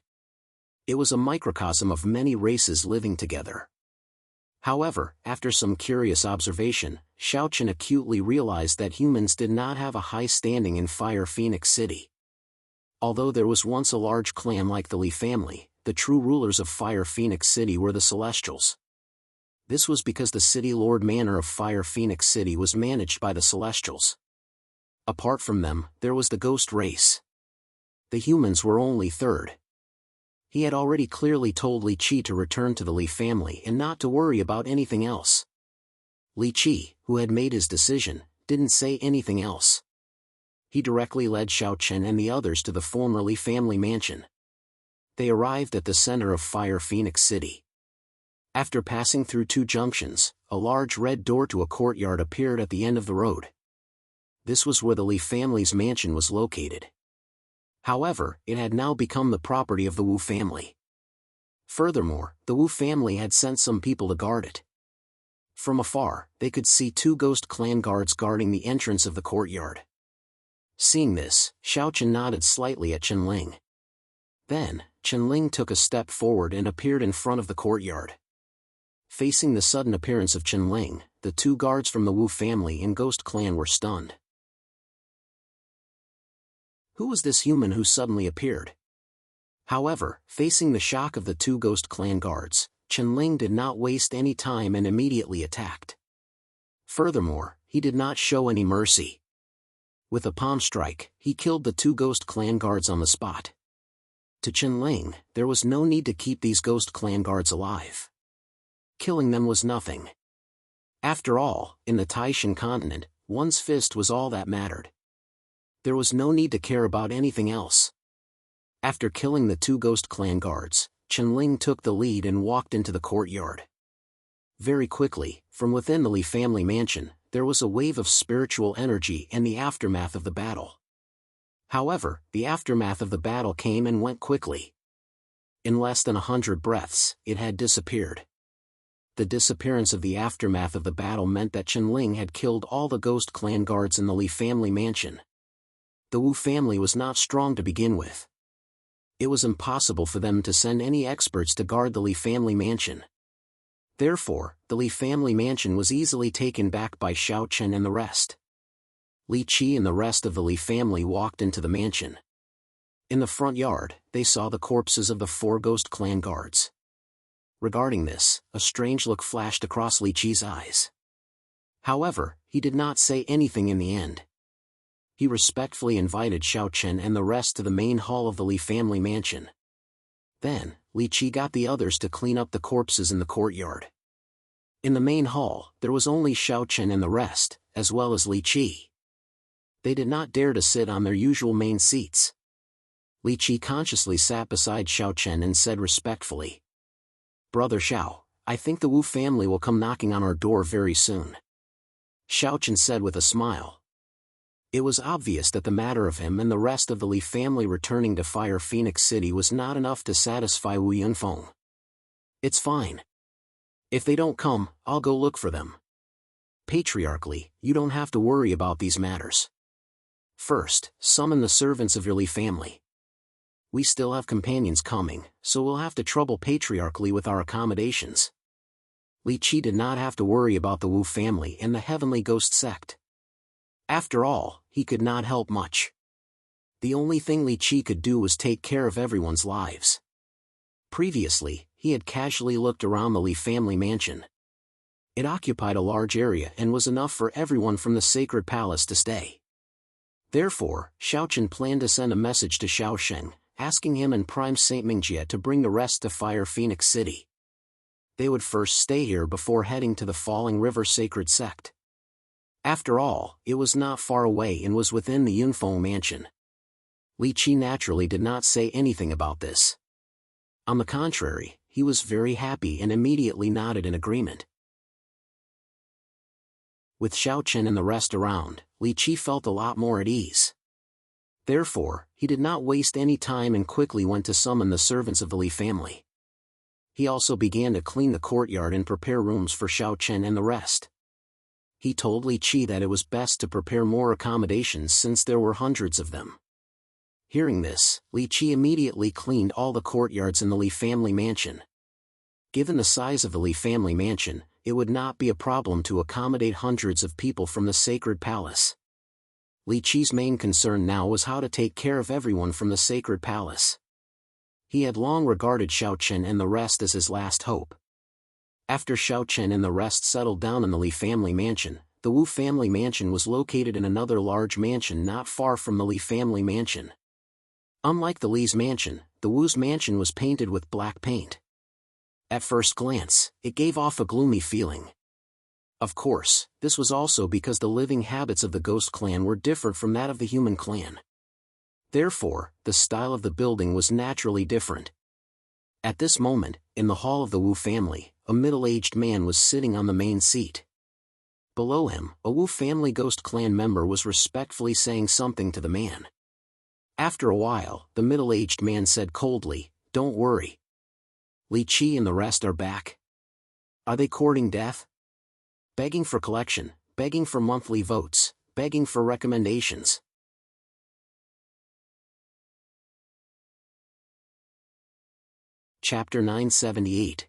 It was a microcosm of many races living together. However, after some curious observation, Xiaochen acutely realized that humans did not have a high standing in Fire Phoenix City. Although there was once a large clan like the Li family, the true rulers of Fire Phoenix City were the Celestials. This was because the City Lord Manor of Fire Phoenix City was managed by the Celestials. Apart from them, there was the Ghost race. The humans were only third. He had already clearly told Li Qi to return to the Li family and not to worry about anything else. Li Qi, who had made his decision, didn't say anything else. He directly led Xiaochen and the others to the former Li family mansion. They arrived at the center of Fire Phoenix City. After passing through 2 junctions, a large red door to a courtyard appeared at the end of the road. This was where the Li family's mansion was located. However, it had now become the property of the Wu family. Furthermore, the Wu family had sent some people to guard it. From afar, they could see 2 ghost clan guards guarding the entrance of the courtyard. Seeing this, Xiaochen nodded slightly at Qinling. Then, Qinling took a step forward and appeared in front of the courtyard. Facing the sudden appearance of Qinling, the 2 guards from the Wu family and ghost clan were stunned. Who was this human who suddenly appeared? However, facing the shock of the 2 ghost clan guards, Qinling did not waste any time and immediately attacked. Furthermore, he did not show any mercy. With a palm strike, he killed the 2 ghost clan guards on the spot. To Qinling, there was no need to keep these ghost clan guards alive. Killing them was nothing. After all, in the Taishan continent, one's fist was all that mattered. There was no need to care about anything else. After killing the 2 ghost clan guards, Qinling took the lead and walked into the courtyard. Very quickly, from within the Li family mansion, there was a wave of spiritual energy and the aftermath of the battle. However, the aftermath of the battle came and went quickly. In less than 100 breaths, it had disappeared. The disappearance of the aftermath of the battle meant that Qinling had killed all the ghost clan guards in the Li family mansion. The Wu family was not strong to begin with. It was impossible for them to send any experts to guard the Li family mansion. Therefore, the Li family mansion was easily taken back by Xiaochen and the rest. Li Qi and the rest of the Li family walked into the mansion. In the front yard, they saw the corpses of the 4 ghost clan guards. Regarding this, a strange look flashed across Li Qi's eyes. However, he did not say anything in the end. He respectfully invited Xiaochen and the rest to the main hall of the Li family mansion. Then, Li Qi got the others to clean up the corpses in the courtyard. In the main hall, there was only Xiaochen and the rest, as well as Li Qi. They did not dare to sit on their usual main seats. Li Qi consciously sat beside Xiaochen and said respectfully, "Brother Xiao, I think the Wu family will come knocking on our door very soon." Xiaochen said with a smile. It was obvious that the matter of him and the rest of the Li family returning to Fire Phoenix City was not enough to satisfy Wu Yunfeng. "It's fine. If they don't come, I'll go look for them. Patriarchally, you don't have to worry about these matters. First, summon the servants of your Li family. We still have companions coming, so we'll have to trouble patriarchally with our accommodations." Li Qi did not have to worry about the Wu family and the Heavenly Ghost sect. After all, he could not help much. The only thing Li Qi could do was take care of everyone's lives. Previously, he had casually looked around the Li family mansion. It occupied a large area and was enough for everyone from the sacred palace to stay. Therefore, Xiaochen planned to send a message to Xiaosheng, asking him and Prime Saint Mingjie to bring the rest to Fire Phoenix City. They would first stay here before heading to the Falling River Sacred Sect. After all, it was not far away and was within the Yunfeng mansion. Li Qi naturally did not say anything about this. On the contrary, he was very happy and immediately nodded in agreement. With Xiaochen and the rest around, Li Qi felt a lot more at ease. Therefore, he did not waste any time and quickly went to summon the servants of the Li family. He also began to clean the courtyard and prepare rooms for Xiaochen and the rest. He told Li Qi that it was best to prepare more accommodations since there were hundreds of them. Hearing this, Li Qi immediately cleaned all the courtyards in the Li family mansion. Given the size of the Li family mansion, it would not be a problem to accommodate hundreds of people from the sacred palace. Li Qi's main concern now was how to take care of everyone from the sacred palace. He had long regarded Xiaochen and the rest as his last hope. After Xiaochen and the rest settled down in the Li family mansion, the Wu family mansion was located in another large mansion not far from the Li family mansion. Unlike the Li's mansion, the Wu's mansion was painted with black paint. At first glance, it gave off a gloomy feeling. Of course, this was also because the living habits of the ghost clan were different from that of the human clan. Therefore, the style of the building was naturally different. At this moment, in the hall of the Wu family, a middle-aged man was sitting on the main seat. Below him, a Wu family ghost clan member was respectfully saying something to the man. After a while, the middle-aged man said coldly, "Don't worry. Li Qi and the rest are back. Are they courting death? Begging for collection, begging for monthly votes, begging for recommendations." Chapter 978.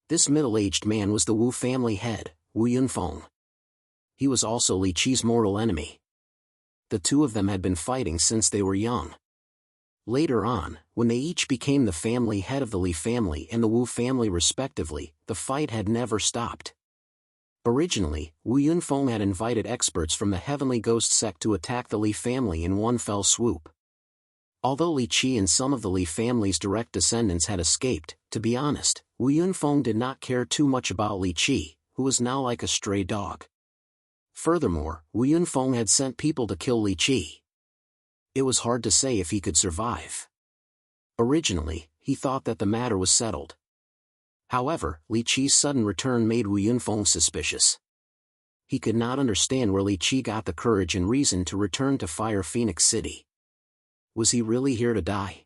This middle-aged man was the Wu family head, Wu Yunfeng. He was also Li Qi's mortal enemy. The two of them had been fighting since they were young. Later on, when they each became the family head of the Li family and the Wu family respectively, the fight had never stopped. Originally, Wu Yunfeng had invited experts from the Heavenly Ghost sect to attack the Li family in one fell swoop. Although Li Qi and some of the Li family's direct descendants had escaped, to be honest, Wu Yunfeng did not care too much about Li Qi, who was now like a stray dog. Furthermore, Wu Yunfeng had sent people to kill Li Qi. It was hard to say if he could survive. Originally, he thought that the matter was settled. However, Li Qi's sudden return made Wu Yunfeng suspicious. He could not understand where Li Qi got the courage and reason to return to Fire Phoenix City. Was he really here to die?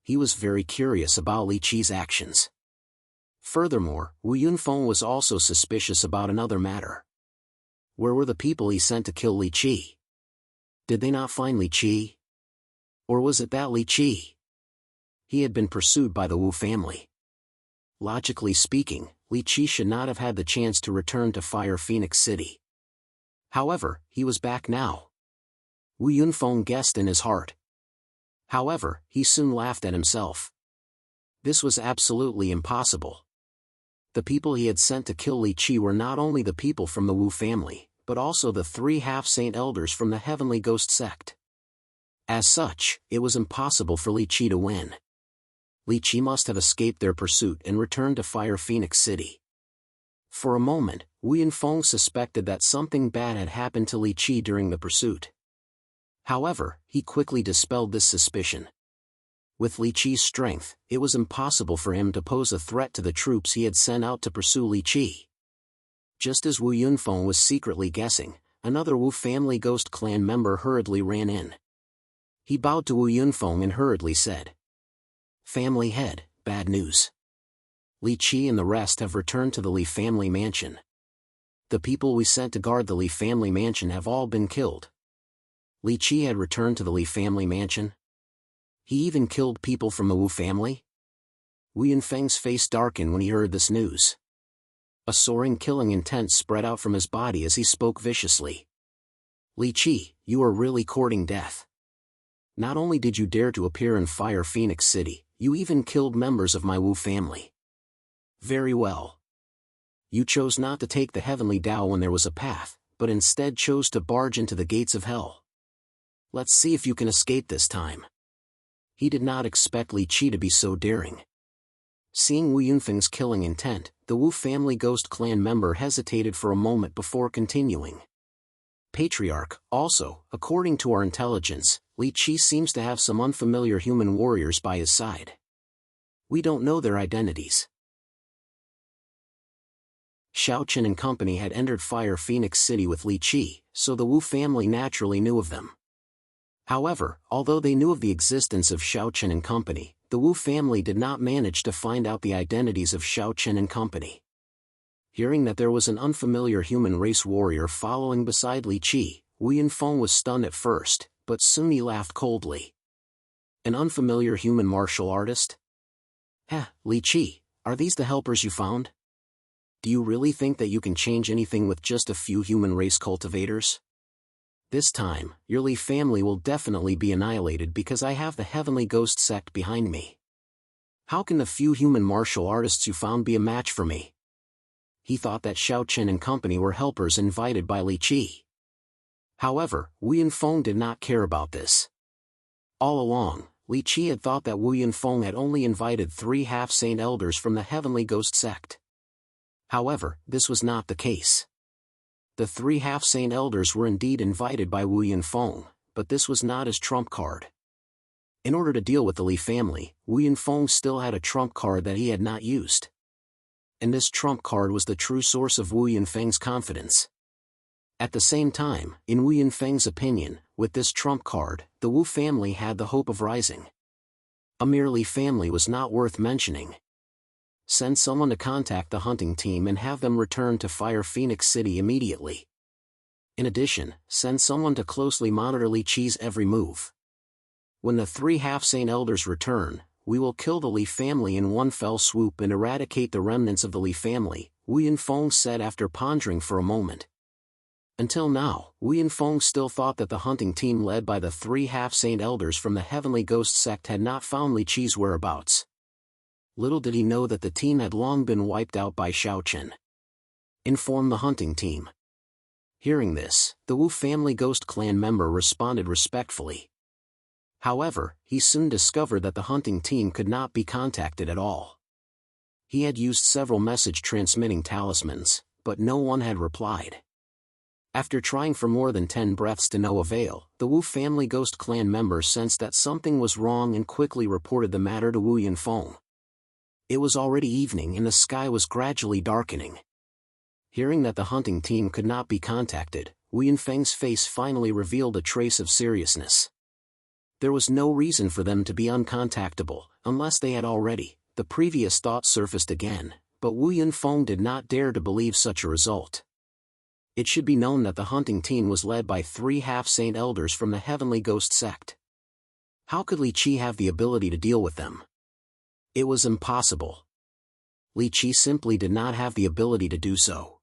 He was very curious about Li Qi's actions. Furthermore, Wu Yunfeng was also suspicious about another matter. Where were the people he sent to kill Li Qi? Did they not find Li Qi? Or was it that Li Qi? He had been pursued by the Wu family. Logically speaking, Li Qi should not have had the chance to return to Fire Phoenix City. However, he was back now. Wu Yunfeng guessed in his heart. However, he soon laughed at himself. This was absolutely impossible. The people he had sent to kill Li Qi were not only the people from the Wu family, but also the 3 half-saint elders from the Heavenly Ghost sect. As such, it was impossible for Li Qi to win. Li Qi must have escaped their pursuit and returned to Fire Phoenix City. For a moment, Wu Yunfeng suspected that something bad had happened to Li Qi during the pursuit. However, he quickly dispelled this suspicion. With Li Qi's strength, it was impossible for him to pose a threat to the troops he had sent out to pursue Li Qi. Just as Wu Yunfeng was secretly guessing, another Wu family ghost clan member hurriedly ran in. He bowed to Wu Yunfeng and hurriedly said, "Family head, bad news. Li Qi and the rest have returned to the Li family mansion. The people we sent to guard the Li family mansion have all been killed." Li Qi had returned to the Li family mansion? He even killed people from the Wu family? Wu Yunfeng's face darkened when he heard this news. A soaring killing intent spread out from his body as he spoke viciously. "Li Qi, you are really courting death. Not only did you dare to appear in Fire Phoenix City, you even killed members of my Wu family. Very well. You chose not to take the heavenly Tao when there was a path, but instead chose to barge into the gates of hell. Let's see if you can escape this time. He did not expect Li Qi to be so daring. Seeing Wu Yunfeng's killing intent, the Wu family Ghost Clan member hesitated for a moment before continuing. Patriarch, also, according to our intelligence, Li Qi seems to have some unfamiliar human warriors by his side. We don't know their identities. Xiao Chen and company had entered Fire Phoenix City with Li Qi, so the Wu family naturally knew of them. However, although they knew of the existence of Xiao Chen and company, the Wu family did not manage to find out the identities of Xiao Chen and company. Hearing that there was an unfamiliar human race warrior following beside Li Qi, Wu Yunfeng was stunned at first, but soon he laughed coldly. An unfamiliar human martial artist? Li Qi, are these the helpers you found? Do you really think that you can change anything with just a few human race cultivators? This time, your Li family will definitely be annihilated because I have the Heavenly Ghost sect behind me. How can the few human martial artists you found be a match for me? He thought that Xiao Chen and company were helpers invited by Li Qi. However, Wu Yunfeng did not care about this. All along, Li Qi had thought that Wu Yunfeng had only invited 3 half-saint elders from the Heavenly Ghost sect. However, this was not the case. The 3 half-saint elders were indeed invited by Wu Yunfeng, but this was not his trump card. In order to deal with the Li family, Wu Yunfeng still had a trump card that he had not used. And this trump card was the true source of Wu Yunfeng's confidence. At the same time, in Wu Yunfeng's opinion, with this trump card, the Wu family had the hope of rising. A mere Li family was not worth mentioning. Send someone to contact the hunting team and have them return to Fire Phoenix City immediately. In addition, send someone to closely monitor Li Qi's every move. When the 3 half-saint elders return, we will kill the Li family in one fell swoop and eradicate the remnants of the Li family, Wu Yunfeng said after pondering for a moment. Until now, Wu Yunfeng still thought that the hunting team led by the 3 half-saint elders from the Heavenly Ghost sect had not found Li Qi's whereabouts. Little did he know that the team had long been wiped out by Xiao Chen. Inform the hunting team. Hearing this, the Wu family Ghost Clan member responded respectfully. However, he soon discovered that the hunting team could not be contacted at all. He had used several message-transmitting talismans, but no one had replied. After trying for more than 10 breaths to no avail, the Wu family Ghost Clan member sensed that something was wrong and quickly reported the matter to Wu Yunfeng. It was already evening and the sky was gradually darkening. Hearing that the hunting team could not be contacted, Wu Yunfeng's face finally revealed a trace of seriousness. There was no reason for them to be uncontactable, unless they had already. The previous thought surfaced again, but Wu Yunfeng did not dare to believe such a result. It should be known that the hunting team was led by 3 half-saint elders from the Heavenly Ghost sect. How could Li Qi have the ability to deal with them? It was impossible. Li Qi simply did not have the ability to do so.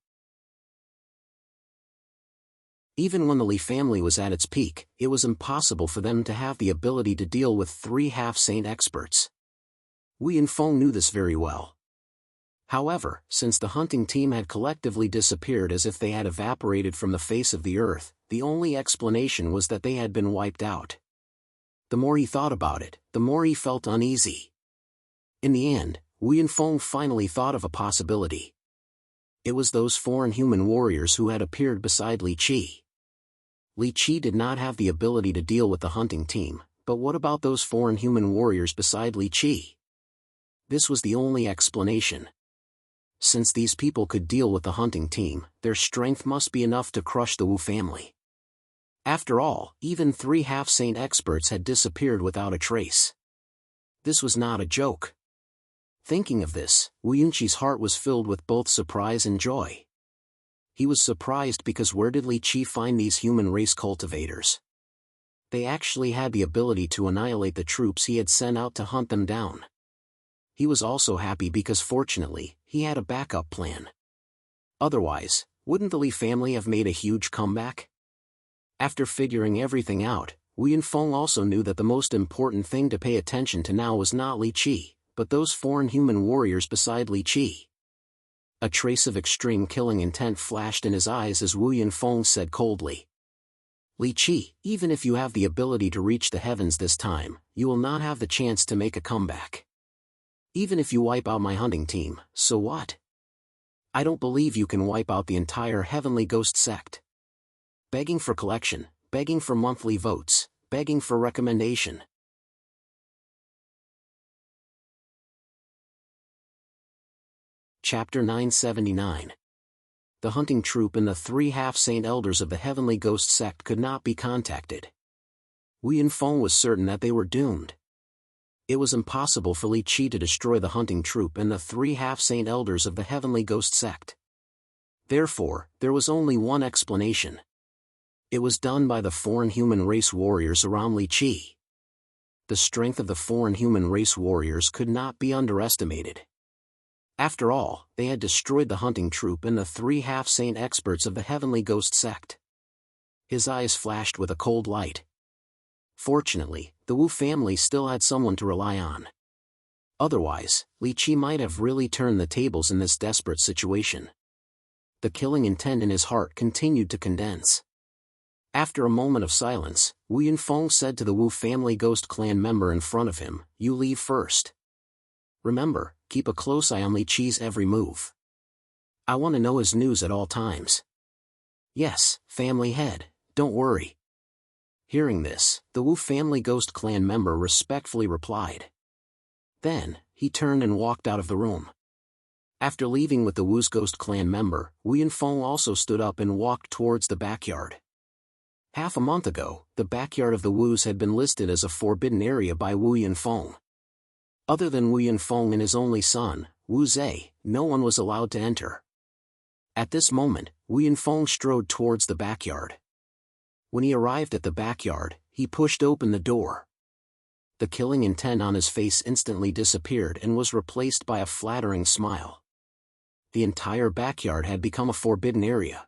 Even when the Li family was at its peak, it was impossible for them to have the ability to deal with 3 half-saint experts. Wu Yunfeng knew this very well. However, since the hunting team had collectively disappeared as if they had evaporated from the face of the earth, the only explanation was that they had been wiped out. The more he thought about it, the more he felt uneasy. In the end, Wu Yunfeng finally thought of a possibility. It was those foreign human warriors who had appeared beside Li Qi. Li Qi did not have the ability to deal with the hunting team, but what about those foreign human warriors beside Li Qi? This was the only explanation. Since these people could deal with the hunting team, their strength must be enough to crush the Wu family. After all, even 3 half-saint experts had disappeared without a trace. This was not a joke. Thinking of this, Wu Yunqi's heart was filled with both surprise and joy. He was surprised because where did Li Qi find these human race cultivators? They actually had the ability to annihilate the troops he had sent out to hunt them down. He was also happy because fortunately, he had a backup plan. Otherwise, wouldn't the Li family have made a huge comeback? After figuring everything out, Wu Yunfeng also knew that the most important thing to pay attention to now was not Li Qi, but those foreign human warriors beside Li Qi. A trace of extreme killing intent flashed in his eyes as Wu Yunfeng said coldly, "Li Qi, even if you have the ability to reach the heavens this time, you will not have the chance to make a comeback. Even if you wipe out my hunting team, so what? I don't believe you can wipe out the entire Heavenly Ghost sect. Begging for collection, begging for monthly votes, begging for recommendation." Chapter 979. The hunting troop and the 3 half-saint elders of the Heavenly Ghost sect could not be contacted. Wu Yunfeng was certain that they were doomed. It was impossible for Li Qi to destroy the hunting troop and the 3 half-saint elders of the Heavenly Ghost sect. Therefore, there was only one explanation. It was done by the foreign human race warriors around Li Qi. The strength of the foreign human race warriors could not be underestimated. After all, they had destroyed the hunting troop and the 3 half-saint experts of the Heavenly Ghost sect. His eyes flashed with a cold light. Fortunately, the Wu family still had someone to rely on. Otherwise, Li Qi might have really turned the tables in this desperate situation. The killing intent in his heart continued to condense. After a moment of silence, Wu Yunfeng said to the Wu family Ghost Clan member in front of him, "You leave first. Remember, keep a close eye on Li Qi's every move. I want to know his news at all times." "Yes, family head, don't worry." Hearing this, the Wu family Ghost Clan member respectfully replied. Then, he turned and walked out of the room. After leaving with the Wu's Ghost Clan member, Wu Yunfeng also stood up and walked towards the backyard. Half a month ago, the backyard of the Wus had been listed as a forbidden area by Wu Yunfeng. Other than Wu Yunfeng and his only son, Wu Zhe, no one was allowed to enter. At this moment, Wu Yunfeng strode towards the backyard. When he arrived at the backyard, he pushed open the door. The killing intent on his face instantly disappeared and was replaced by a flattering smile. The entire backyard had become a forbidden area.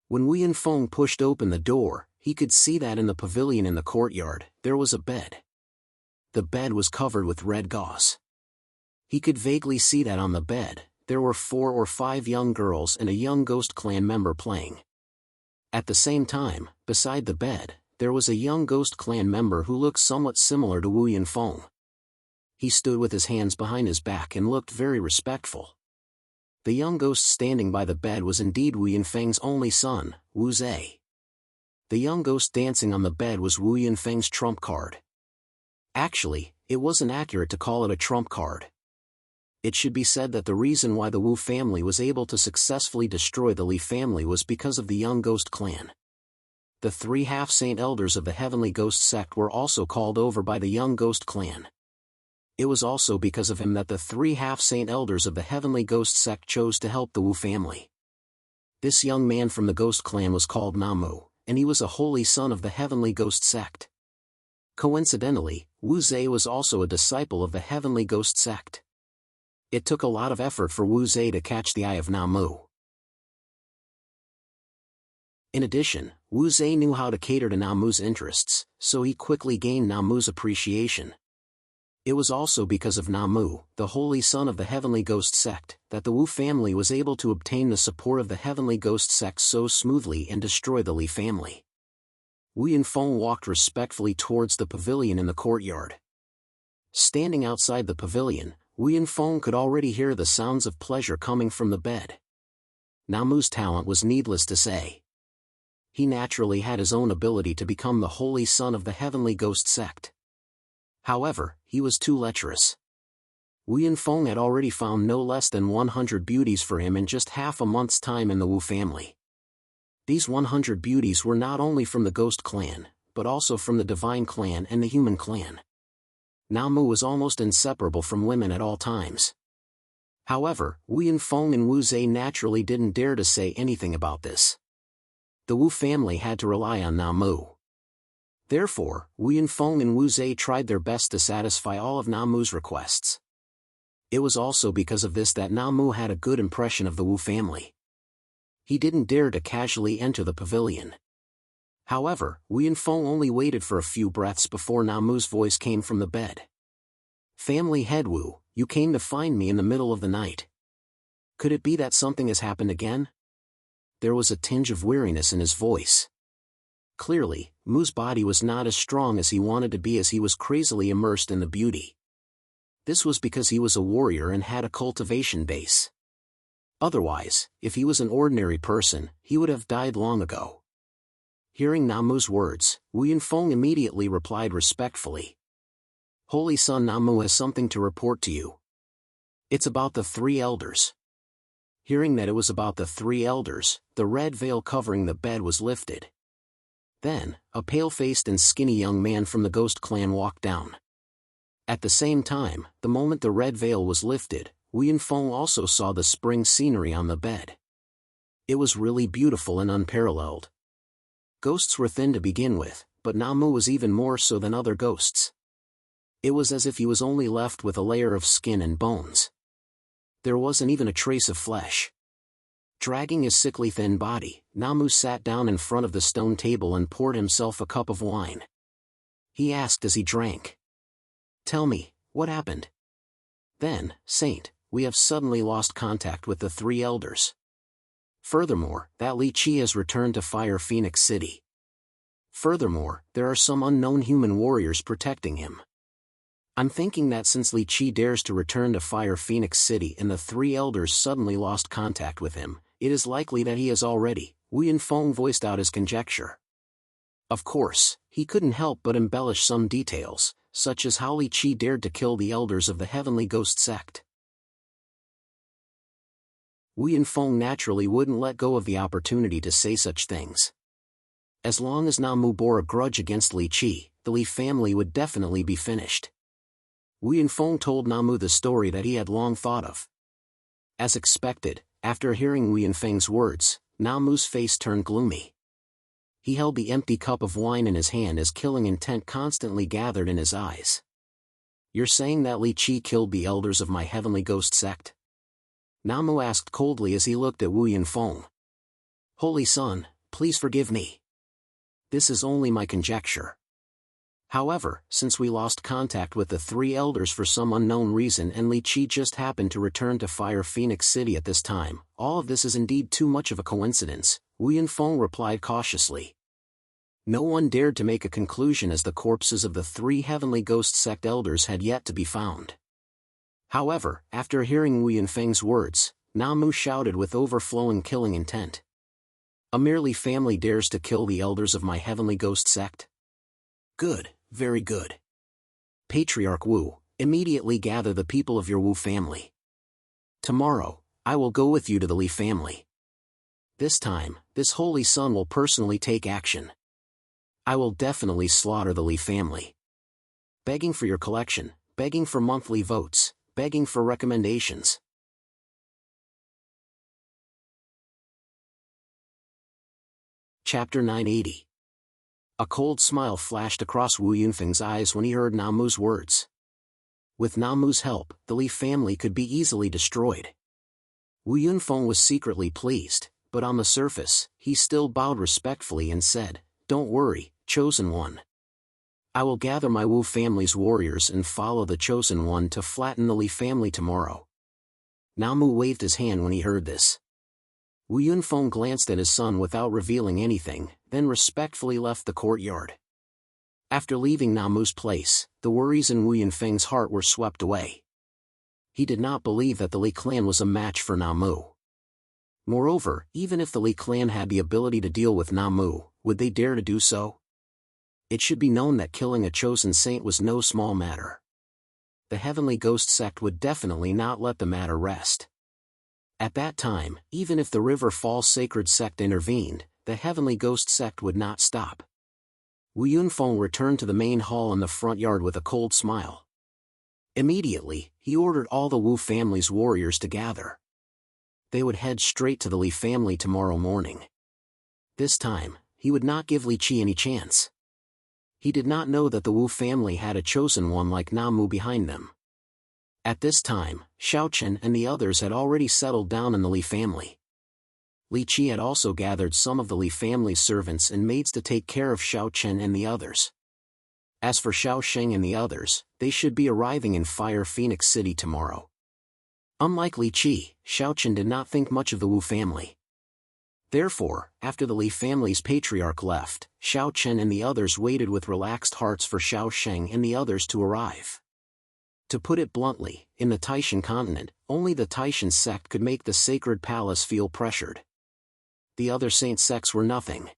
When Wu Yunfeng pushed open the door, he could see that in the pavilion in the courtyard, there was a bed. The bed was covered with red gauze. He could vaguely see that on the bed, there were 4 or 5 young girls and a young Ghost Clan member playing. At the same time, beside the bed, there was a young Ghost Clan member who looked somewhat similar to Wu Yunfeng. He stood with his hands behind his back and looked very respectful. The young ghost standing by the bed was indeed Wu Yunfeng's only son, Wu Zhe. The young ghost dancing on the bed was Wu Yunfeng's trump card. Actually, it wasn't accurate to call it a trump card. It should be said that the reason why the Wu family was able to successfully destroy the Li family was because of the young Ghost Clan. The 3 half-saint elders of the Heavenly Ghost sect were also called over by the young Ghost Clan. It was also because of him that the 3 half-saint elders of the Heavenly Ghost sect chose to help the Wu family. This young man from the Ghost Clan was called Namu, and he was a holy son of the Heavenly Ghost sect. Coincidentally, Wu Zhe was also a disciple of the Heavenly Ghost sect. It took a lot of effort for Wu Zhe to catch the eye of Namu. In addition, Wu Zhe knew how to cater to Namu's interests, so he quickly gained Namu's appreciation. It was also because of Namu, the holy son of the Heavenly Ghost sect, that the Wu family was able to obtain the support of the Heavenly Ghost sect so smoothly and destroy the Li family. Wu Yunfeng walked respectfully towards the pavilion in the courtyard. Standing outside the pavilion, Wu Yunfeng could already hear the sounds of pleasure coming from the bed. Namu's talent was needless to say. He naturally had his own ability to become the holy son of the Heavenly Ghost sect. However, he was too lecherous. Wu Yunfeng had already found no less than 100 beauties for him in just half a month's time in the Wu family. These 100 beauties were not only from the Ghost Clan, but also from the Divine Clan and the Human Clan. Namu was almost inseparable from women at all times. However, Wu Yunfeng and Wu Zhe naturally didn't dare to say anything about this. The Wu family had to rely on Namu. Therefore, Wu Yunfeng and Wu Zhe tried their best to satisfy all of Namu's requests. It was also because of this that Namu had a good impression of the Wu family. He didn't dare to casually enter the pavilion. However, Wu Yunfeng only waited for a few breaths before Namu's voice came from the bed. "Family head Wu, you came to find me in the middle of the night. Could it be that something has happened again?" There was a tinge of weariness in his voice. Clearly, Mu's body was not as strong as he wanted to be as he was crazily immersed in the beauty. This was because he was a warrior and had a cultivation base. Otherwise, if he was an ordinary person, he would have died long ago. Hearing Namu's words, Wu Yunfeng immediately replied respectfully. "Holy Son Namu has something to report to you. It's about the three elders." Hearing that it was about the three elders, the red veil covering the bed was lifted. Then, a pale-faced and skinny young man from the ghost clan walked down. At the same time, the moment the red veil was lifted, Wu Yunfeng also saw the spring scenery on the bed. It was really beautiful and unparalleled. Ghosts were thin to begin with, but Namu was even more so than other ghosts. It was as if he was only left with a layer of skin and bones. There wasn't even a trace of flesh. Dragging his sickly thin body, Namu sat down in front of the stone table and poured himself a cup of wine. He asked as he drank, "Tell me, what happened?" "Then, Saint, we have suddenly lost contact with the three elders. Furthermore, that Li Qi has returned to Fire Phoenix City. Furthermore, there are some unknown human warriors protecting him. I'm thinking that since Li Qi dares to return to Fire Phoenix City and the three elders suddenly lost contact with him, it is likely that he has already," Wu Yunfeng voiced out his conjecture. Of course, he couldn't help but embellish some details, such as how Li Qi dared to kill the elders of the Heavenly Ghost Sect. Wu Yunfeng naturally wouldn't let go of the opportunity to say such things. As long as Namu bore a grudge against Li Qi, the Li family would definitely be finished. Wu Yunfeng told Namu the story that he had long thought of. As expected, after hearing Wu Yunfeng's words, Namu's face turned gloomy. He held the empty cup of wine in his hand as killing intent constantly gathered in his eyes. "You're saying that Li Qi killed the elders of my Heavenly Ghost Sect?" Namu asked coldly as he looked at Wu Yunfeng. "Holy Son, please forgive me. This is only my conjecture. However, since we lost contact with the three elders for some unknown reason and Li Qi just happened to return to Fire Phoenix City at this time, all of this is indeed too much of a coincidence," Wu Yunfeng replied cautiously. No one dared to make a conclusion as the corpses of the three Heavenly Ghost Sect elders had yet to be found. However, after hearing Wu Yunfeng's words, Namu shouted with overflowing killing intent. "A merely family dares to kill the elders of my Heavenly Ghost Sect? Good, very good. Patriarch Wu, immediately gather the people of your Wu family. Tomorrow, I will go with you to the Li family. This time, this Holy Son will personally take action. I will definitely slaughter the Li family. Begging for your collection, begging for monthly votes, begging for recommendations." Chapter 980. A cold smile flashed across Wu Yunfeng's eyes when he heard Namu's words. With Namu's help, the Li family could be easily destroyed. Wu Yunfeng was secretly pleased, but on the surface, he still bowed respectfully and said, "Don't worry, Chosen One. I will gather my Wu family's warriors and follow the Chosen One to flatten the Li family tomorrow." Namu waved his hand when he heard this. Wu Yunfeng glanced at his son without revealing anything, then respectfully left the courtyard. After leaving Namu's place, the worries in Wu Yunfeng's heart were swept away. He did not believe that the Li clan was a match for Namu. Moreover, even if the Li clan had the ability to deal with Namu, would they dare to do so? It should be known that killing a chosen saint was no small matter. The Heavenly Ghost Sect would definitely not let the matter rest. At that time, even if the River Falls Sacred Sect intervened, the Heavenly Ghost Sect would not stop. Wu Yunfeng returned to the main hall in the front yard with a cold smile. Immediately, he ordered all the Wu family's warriors to gather. They would head straight to the Li family tomorrow morning. This time, he would not give Li Qi any chance. He did not know that the Wu family had a chosen one like Namu behind them. At this time, Xiaochen and the others had already settled down in the Li family. Li Qi had also gathered some of the Li family's servants and maids to take care of Xiao Chen and the others. As for Xiao Sheng and the others, they should be arriving in Fire Phoenix City tomorrow. Unlike Li Qi, Xiao Chen did not think much of the Wu family. Therefore, after the Li family's patriarch left, Xiao Chen and the others waited with relaxed hearts for Xiao Sheng and the others to arrive. To put it bluntly, in the Taishan continent, only the Taishan sect could make the sacred palace feel pressured. The other saint sects were nothing.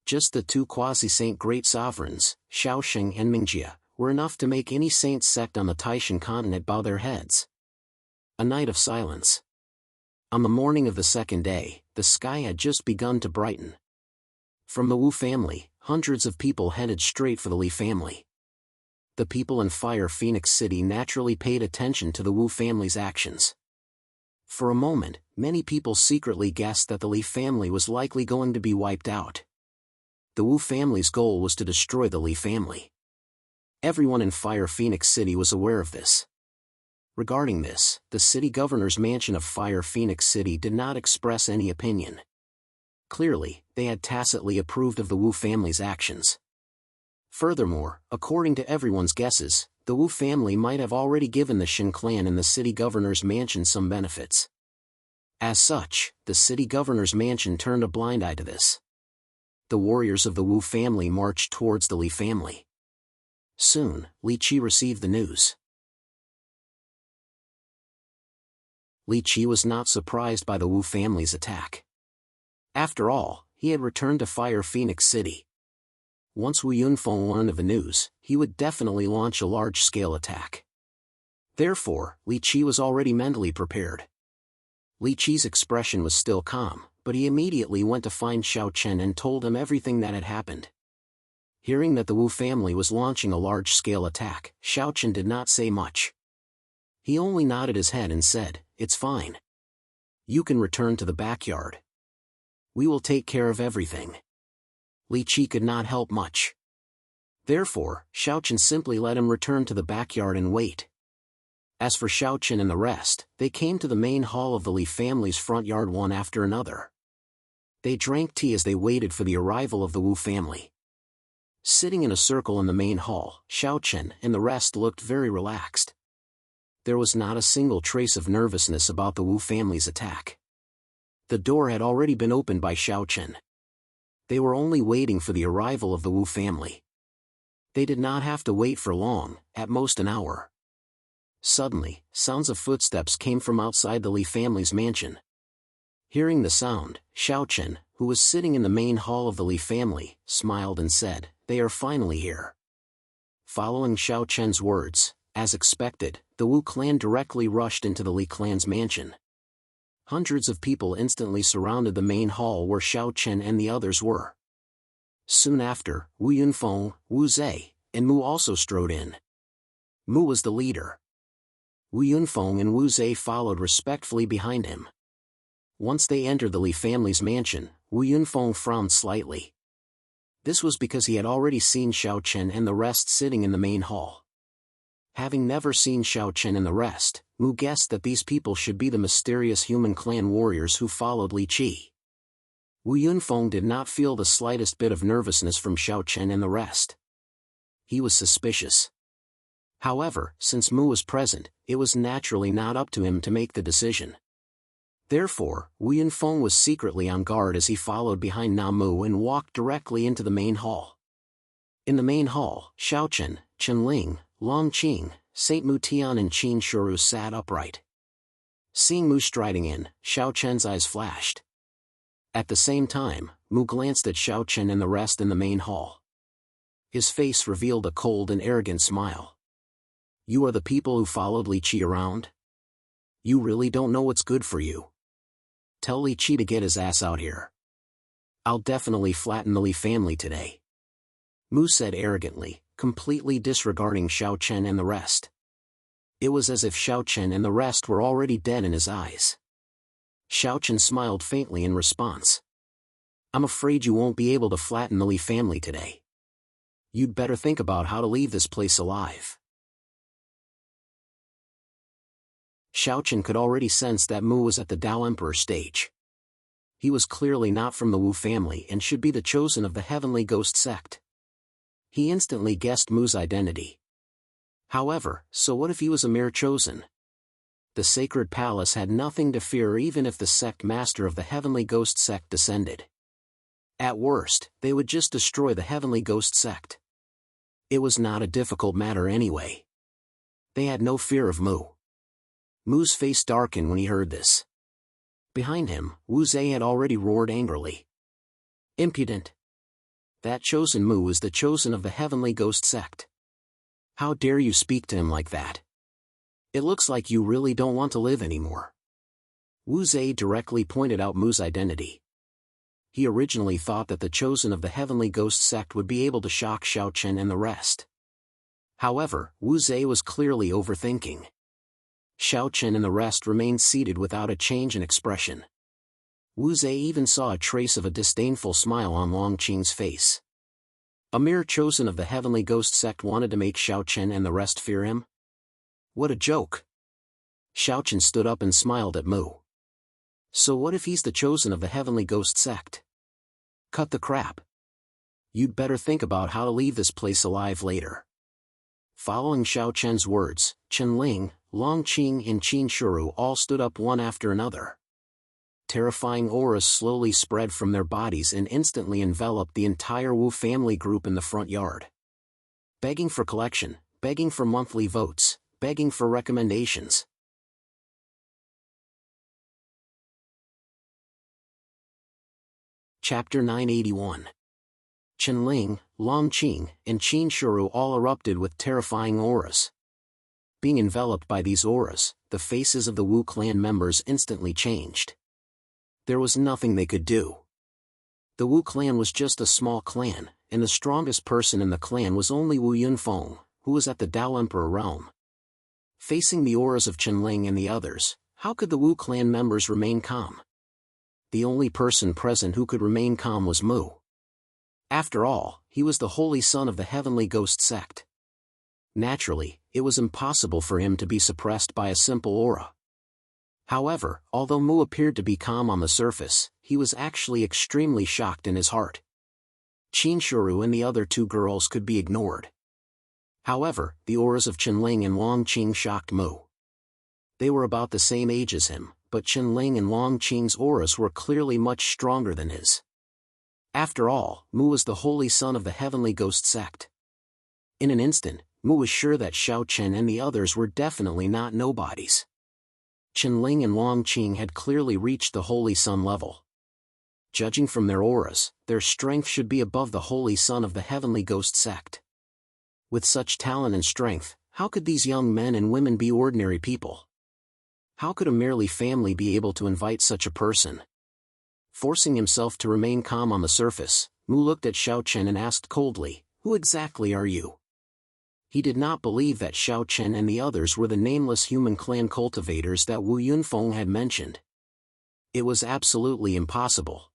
Just the two quasi-saint great sovereigns, Xiaosheng and Mingjie, were enough to make any saint sect on the Taishan continent bow their heads. A night of silence. On the morning of the second day, the sky had just begun to brighten. From the Wu family, hundreds of people headed straight for the Li family. The people in Fire Phoenix City naturally paid attention to the Wu family's actions. For a moment, many people secretly guessed that the Li family was likely going to be wiped out. The Wu family's goal was to destroy the Li family. Everyone in Fire Phoenix City was aware of this. Regarding this, the city governor's mansion of Fire Phoenix City did not express any opinion. Clearly, they had tacitly approved of the Wu family's actions. Furthermore, according to everyone's guesses, the Wu family might have already given the Shin clan and the city governor's mansion some benefits. As such, the city governor's mansion turned a blind eye to this. The warriors of the Wu family marched towards the Li family. Soon, Li Qi received the news. Li Qi was not surprised by the Wu family's attack. After all, he had returned to Fire Phoenix City. Once Wu Yunfeng learned of the news, he would definitely launch a large-scale attack. Therefore, Li Qi was already mentally prepared. Li Qi's expression was still calm, but he immediately went to find Xiao Chen and told him everything that had happened. Hearing that the Wu family was launching a large-scale attack, Xiao Chen did not say much. He only nodded his head and said, "It's fine. You can return to the backyard. We will take care of everything." Li Qi could not help much. Therefore, Xiao Chen simply let him return to the backyard and wait. As for Xiao Chen and the rest, they came to the main hall of the Li family's front yard one after another. They drank tea as they waited for the arrival of the Wu family. Sitting in a circle in the main hall, Xiao Chen and the rest looked very relaxed. There was not a single trace of nervousness about the Wu family's attack. The door had already been opened by Xiao Chen. They were only waiting for the arrival of the Wu family. They did not have to wait for long, at most an hour. Suddenly, sounds of footsteps came from outside the Li family's mansion. Hearing the sound, Xiao Chen, who was sitting in the main hall of the Li family, smiled and said, "They are finally here." Following Xiao Chen's words, as expected, the Wu clan directly rushed into the Li clan's mansion. Hundreds of people instantly surrounded the main hall where Xiao Chen and the others were. Soon after, Wu Yunfeng, Wu Zhe, and Mu also strode in. Mu was the leader. Wu Yunfeng and Wu Zhe followed respectfully behind him. Once they entered the Li family's mansion, Wu Yunfeng frowned slightly. This was because he had already seen Xiao Chen and the rest sitting in the main hall. Having never seen Xiao Chen and the rest, Mu guessed that these people should be the mysterious human clan warriors who followed Li Qi. Wu Yunfeng did not feel the slightest bit of nervousness from Xiao Chen and the rest. He was suspicious. However, since Mu was present, it was naturally not up to him to make the decision. Therefore, Wu Yunfeng was secretly on guard as he followed behind Na Mu and walked directly into the main hall. In the main hall, Xiao Chen, Chen Ling, Long Qing, Saint Mu Tian and Qin Shuru sat upright. Seeing Mu striding in, Xiao Chen's eyes flashed. At the same time, Mu glanced at Xiao Chen and the rest in the main hall. His face revealed a cold and arrogant smile. "You are the people who followed Li Qi around? You really don't know what's good for you. Tell Li Qi to get his ass out here. I'll definitely flatten the Li family today," Mu said arrogantly, completely disregarding Xiao Chen and the rest. It was as if Xiao Chen and the rest were already dead in his eyes. Xiao Chen smiled faintly in response. "I'm afraid you won't be able to flatten the Li family today. You'd better think about how to leave this place alive." Xiao Chen could already sense that Mu was at the Tao Emperor stage. He was clearly not from the Wu family and should be the chosen of the Heavenly Ghost sect. He instantly guessed Mu's identity. However, so what if he was a mere chosen? The sacred palace had nothing to fear even if the sect master of the Heavenly Ghost sect descended. At worst, they would just destroy the Heavenly Ghost sect. It was not a difficult matter anyway. They had no fear of Mu. Mu's face darkened when he heard this. Behind him, Wu Zhe had already roared angrily. Impudent! That chosen Mu is the chosen of the Heavenly Ghost sect. How dare you speak to him like that? It looks like you really don't want to live anymore. Wu Zhe directly pointed out Mu's identity. He originally thought that the chosen of the Heavenly Ghost sect would be able to shock Xiao Chen and the rest. However, Wu Zhe was clearly overthinking. Xiao Chen and the rest remained seated without a change in expression. Wu Zhe even saw a trace of a disdainful smile on Long Qing's face. A mere chosen of the Heavenly Ghost sect wanted to make Xiao Chen and the rest fear him? What a joke! Xiao Chen stood up and smiled at Mu. So what if he's the chosen of the Heavenly Ghost sect? Cut the crap. You'd better think about how to leave this place alive later. Following Xiao Chen's words, Chen Ling, Long Qing and Qin Shuru all stood up one after another. Terrifying auras slowly spread from their bodies and instantly enveloped the entire Wu family group in the front yard. Begging for collection, begging for monthly votes, begging for recommendations. Chapter 981. Chen Ling, Long Qing, and Qin Shuru all erupted with terrifying auras. Being enveloped by these auras, the faces of the Wu clan members instantly changed. There was nothing they could do. The Wu clan was just a small clan, and the strongest person in the clan was only Wu Yunfeng, who was at the Dao Emperor realm. Facing the auras of Chen Ling and the others, how could the Wu clan members remain calm? The only person present who could remain calm was Mu. After all, he was the holy son of the Heavenly Ghost sect. Naturally, it was impossible for him to be suppressed by a simple aura. However, although Mu appeared to be calm on the surface, he was actually extremely shocked in his heart. Qin Shuru and the other two girls could be ignored. However, the auras of Chen Ling and Long Qing shocked Mu. They were about the same age as him, but Chen Ling and Long Qing's auras were clearly much stronger than his. After all, Mu was the holy son of the Heavenly Ghost sect. In an instant, Mu was sure that Xiao Chen and the others were definitely not nobodies. Chen Ling and Long Qing had clearly reached the Holy Sun level. Judging from their auras, their strength should be above the Holy Sun of the Heavenly Ghost sect. With such talent and strength, how could these young men and women be ordinary people? How could a merely family be able to invite such a person? Forcing himself to remain calm on the surface, Mu looked at Xiao Chen and asked coldly, "Who exactly are you?" He did not believe that Xiao Chen and the others were the nameless human clan cultivators that Wu Yunfeng had mentioned. It was absolutely impossible.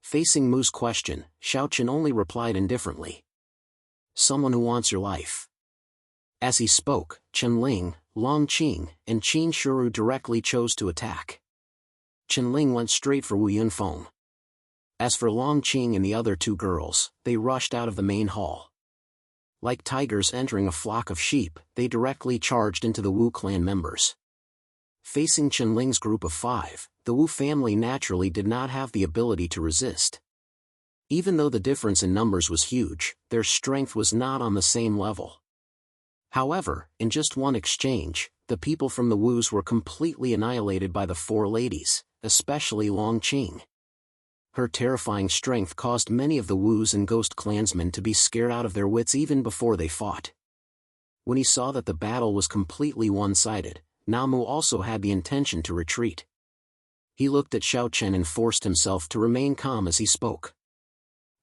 Facing Mu's question, Xiao Chen only replied indifferently. "Someone who wants your life." As he spoke, Chen Ling, Long Qing, and Qin Shuru directly chose to attack. Chen Ling went straight for Wu Yunfeng. As for Long Qing and the other two girls, they rushed out of the main hall. Like tigers entering a flock of sheep, they directly charged into the Wu clan members. Facing Chen Ling's group of 5, the Wu family naturally did not have the ability to resist. Even though the difference in numbers was huge, their strength was not on the same level. However, in just one exchange, the people from the Wus were completely annihilated by the 4 ladies, especially Long Qing. Her terrifying strength caused many of the Wus and Ghost clansmen to be scared out of their wits even before they fought. When he saw that the battle was completely one-sided, Namu also had the intention to retreat. He looked at Xiao Chen and forced himself to remain calm as he spoke.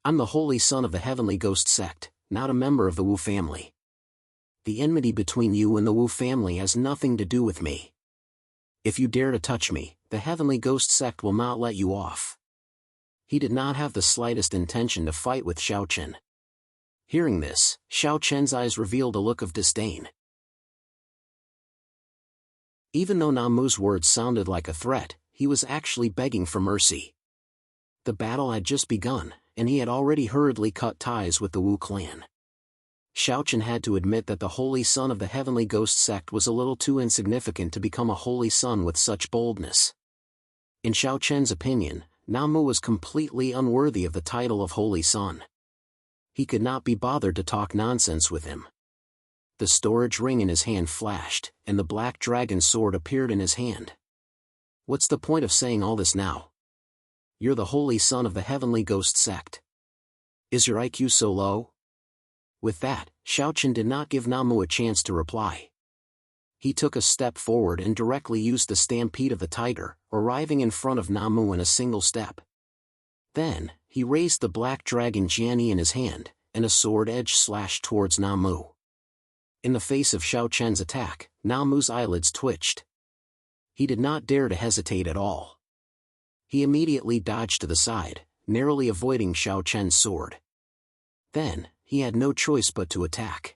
"I'm the holy son of the Heavenly Ghost sect, not a member of the Wu family. The enmity between you and the Wu family has nothing to do with me. If you dare to touch me, the Heavenly Ghost sect will not let you off." He did not have the slightest intention to fight with Xiao Chen. Hearing this, Xiao Chen's eyes revealed a look of disdain. Even though Namu's words sounded like a threat, he was actually begging for mercy. The battle had just begun, and he had already hurriedly cut ties with the Wu clan. Xiaochen had to admit that the holy son of the heavenly ghost sect was a little too insignificant to become a holy son with such boldness. In Xiaochen's opinion, Namu was completely unworthy of the title of holy son. He could not be bothered to talk nonsense with him. The storage ring in his hand flashed, and the black dragon sword appeared in his hand. What's the point of saying all this now? You're the holy son of the heavenly ghost sect. Is your IQ so low? With that, Xiaochen did not give Namu a chance to reply. He took a step forward and directly used the stampede of the tiger, arriving in front of Namu in a single step. Then, he raised the black dragon Jianyi in his hand, and a sword edge slashed towards Namu. In the face of Xiaochen's attack, Namu's eyelids twitched. He did not dare to hesitate at all. He immediately dodged to the side, narrowly avoiding Xiaochen's sword. Then, he had no choice but to attack.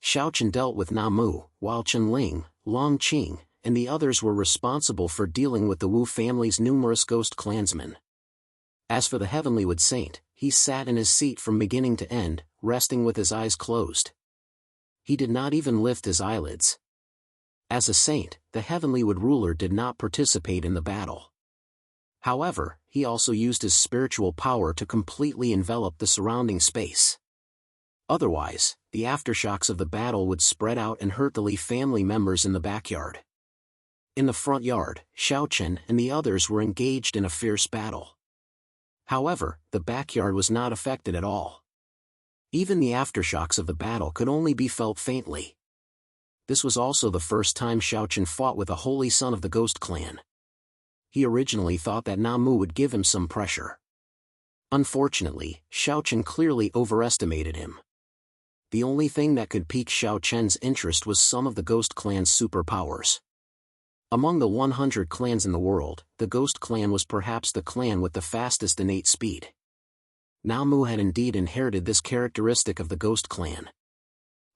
Xiaochen dealt with Namu, while Chenling, Long Qing, and the others were responsible for dealing with the Wu family's numerous ghost clansmen. As for the Heavenly Wood Saint, he sat in his seat from beginning to end, resting with his eyes closed. He did not even lift his eyelids. As a saint, the Heavenly Wood ruler did not participate in the battle. However, he also used his spiritual power to completely envelop the surrounding space. Otherwise, the aftershocks of the battle would spread out and hurt the Li family members in the backyard. In the front yard, Xiaochen and the others were engaged in a fierce battle. However, the backyard was not affected at all. Even the aftershocks of the battle could only be felt faintly. This was also the first time Xiaochen fought with a holy son of the Ghost Clan. He originally thought that Namu would give him some pressure. Unfortunately, Xiaochen clearly overestimated him. The only thing that could pique Xiaochen's interest was some of the Ghost Clan's superpowers. Among the 100 clans in the world, the Ghost Clan was perhaps the clan with the fastest innate speed. Namu had indeed inherited this characteristic of the Ghost Clan.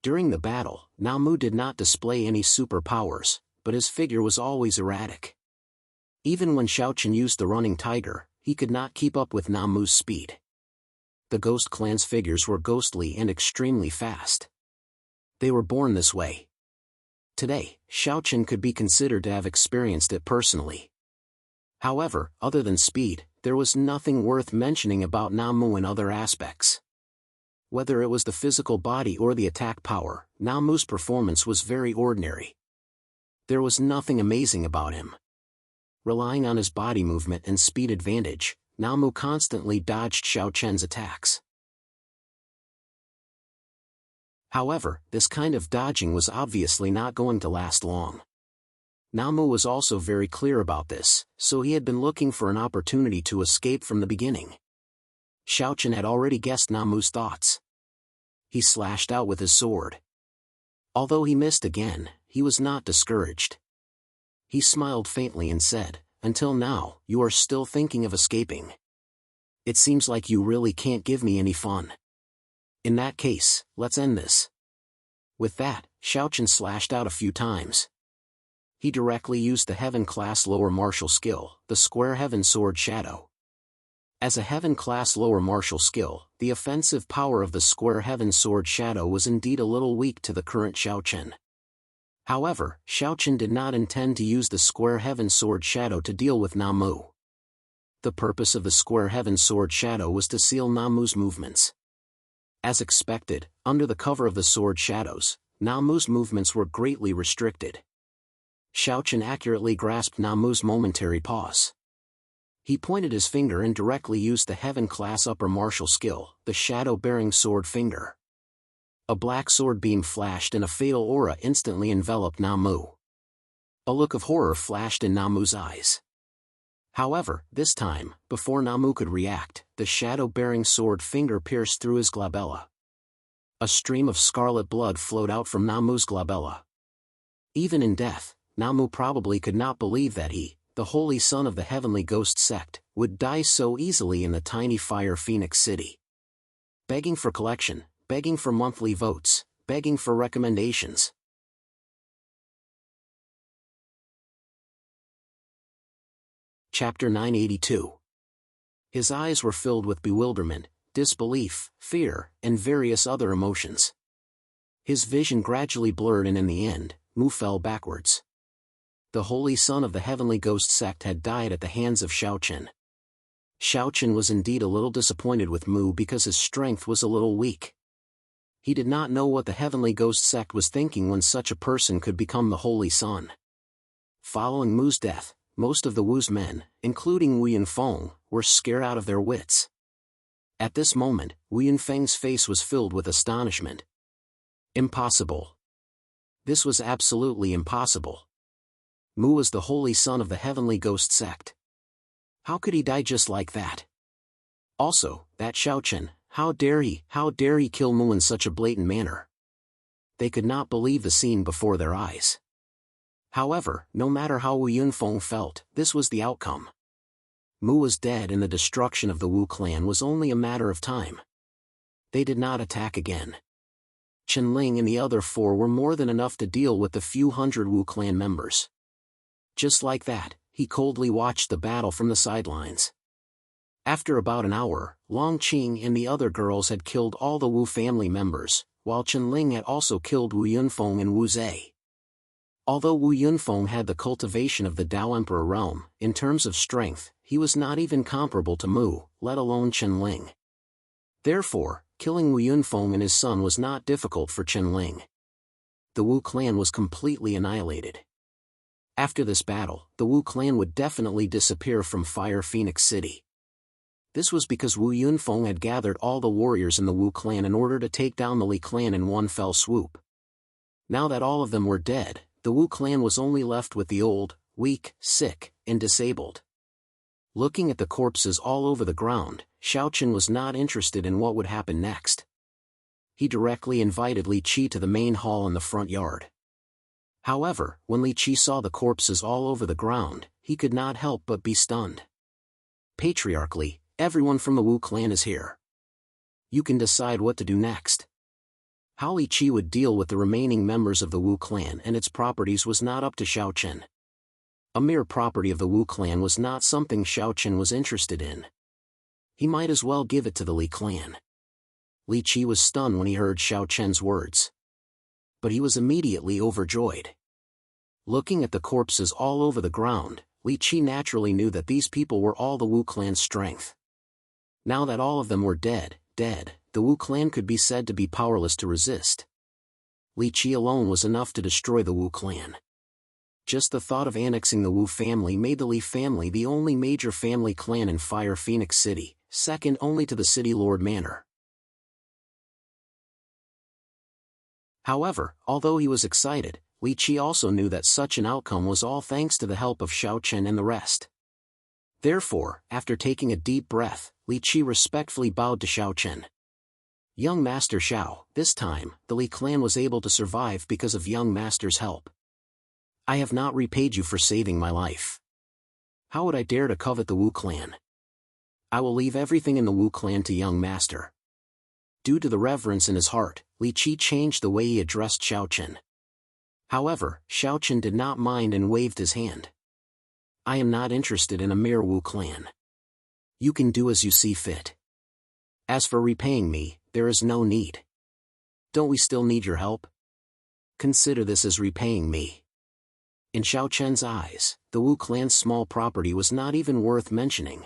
During the battle, Namu did not display any superpowers, but his figure was always erratic. Even when Xiaochen used the running tiger, he could not keep up with Namu's speed. The Ghost Clan's figures were ghostly and extremely fast. They were born this way. Today, Xiaochen could be considered to have experienced it personally. However, other than speed, there was nothing worth mentioning about Namu in other aspects. Whether it was the physical body or the attack power, Namu's performance was very ordinary. There was nothing amazing about him. Relying on his body movement and speed advantage, Namu constantly dodged Xiaochen's attacks. However, this kind of dodging was obviously not going to last long. Namu was also very clear about this, so he had been looking for an opportunity to escape from the beginning. Xiaochen had already guessed Namu's thoughts. He slashed out with his sword. Although he missed again, he was not discouraged. He smiled faintly and said, "Until now, you are still thinking of escaping. It seems like you really can't give me any fun. In that case, let's end this." With that, Xiaochen slashed out a few times. He directly used the Heaven-class lower martial skill, the Square Heaven Sword Shadow. As a Heaven-class lower martial skill, the offensive power of the Square Heaven Sword Shadow was indeed a little weak to the current Xiaochen. However, Xiaochen did not intend to use the Square Heaven Sword Shadow to deal with Namu. The purpose of the Square Heaven Sword Shadow was to seal Namu's movements. As expected, under the cover of the sword shadows, Namu's movements were greatly restricted. Xiaochen accurately grasped Namu's momentary pause. He pointed his finger and directly used the Heaven-class upper martial skill, the Shadow-bearing Sword Finger. A black sword beam flashed and a fatal aura instantly enveloped Namu. A look of horror flashed in Namu's eyes. However, this time, before Namu could react, the shadow-bearing sword finger pierced through his glabella. A stream of scarlet blood flowed out from Namu's glabella. Even in death, Namu probably could not believe that he, the holy son of the heavenly ghost sect, would die so easily in the tiny Fire Phoenix city. Begging for collection, begging for monthly votes, begging for recommendations. Chapter 982. His eyes were filled with bewilderment, disbelief, fear, and various other emotions. His vision gradually blurred and in the end, Mu fell backwards. The holy son of the heavenly ghost sect had died at the hands of Xiaochen. Xiaochen was indeed a little disappointed with Mu because his strength was a little weak. He did not know what the heavenly ghost sect was thinking when such a person could become the holy son. Following Mu's death, most of the Wu's men, including Wu Yunfeng, were scared out of their wits. At this moment, Wu Yunfeng's face was filled with astonishment. Impossible. This was absolutely impossible. Mu was the holy son of the heavenly ghost sect. How could he die just like that? Also, that Xiaochen, how dare he kill Mu in such a blatant manner? They could not believe the scene before their eyes. However, no matter how Wu Yunfeng felt, this was the outcome. Mu was dead and the destruction of the Wu clan was only a matter of time. They did not attack again. Qinling and the other four were more than enough to deal with the few hundred Wu clan members. Just like that, he coldly watched the battle from the sidelines. After about an hour, Long Qing and the other girls had killed all the Wu family members, while Qinling had also killed Wu Yunfeng and Wu Zhe. Although Wu Yunfeng had the cultivation of the Dao Emperor realm, in terms of strength, he was not even comparable to Mu, let alone Qinling. Therefore, killing Wu Yunfeng and his son was not difficult for Qinling. The Wu clan was completely annihilated. After this battle, the Wu clan would definitely disappear from Fire Phoenix City. This was because Wu Yunfeng had gathered all the warriors in the Wu clan in order to take down the Li clan in one fell swoop. Now that all of them were dead, the Wu clan was only left with the old, weak, sick, and disabled. Looking at the corpses all over the ground, Xiaochen was not interested in what would happen next. He directly invited Li Qi to the main hall in the front yard. However, when Li Qi saw the corpses all over the ground, he could not help but be stunned. Patriarchally, everyone from the Wu clan is here. You can decide what to do next. How Li Qi would deal with the remaining members of the Wu clan and its properties was not up to Xiaochen. A mere property of the Wu clan was not something Xiaochen was interested in. He might as well give it to the Li clan. Li Qi was stunned when he heard Xiaochen's words. But he was immediately overjoyed. Looking at the corpses all over the ground, Li Qi naturally knew that these people were all the Wu clan's strength. Now that all of them were dead, the Wu clan could be said to be powerless to resist. Li Qi alone was enough to destroy the Wu clan. Just the thought of annexing the Wu family made the Li family the only major family clan in Fire Phoenix City, second only to the City Lord Manor. However, although he was excited, Li Qi also knew that such an outcome was all thanks to the help of Xiaochen and the rest. Therefore, after taking a deep breath, Li Qi respectfully bowed to Xiaochen. Young Master Xiao, this time, the Li clan was able to survive because of young Master's help. I have not repaid you for saving my life. How would I dare to covet the Wu clan? I will leave everything in the Wu clan to young Master. Due to the reverence in his heart, Li Qi changed the way he addressed Xiaochen. However, Xiaochen did not mind and waved his hand. I am not interested in a mere Wu clan. You can do as you see fit. As for repaying me, there is no need. Don't we still need your help? Consider this as repaying me. In Xiaochen's eyes, the Wu clan's small property was not even worth mentioning.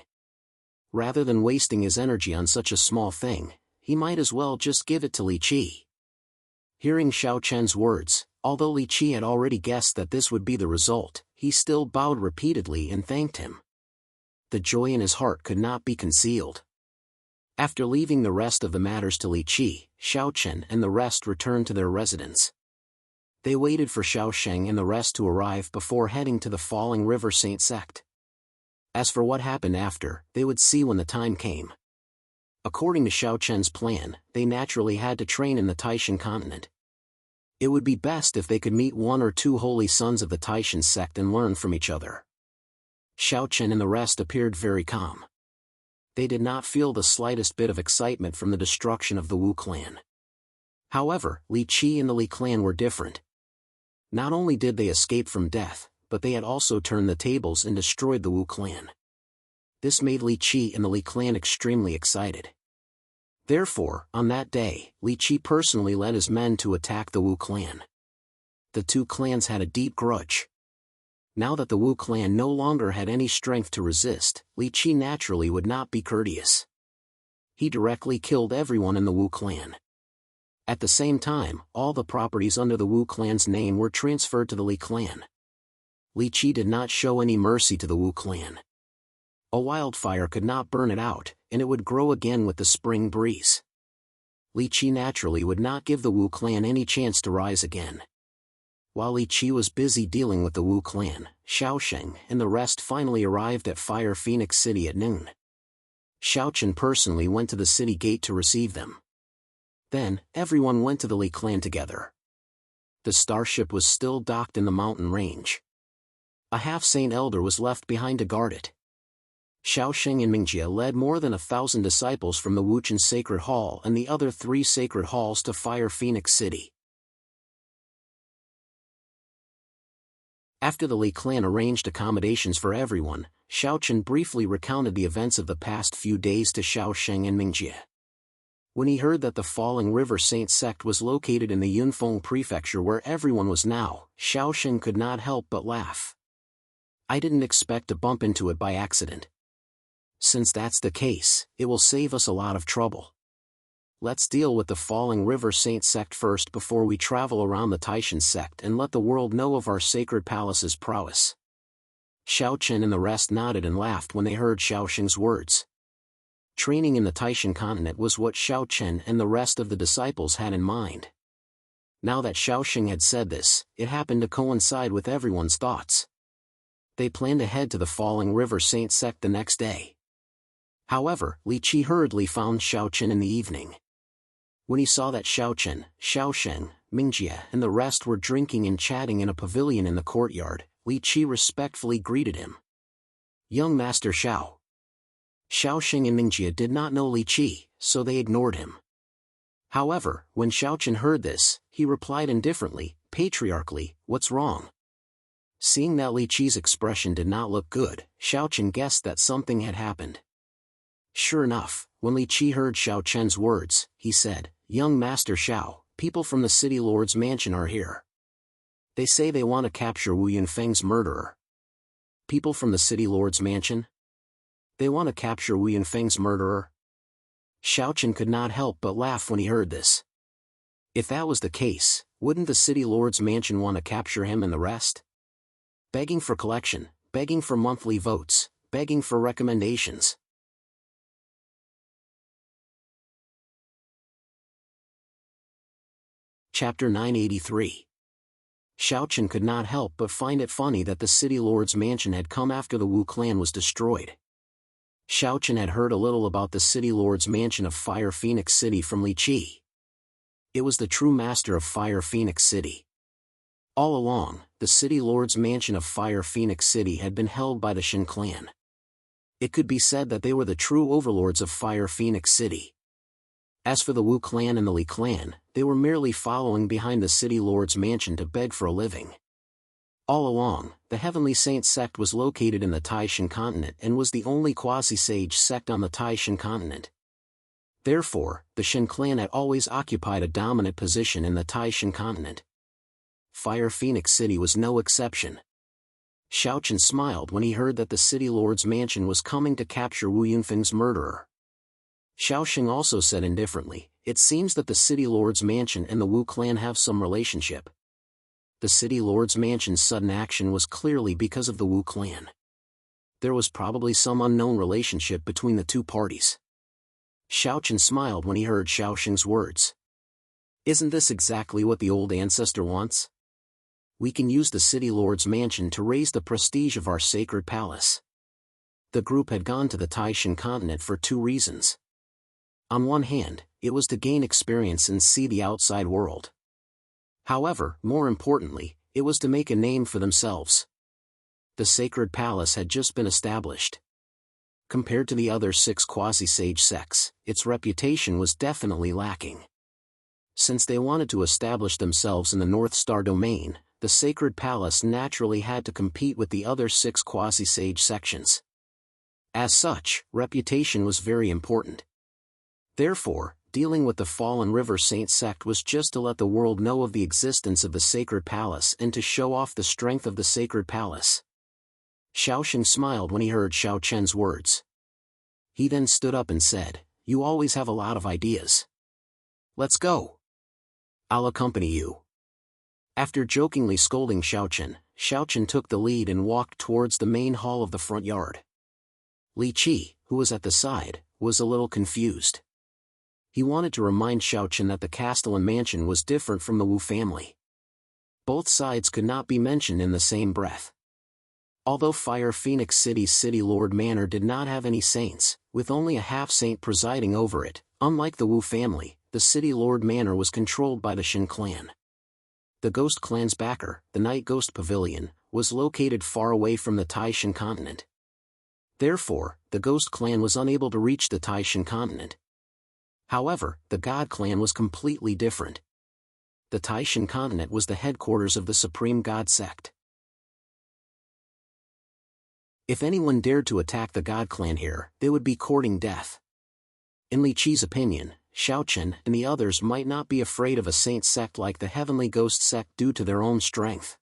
Rather than wasting his energy on such a small thing, he might as well just give it to Li Qi. Hearing Xiaochen's words, although Li Qi had already guessed that this would be the result, he still bowed repeatedly and thanked him. The joy in his heart could not be concealed. After leaving the rest of the matters to Li Qi, Xiaochen and the rest returned to their residence. They waited for Xiaosheng and the rest to arrive before heading to the Falling River Saint sect. As for what happened after, they would see when the time came. According to Xiaochen's plan, they naturally had to train in the Taishan continent. It would be best if they could meet one or two holy sons of the Taishan sect and learn from each other. Xiaochen and the rest appeared very calm. They did not feel the slightest bit of excitement from the destruction of the Wu clan. However, Li Qi and the Li clan were different. Not only did they escape from death, but they had also turned the tables and destroyed the Wu clan. This made Li Qi and the Li clan extremely excited. Therefore, on that day, Li Qi personally led his men to attack the Wu clan. The two clans had a deep grudge. Now that the Wu clan no longer had any strength to resist, Li Qi naturally would not be courteous. He directly killed everyone in the Wu clan. At the same time, all the properties under the Wu clan's name were transferred to the Li clan. Li Qi did not show any mercy to the Wu clan. A wildfire could not burn it out, and it would grow again with the spring breeze. Li Qi naturally would not give the Wu clan any chance to rise again. While Li Qi was busy dealing with the Wu clan, Xiaosheng and the rest finally arrived at Fire Phoenix City at noon. Xiaochen personally went to the city gate to receive them. Then, everyone went to the Li clan together. The starship was still docked in the mountain range. A half-saint elder was left behind to guard it. Xiaosheng and Mingjie led more than 1,000 disciples from the Wuchen Sacred Hall and the other 3 sacred halls to Fire Phoenix City. After the Li clan arranged accommodations for everyone, Xiaochen briefly recounted the events of the past few days to Xiaosheng and Mingjie. When he heard that the Falling River Saint sect was located in the Yunfeng prefecture where everyone was now, Xiaosheng could not help but laugh. I didn't expect to bump into it by accident. Since that's the case, it will save us a lot of trouble. Let's deal with the Falling River Saint sect first before we travel around the Taishan sect and let the world know of our sacred palace's prowess. Xiaochen and the rest nodded and laughed when they heard Xiaosheng's words. Training in the Taishan continent was what Xiaochen and the rest of the disciples had in mind. Now that Xiaosheng had said this, it happened to coincide with everyone's thoughts. They planned to head to the Falling River Saint sect the next day. However, Li Qi hurriedly found Xiaochen in the evening. When he saw that Xiaochen, Xiaosheng, Mingjie and the rest were drinking and chatting in a pavilion in the courtyard, Li Qi respectfully greeted him. "Young Master Xiao." Xiaosheng and Mingjie did not know Li Qi, so they ignored him. However, when Xiaochen heard this, he replied indifferently, patriarchally, "What's wrong?" Seeing that Li Qi's expression did not look good, Xiaochen guessed that something had happened. Sure enough, when Li Qi heard Xiaochen's words, he said, "Young Master Xiao, people from the City Lord's mansion are here. They say they want to capture Wu Yunfeng's murderer." People from the City Lord's mansion? They want to capture Wu Yunfeng's murderer? Xiaochen could not help but laugh when he heard this. If that was the case, wouldn't the City Lord's mansion want to capture him and the rest? Begging for collection, begging for monthly votes, begging for recommendations. Chapter 983. Xiaochen could not help but find it funny that the City Lord's mansion had come after the Wu clan was destroyed. Xiaochen had heard a little about the City Lord's mansion of Fire Phoenix City from Li Qi. It was the true master of Fire Phoenix City. All along, the City Lord's mansion of Fire Phoenix City had been held by the Shin clan. It could be said that they were the true overlords of Fire Phoenix City. As for the Wu clan and the Li clan, they were merely following behind the City Lord's mansion to beg for a living. All along, the Heavenly Saint sect was located in the Taishan continent and was the only quasi-sage sect on the Taishan continent. Therefore, the Shin clan had always occupied a dominant position in the Taishan continent. Fire Phoenix City was no exception. Xiaochen smiled when he heard that the City Lord's mansion was coming to capture Wu Yunfeng's murderer. Xiaosheng also said indifferently, "It seems that the City Lord's mansion and the Wu clan have some relationship." The City Lord's mansion's sudden action was clearly because of the Wu clan. There was probably some unknown relationship between the two parties. Xiaochen smiled when he heard Xiaosheng's words. "Isn't this exactly what the old ancestor wants? We can use the City Lord's mansion to raise the prestige of our sacred palace." The group had gone to the Taishan continent for 2 reasons. On one hand, it was to gain experience and see the outside world. However, more importantly, it was to make a name for themselves. The sacred palace had just been established. Compared to the other 6 quasi-sage sects, its reputation was definitely lacking. Since they wanted to establish themselves in the North Star domain, the sacred palace naturally had to compete with the other 6 quasi-sage sections. As such, reputation was very important. Therefore, dealing with the fallen River Saint sect was just to let the world know of the existence of the sacred palace and to show off the strength of the sacred palace. Xiaosheng smiled when he heard Xiao Chen's words. He then stood up and said, "You always have a lot of ideas. Let's go. I'll accompany you." After jokingly scolding Xiao Chen took the lead and walked towards the main hall of the front yard. Li Qi, who was at the side, was a little confused. He wanted to remind Xiao Chen that the castle and mansion was different from the Wu family. Both sides could not be mentioned in the same breath. Although Fire Phoenix City's City Lord Manor did not have any saints, with only a half-saint presiding over it, unlike the Wu family, the City Lord Manor was controlled by the Shin clan. The Ghost Clan's backer, the Night Ghost Pavilion, was located far away from the Taishan continent. Therefore, the Ghost Clan was unable to reach the Taishan continent. However, the God Clan was completely different. The Taishan continent was the headquarters of the Supreme God sect. If anyone dared to attack the God Clan here, they would be courting death. In Li Qi's opinion, Xiao Chen and the others might not be afraid of a saint sect like the Heavenly Ghost sect due to their own strength.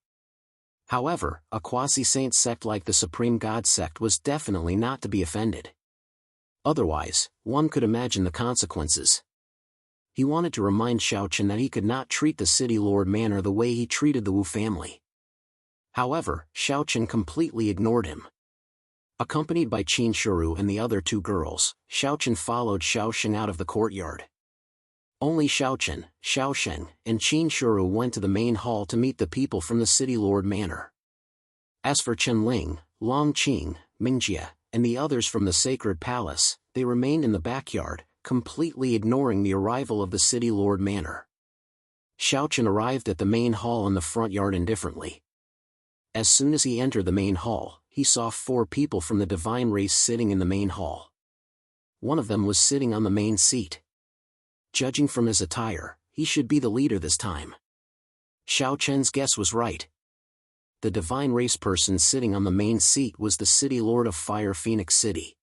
However, a quasi-saint sect like the Supreme God sect was definitely not to be offended. Otherwise, one could imagine the consequences. He wanted to remind Xiao Chen that he could not treat the City Lord Manor the way he treated the Wu family. However, Xiao Chen completely ignored him. Accompanied by Qin Shuru and the other two girls, Xiao Chen followed Xiaosheng out of the courtyard. Only Xiao Chen, Xiaosheng, and Qin Shuru went to the main hall to meet the people from the City Lord Manor. As for Chen Ling, Long Qing, Mingjie, and the others from the Sacred Palace, they remained in the backyard, completely ignoring the arrival of the City Lord Manor. Xiao Chen arrived at the main hall in the front yard indifferently. As soon as he entered the main hall, he saw 4 people from the divine race sitting in the main hall. One of them was sitting on the main seat. Judging from his attire, he should be the leader this time. Xiao Chen's guess was right. The divine race person sitting on the main seat was the City Lord of Fire Phoenix City.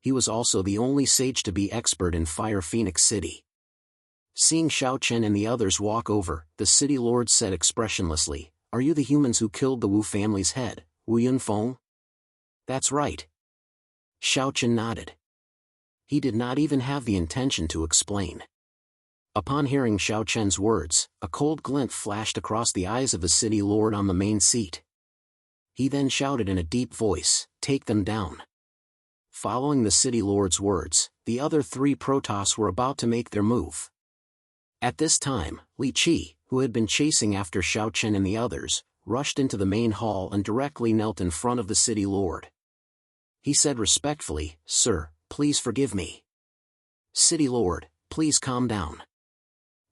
He was also the only sage to be expert in Fire Phoenix City. Seeing Xiao Chen and the others walk over, the City Lord said expressionlessly, "Are you the humans who killed the Wu family's head, Wu Yunfeng?" "That's right." Xiao Chen nodded. He did not even have the intention to explain. Upon hearing Xiao Chen's words, a cold glint flashed across the eyes of the City Lord on the main seat. He then shouted in a deep voice, "Take them down." Following the City Lord's words, the other 3 Protoss were about to make their move. At this time, Li Qi, who had been chasing after Xiao Chen and the others, rushed into the main hall and directly knelt in front of the City Lord. He said respectfully, "Sir, please forgive me. City Lord, please calm down.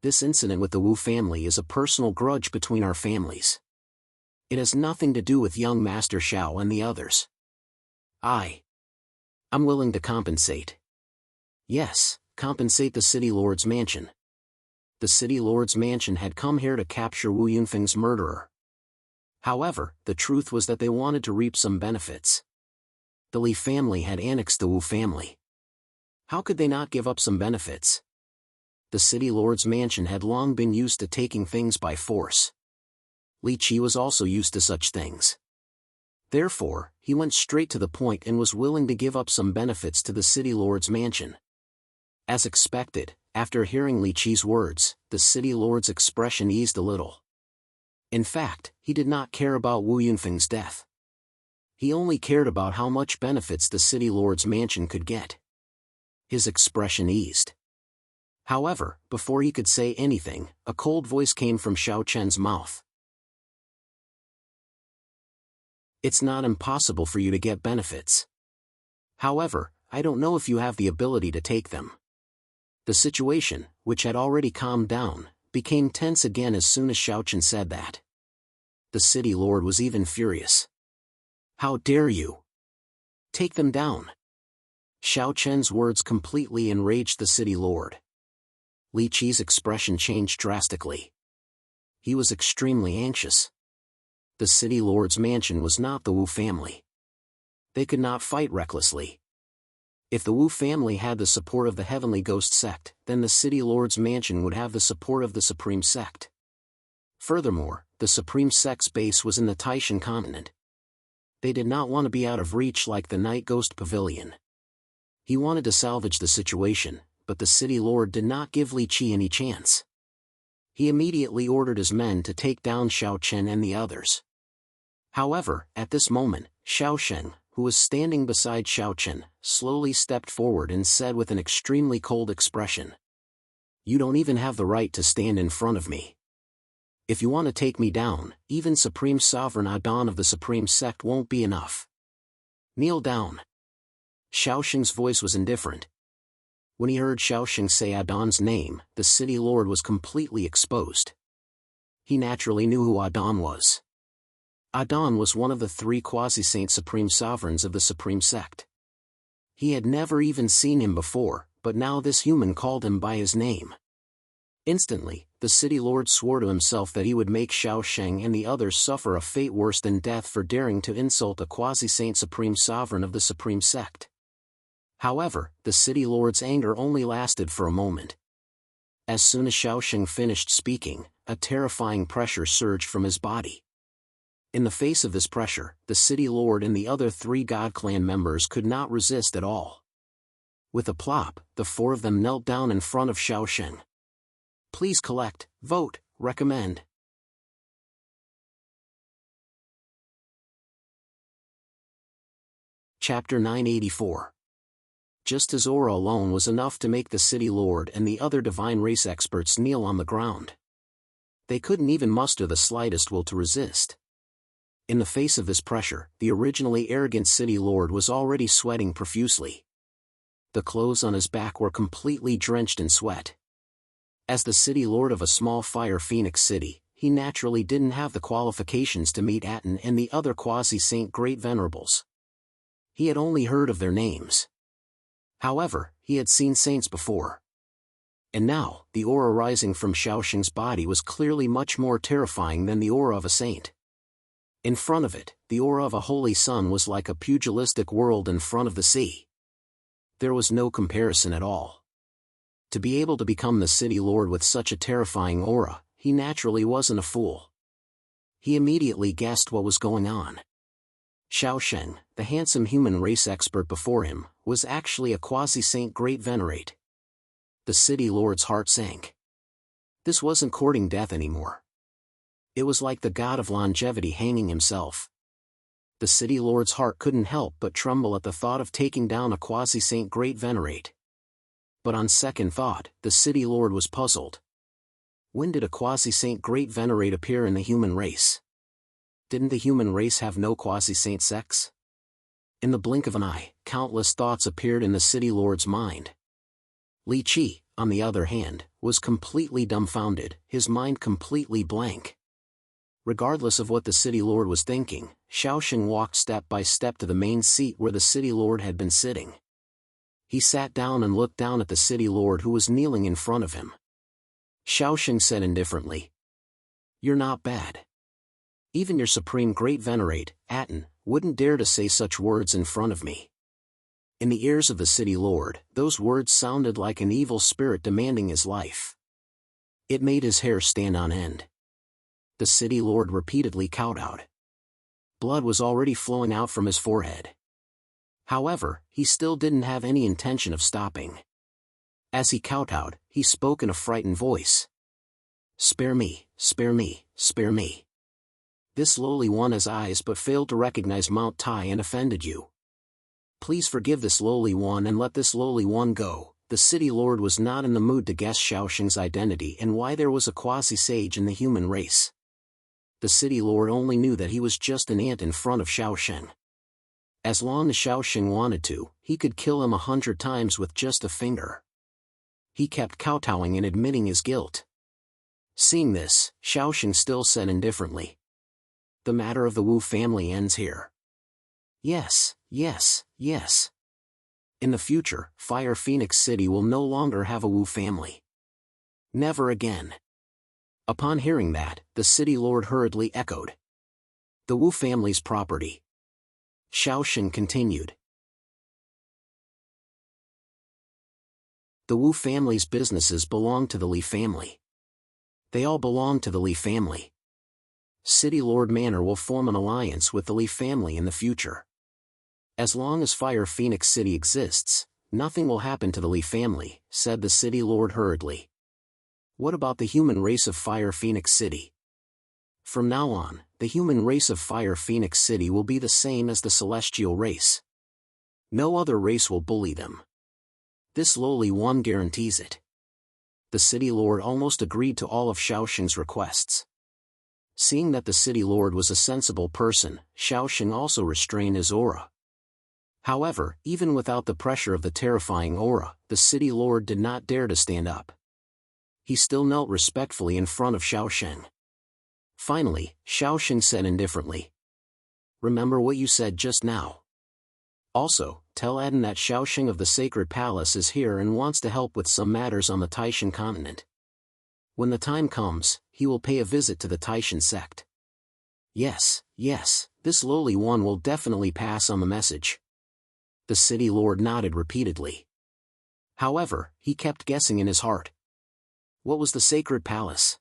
This incident with the Wu family is a personal grudge between our families. It has nothing to do with young Master Xiao and the others. I'm willing to compensate." Yes, compensate the City Lord's mansion. The City Lord's mansion had come here to capture Wu Yunfeng's murderer. However, the truth was that they wanted to reap some benefits. The Li family had annexed the Wu family. How could they not give up some benefits? The City Lord's mansion had long been used to taking things by force. Li Qi was also used to such things. Therefore, he went straight to the point and was willing to give up some benefits to the City Lord's mansion. As expected, after hearing Li Qi's words, the City Lord's expression eased a little. In fact, he did not care about Wu Yunfeng's death. He only cared about how much benefits the City Lord's mansion could get. His expression eased. However, before he could say anything, a cold voice came from Xiao Chen's mouth. "It's not impossible for you to get benefits. However, I don't know if you have the ability to take them." The situation, which had already calmed down, became tense again as soon as Xiao Chen said that. The City Lord was even furious. "How dare you? Take them down." Xiao Chen's words completely enraged the City Lord. Li Qi's expression changed drastically. He was extremely anxious. The City Lord's mansion was not the Wu family. They could not fight recklessly. If the Wu family had the support of the Heavenly Ghost Sect, then the City Lord's mansion would have the support of the Supreme Sect. Furthermore, the Supreme Sect's base was in the Taishan continent. They did not want to be out of reach like the Night Ghost Pavilion. He wanted to salvage the situation, but the City Lord did not give Li Qi any chance. He immediately ordered his men to take down Xiao Chen and the others. However, at this moment, Xiao Sheng, who was standing beside Xiao Chen, slowly stepped forward and said with an extremely cold expression, "You don't even have the right to stand in front of me. If you want to take me down, even Supreme Sovereign Adon of the Supreme Sect won't be enough. Kneel down." Xiao Sheng's voice was indifferent. When he heard Xiao Sheng say Adon's name, the City Lord was completely exposed. He naturally knew who Adon was. Adon was one of the 3 quasi-saint supreme sovereigns of the Supreme Sect. He had never even seen him before, but now this human called him by his name. Instantly, the City Lord swore to himself that he would make Xiao Sheng and the others suffer a fate worse than death for daring to insult a quasi-saint supreme sovereign of the Supreme Sect. However, the City Lord's anger only lasted for a moment. As soon as Xiao Sheng finished speaking, a terrifying pressure surged from his body. In the face of this pressure, the City Lord and the other 3 God Clan members could not resist at all. With a plop, the 4 of them knelt down in front of Xiao Sheng. Please collect, vote, recommend. Chapter 984. Just his aura alone was enough to make the City Lord and the other divine race experts kneel on the ground. They couldn't even muster the slightest will to resist. In the face of this pressure, the originally arrogant City Lord was already sweating profusely. The clothes on his back were completely drenched in sweat. As the City Lord of a small Fire Phoenix city, he naturally didn't have the qualifications to meet Aten and the other quasi-saint Great Venerables. He had only heard of their names. However, he had seen saints before. And now, the aura rising from Xiao Sheng's body was clearly much more terrifying than the aura of a saint. In front of it, the aura of a holy sun was like a pugilistic world in front of the sea. There was no comparison at all. To be able to become the City Lord with such a terrifying aura, he naturally wasn't a fool. He immediately guessed what was going on. Xiao Sheng, the handsome human race expert before him, was actually a quasi-saint Great Venerate. The City Lord's heart sank. This wasn't courting death anymore. It was like the god of longevity hanging himself. The City Lord's heart couldn't help but tremble at the thought of taking down a quasi-saint Great Venerate. But on second thought, the City Lord was puzzled. When did a quasi-saint Great Venerate appear in the human race? Didn't the human race have no quasi-saint sects? In the blink of an eye, countless thoughts appeared in the City Lord's mind. Li Qi, on the other hand, was completely dumbfounded, his mind completely blank. Regardless of what the City Lord was thinking, Xiao Sheng walked step by step to the main seat where the City Lord had been sitting. He sat down and looked down at the City Lord who was kneeling in front of him. Xiao Sheng said indifferently, "You're not bad. Even your Supreme Great Venerate, Aten, wouldn't dare to say such words in front of me." In the ears of the City Lord, those words sounded like an evil spirit demanding his life. It made his hair stand on end. The City Lord repeatedly kowtowed. Blood was already flowing out from his forehead. However, he still didn't have any intention of stopping. As he kowtowed, he spoke in a frightened voice. "Spare me, spare me, spare me. This lowly one has eyes but failed to recognize Mount Tai and offended you. Please forgive this lowly one and let this lowly one go." The City Lord was not in the mood to guess Xiao Sheng's identity and why there was a quasi-sage in the human race. The City Lord only knew that he was just an ant in front of Xiao Sheng. As long as Xiao Sheng wanted to, he could kill him 100 times with just a finger. He kept kowtowing and admitting his guilt. Seeing this, Xiao Sheng still said indifferently, "The matter of the Wu family ends here." Yes, yes, yes. In the future, Fire Phoenix City will no longer have a Wu family. Never again. Upon hearing that, the City Lord hurriedly echoed, "The Wu family's property. Xiaoxing continued. The Wu family's businesses belong to the Li family. They all belong to the Li family. City Lord Manor will form an alliance with the Li family in the future. As long as Fire Phoenix City exists, nothing will happen to the Li family, said the City Lord hurriedly. What about the human race of Fire Phoenix City? From now on, the human race of Fire Phoenix City will be the same as the celestial race. No other race will bully them. This lowly one guarantees it. The City Lord almost agreed to all of Xiaoxing's requests. Seeing that the City Lord was a sensible person, Xiaoxing also restrained his aura. However, even without the pressure of the terrifying aura, the City Lord did not dare to stand up. He still knelt respectfully in front of Xiaoxing. Finally, Xiaoxing said indifferently, "Remember what you said just now. Also, tell Aden that Xiaoxing of the Sacred Palace is here and wants to help with some matters on the Taishan continent. When the time comes, he will pay a visit to the Taishan sect." Yes, this lowly one will definitely pass on the message. The City Lord nodded repeatedly. However, he kept guessing in his heart. What was the Sacred Palace?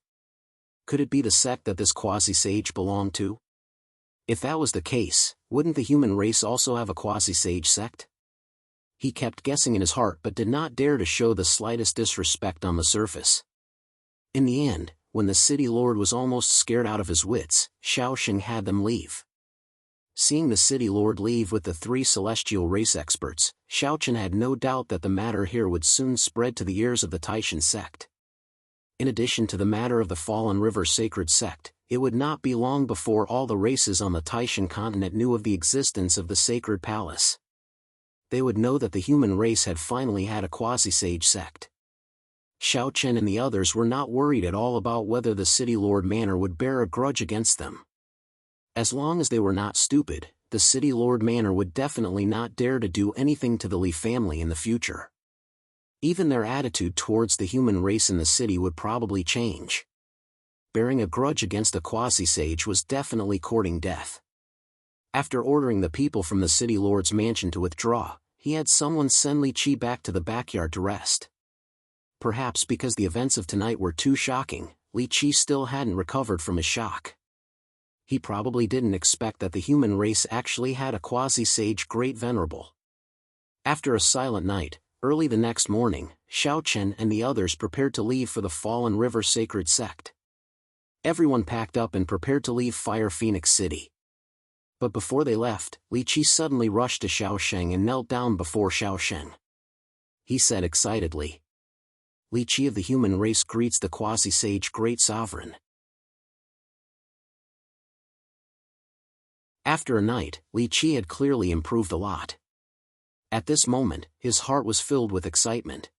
Could it be the sect that this quasi-sage belonged to? If that was the case, wouldn't the human race also have a quasi-sage sect? He kept guessing in his heart but did not dare to show the slightest disrespect on the surface. In the end, when the City Lord was almost scared out of his wits, Xiaoxing had them leave. Seeing the City Lord leave with the 3 celestial race experts, Xiaoxing had no doubt that the matter here would soon spread to the ears of the Taishan sect. In addition to the matter of the Fallen River Sacred Sect, it would not be long before all the races on the Taishan continent knew of the existence of the Sacred Palace. They would know that the human race had finally had a quasi-sage sect. Xiaochen and the others were not worried at all about whether the City Lord Manor would bear a grudge against them. As long as they were not stupid, the City Lord Manor would definitely not dare to do anything to the Li family in the future. Even their attitude towards the human race in the city would probably change. Bearing a grudge against a quasi-sage was definitely courting death. After ordering the people from the City Lord's mansion to withdraw, he had someone send Li Qi back to the backyard to rest. Perhaps because the events of tonight were too shocking, Li Qi still hadn't recovered from his shock. He probably didn't expect that the human race actually had a quasi-sage great venerable. After a silent night, early the next morning, Xiaochen and the others prepared to leave for the Fallen River Sacred Sect. Everyone packed up and prepared to leave Fire Phoenix City. But before they left, Li Qi suddenly rushed to Xiaosheng and knelt down before Xiaosheng. He said excitedly, "Li Qi of the human race greets the quasi-sage great sovereign." After a night, Li Qi had clearly improved a lot. At this moment, his heart was filled with excitement.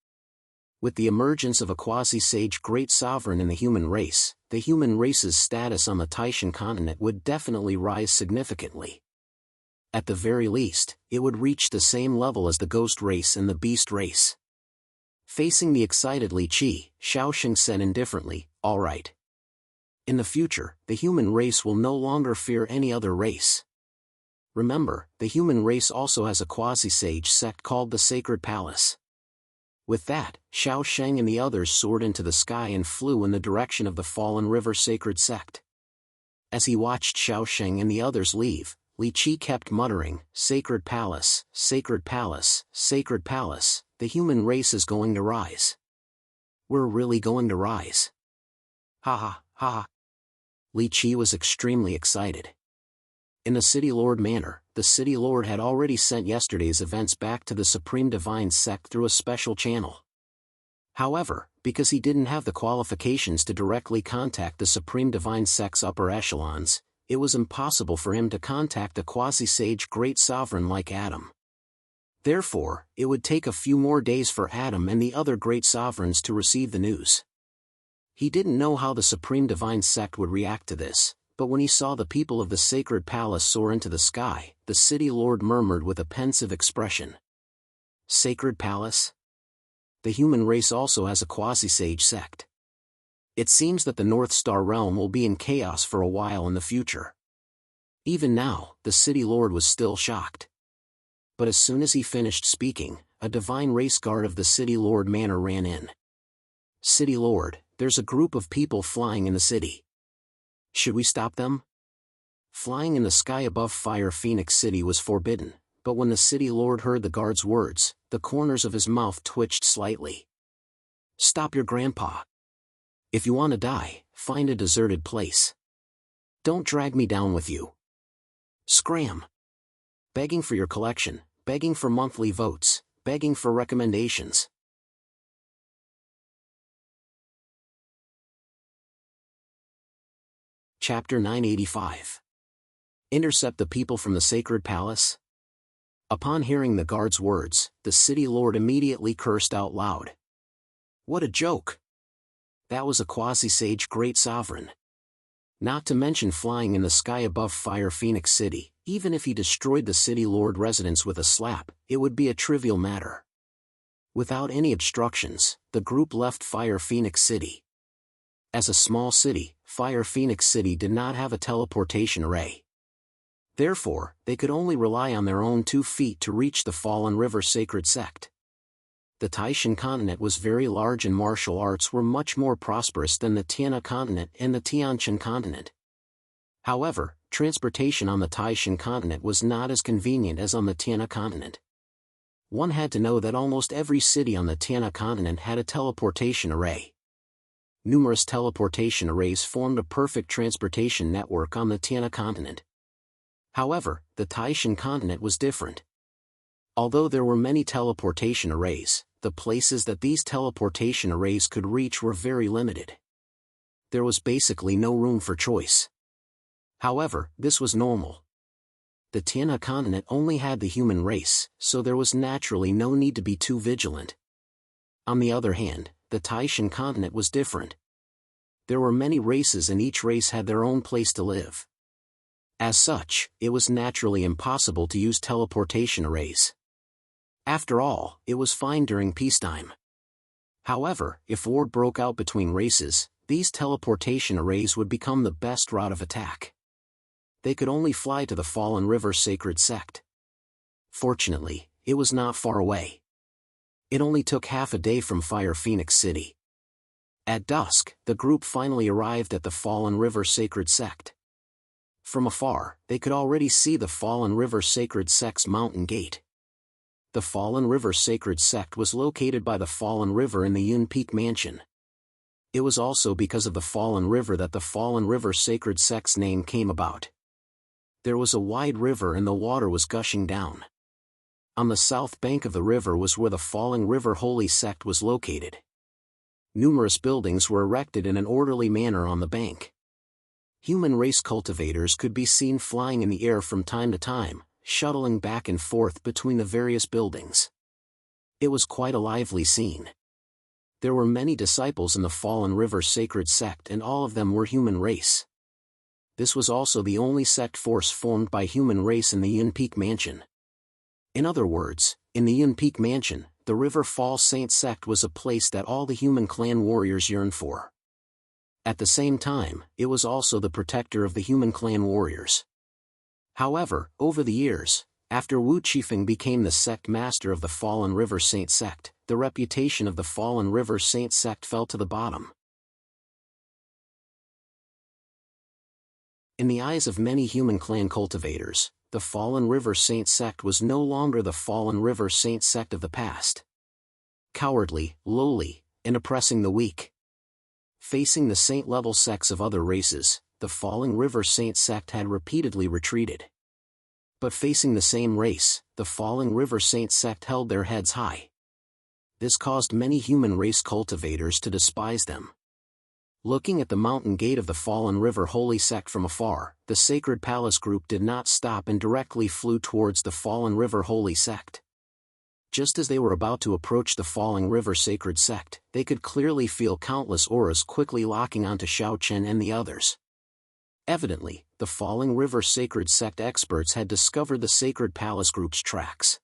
With the emergence of a quasi-sage great sovereign in the human race's status on the Taishan continent would definitely rise significantly. At the very least, it would reach the same level as the ghost race and the beast race. Facing the excited Li Qi, Xiaosheng said indifferently, "All right. In the future, the human race will no longer fear any other race. Remember, the human race also has a quasi-sage sect called the Sacred Palace." With that, Xiaosheng and the others soared into the sky and flew in the direction of the Fallen River Sacred Sect. As he watched Xiaosheng and the others leave, Li Qi kept muttering, "Sacred Palace, Sacred Palace, Sacred Palace, the human race is going to rise. We're really going to rise. Ha ha, ha ha." Li Qi was extremely excited. In the City Lord Manor, the City Lord had already sent yesterday's events back to the Supreme Divine Sect through a special channel. However, because he didn't have the qualifications to directly contact the Supreme Divine Sect's upper echelons, it was impossible for him to contact a quasi-sage great sovereign like Adam. Therefore, it would take a few more days for Adam and the other great sovereigns to receive the news. He didn't know how the Supreme Divine Sect would react to this, but when he saw the people of the Sacred Palace soar into the sky, the City Lord murmured with a pensive expression, "Sacred Palace? The human race also has a quasi-sage sect. It seems that the North Star realm will be in chaos for a while in the future. Even now, the city lord was still shocked. But as soon as he finished speaking, a divine race guard of the city lord manor ran in. "City lord, there's a group of people flying in the city. Should we stop them?" Flying in the sky above Fire Phoenix City was forbidden, but when the city lord heard the guard's words, the corners of his mouth twitched slightly. "Stop your grandpa. If you want to die, find a deserted place. Don't drag me down with you. Scram. Begging for your collection, begging for monthly votes, begging for recommendations." Chapter 985. Intercept the people from the sacred palace? Upon hearing the guard's words, the city lord immediately cursed out loud. What a joke! That was a quasi-sage great sovereign. Not to mention flying in the sky above Fire Phoenix City, even if he destroyed the city lord residence with a slap, it would be a trivial matter. Without any obstructions, the group left Fire Phoenix City. As a small city, Fire Phoenix City did not have a teleportation array. Therefore, they could only rely on their own 2 feet to reach the Fallen River Sacred Sect. The Taishan continent was very large and martial arts were much more prosperous than the Tiana continent and the Tianshan continent. However, transportation on the Taishan continent was not as convenient as on the Tiana continent. One had to know that almost every city on the Tiana continent had a teleportation array. Numerous teleportation arrays formed a perfect transportation network on the Tiana continent. However, the Taishan continent was different. Although there were many teleportation arrays, the places that these teleportation arrays could reach were very limited. There was basically no room for choice. However, this was normal. The Tiana continent only had the human race, so there was naturally no need to be too vigilant. On the other hand, the Taishan continent was different. There were many races and each race had their own place to live. As such, it was naturally impossible to use teleportation arrays. After all, it was fine during peacetime. However, if war broke out between races, these teleportation arrays would become the best route of attack. They could only fly to the Fallen River Sacred Sect. Fortunately, it was not far away. It only took half a day from Fire Phoenix City. At dusk, the group finally arrived at the Fallen River Sacred Sect. From afar, they could already see the Fallen River Sacred Sect's mountain gate. The Fallen River Sacred Sect was located by the Fallen River in the Yun Peak Mansion. It was also because of the Fallen River that the Fallen River Sacred Sect's name came about. There was a wide river and the water was gushing down. On the south bank of the river was where the Fallen River Holy Sect was located. Numerous buildings were erected in an orderly manner on the bank. Human race cultivators could be seen flying in the air from time to time, shuttling back and forth between the various buildings. It was quite a lively scene. There were many disciples in the Fallen River Sacred Sect and all of them were human race. This was also the only sect force formed by human race in the Yun Peak Mansion. In other words, in the Yun Peak Mansion, the River Fall Saint Sect was a place that all the human clan warriors yearned for. At the same time, it was also the protector of the human clan warriors. However, over the years, after Wu Qifeng became the sect master of the Fallen River Saint Sect, the reputation of the Fallen River Saint Sect fell to the bottom. In the eyes of many human clan cultivators, the Fallen River Saint Sect was no longer the Fallen River Saint Sect of the past. Cowardly, lowly, and oppressing the weak. Facing the saint-level sects of other races, the Fallen River Saint Sect had repeatedly retreated. But facing the same race, the Fallen River Saint Sect held their heads high. This caused many human race cultivators to despise them. Looking at the mountain gate of the Fallen River Holy Sect from afar, the Sacred Palace group did not stop and directly flew towards the Fallen River Holy Sect. Just as they were about to approach the Falling River Sacred Sect, they could clearly feel countless auras quickly locking onto Xiao Chen and the others. Evidently, the Falling River Sacred Sect experts had discovered the Sacred Palace group's tracks.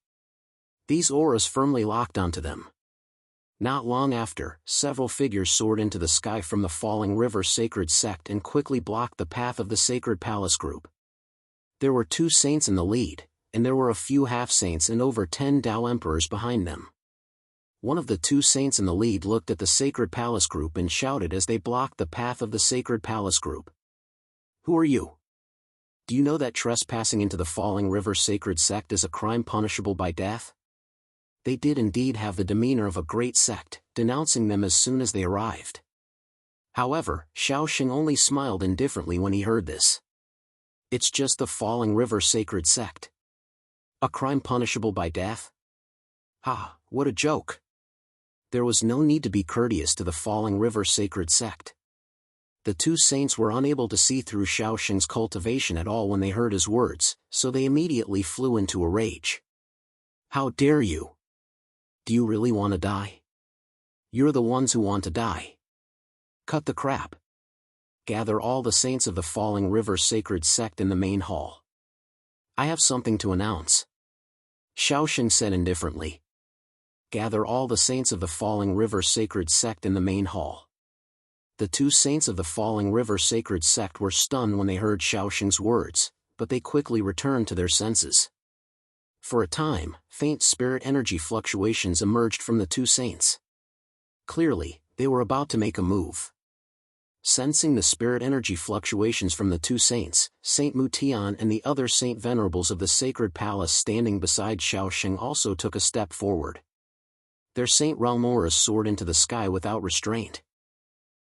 These auras firmly locked onto them. Not long after, several figures soared into the sky from the Falling River Sacred Sect and quickly blocked the path of the Sacred Palace group. There were 2 saints in the lead, and there were a few half-saints and over 10 Tao emperors behind them. One of the 2 saints in the lead looked at the Sacred Palace group and shouted as they blocked the path of the Sacred Palace group. "Who are you? Do you know that trespassing into the Falling River Sacred Sect is a crime punishable by death?" They did indeed have the demeanor of a great sect, denouncing them as soon as they arrived. However, Xiaoxing only smiled indifferently when he heard this. "It's just the Falling River Sacred Sect. A crime punishable by death? Ha, what a joke!" There was no need to be courteous to the Falling River Sacred Sect. The 2 saints were unable to see through Xiaoxing's cultivation at all when they heard his words, so they immediately flew into a rage. "How dare you? Do you really want to die? You're the ones who want to die. Cut the crap. Gather all the saints of the Falling River Sacred Sect in the main hall. I have something to announce," Xiaoxing said indifferently. Gather all the saints of the Falling River Sacred Sect in the main hall. The 2 saints of the Falling River Sacred Sect were stunned when they heard Xiaoxing's words, but they quickly returned to their senses. For a time, faint spirit energy fluctuations emerged from the 2 saints. Clearly, they were about to make a move. Sensing the spirit energy fluctuations from the 2 saints, Saint Mutian and the other Saint Venerables of the Sacred Palace standing beside Xiaoxing also took a step forward. Their Saint Realm auras soared into the sky without restraint.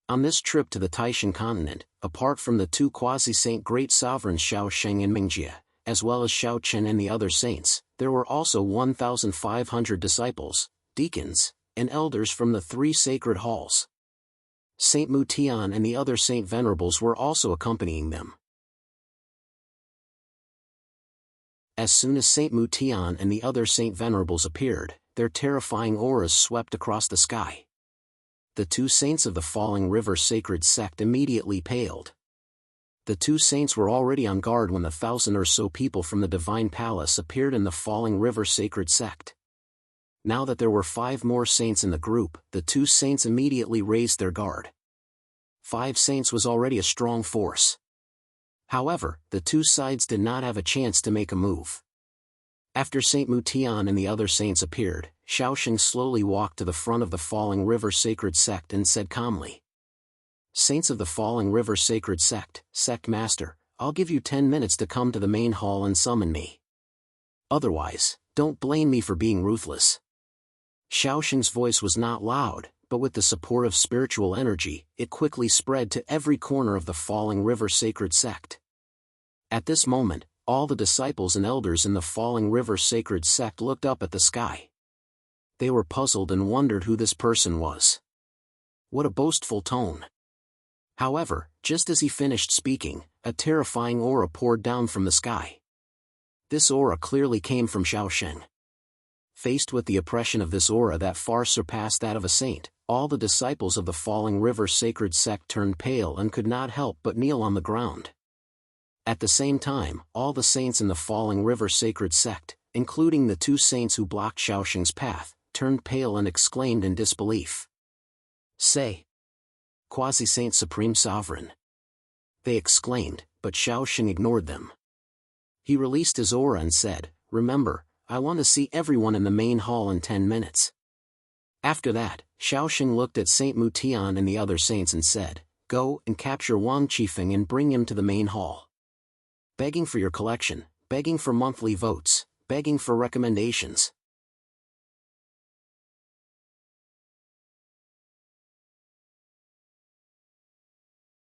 On this trip to the Taishan continent, apart from the 2 quasi-saint great sovereigns Xiaoxing and Mingjie, as well as Xiaochen and the other saints, there were also 1,500 disciples, deacons, and elders from the 3 sacred halls. Saint Mutian and the other Saint Venerables were also accompanying them. As soon as Saint Mutian and the other Saint Venerables appeared, their terrifying auras swept across the sky. The 2 saints of the Falling River Sacred Sect immediately paled. The 2 saints were already on guard when the 1,000 or so people from the Divine Palace appeared in the Falling River Sacred Sect. Now that there were 5 more saints in the group, the 2 saints immediately raised their guard. 5 saints was already a strong force. However, the 2 sides did not have a chance to make a move. After Saint Mutian and the other saints appeared, Xiaoxing slowly walked to the front of the Falling River Sacred Sect and said calmly, "Saints of the Falling River Sacred Sect, Sect Master, I'll give you 10 minutes to come to the main hall and summon me. Otherwise, don't blame me for being ruthless." Xiaoxing's voice was not loud, but with the support of spiritual energy, it quickly spread to every corner of the Falling River Sacred Sect. At this moment, all the disciples and elders in the Falling River Sacred Sect looked up at the sky. They were puzzled and wondered who this person was. What a boastful tone. However, just as he finished speaking, a terrifying aura poured down from the sky. This aura clearly came from Xiaoxing. Faced with the oppression of this aura that far surpassed that of a saint, all the disciples of the Falling River Sacred Sect turned pale and could not help but kneel on the ground. At the same time, all the saints in the Falling River Sacred Sect, including the 2 saints who blocked Xiaoxing's path, turned pale and exclaimed in disbelief. "Say, Quasi-Saint Supreme Sovereign!" they exclaimed, but Xiaoxing ignored them. He released his aura and said, "Remember, I want to see everyone in the main hall in 10 minutes. After that, Xiaoxing looked at Saint Mutian and the other saints and said, "Go and capture Wang Qifeng and bring him to the main hall. Begging for your collection, begging for monthly votes, begging for recommendations."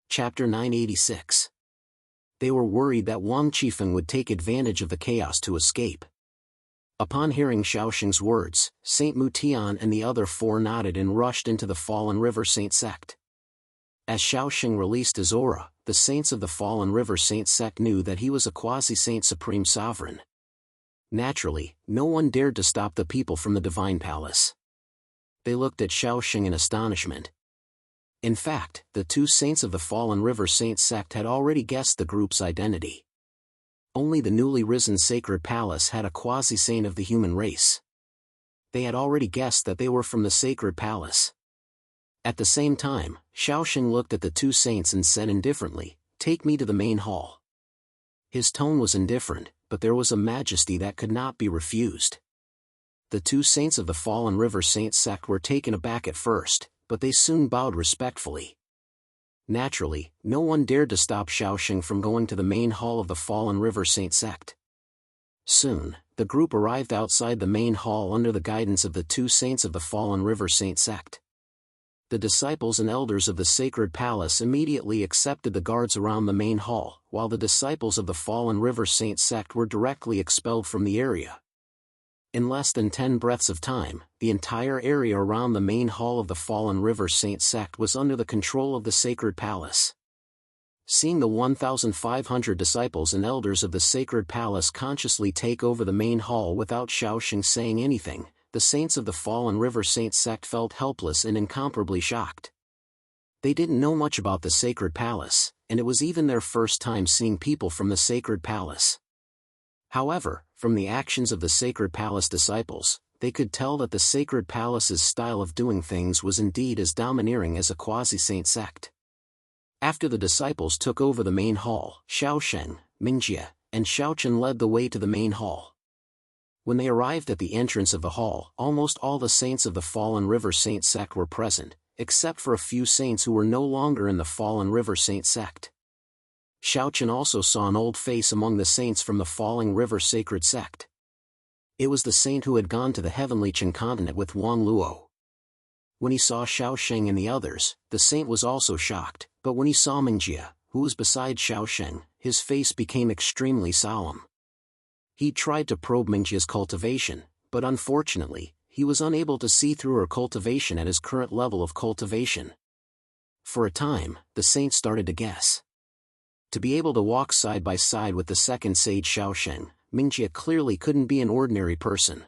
Chapter 986. They were worried that Wang Qifeng would take advantage of the chaos to escape. Upon hearing Xiaoxing's words, Saint Mutian and the other 4 nodded and rushed into the Fallen River Saint Sect. As Xiaoxing released his aura, the saints of the Fallen River Saint Sect knew that he was a quasi-saint supreme sovereign. Naturally, no one dared to stop the people from the Divine Palace. They looked at Xiaoxing in astonishment. In fact, the 2 saints of the Fallen River Saint Sect had already guessed the group's identity. Only the newly risen Sacred Palace had a quasi-saint of the human race. They had already guessed that they were from the Sacred Palace. At the same time, Xiaoxing looked at the 2 saints and said indifferently, "Take me to the main hall." His tone was indifferent, but there was a majesty that could not be refused. The two saints of the fallen River Saint sect were taken aback at first, but they soon bowed respectfully. Naturally, no one dared to stop Shaoxing from going to the main hall of the fallen River Saint sect. Soon, the group arrived outside the main hall under the guidance of the two saints of the fallen River Saint sect. The disciples and elders of the sacred palace immediately accepted the guards around the main hall, while the disciples of the fallen River Saint sect were directly expelled from the area. In less than 10 breaths of time, the entire area around the main hall of the fallen River Saint sect was under the control of the sacred palace. Seeing the 1,500 disciples and elders of the sacred palace consciously take over the main hall without Shaoxing saying anything, the saints of the fallen River Saint sect felt helpless and incomparably shocked. They didn't know much about the sacred palace, and it was even their first time seeing people from the sacred palace. However, from the actions of the sacred palace disciples, they could tell that the sacred palace's style of doing things was indeed as domineering as a quasi-saint sect. After the disciples took over the main hall, Shaoxing, Mingjie, and Shaochen led the way to the main hall. When they arrived at the entrance of the hall, almost all the saints of the fallen River Saint sect were present, except for a few saints who were no longer in the fallen River Saint sect. Shaochen also saw an old face among the saints from the Falling River Sacred Sect. It was the saint who had gone to the heavenly Qin continent with Wang Luo. When he saw Shaoxing and the others, the saint was also shocked, but when he saw Mingjie, who was beside Shaoxing, his face became extremely solemn. He tried to probe Mingjie's cultivation, but unfortunately, he was unable to see through her cultivation at his current level of cultivation. For a time, the saint started to guess. To be able to walk side by side with the second sage Shaoxing, Mingjie clearly couldn't be an ordinary person.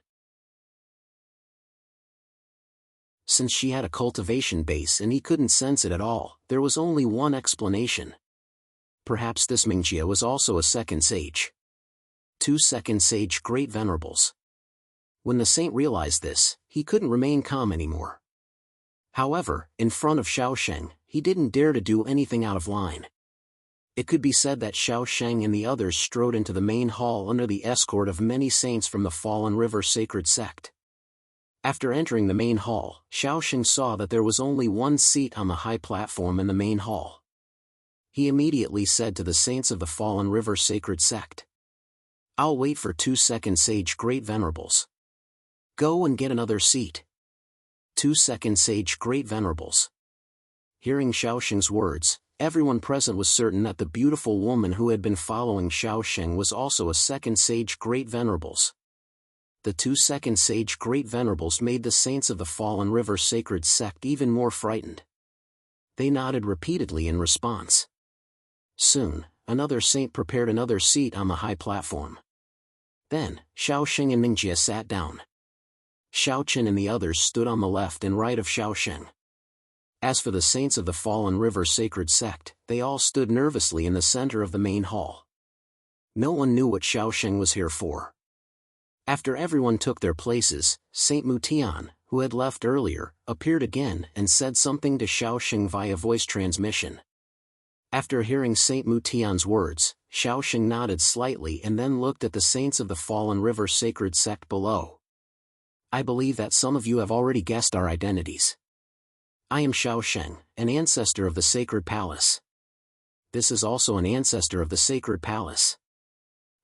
Since she had a cultivation base and he couldn't sense it at all, there was only one explanation. Perhaps this Mingjie was also a second sage. 2 second sage great venerables. When the saint realized this, he couldn't remain calm anymore. However, in front of Shaoxing, he didn't dare to do anything out of line. It could be said that Shaoxing and the others strode into the main hall under the escort of many saints from the Fallen River Sacred Sect. After entering the main hall, Shaoxing saw that there was only one seat on the high platform in the main hall. He immediately said to the saints of the Fallen River Sacred Sect, "I'll wait for 2 second sage great venerables. Go and get another seat." 2 second sage great venerables. Hearing Shaoxing's words, everyone present was certain that the beautiful woman who had been following Shaoxing was also a second sage great venerables. The 2 second sage great venerables made the saints of the Fallen River Sacred Sect even more frightened. They nodded repeatedly in response. Soon, another saint prepared another seat on the high platform. Then, Shaoxing and Mingjie sat down. Shaochen and the others stood on the left and right of Shaoxing. As for the saints of the Fallen River Sacred Sect, they all stood nervously in the center of the main hall. No one knew what Shaoxing was here for. After everyone took their places, Saint Mutian, who had left earlier, appeared again and said something to Shaoxing via voice transmission. After hearing Saint Mutian's words, Shaoxing nodded slightly and then looked at the saints of the Fallen River Sacred Sect below. "I believe that some of you have already guessed our identities. I am Shaoxing, an ancestor of the Sacred Palace. This is also an ancestor of the Sacred Palace.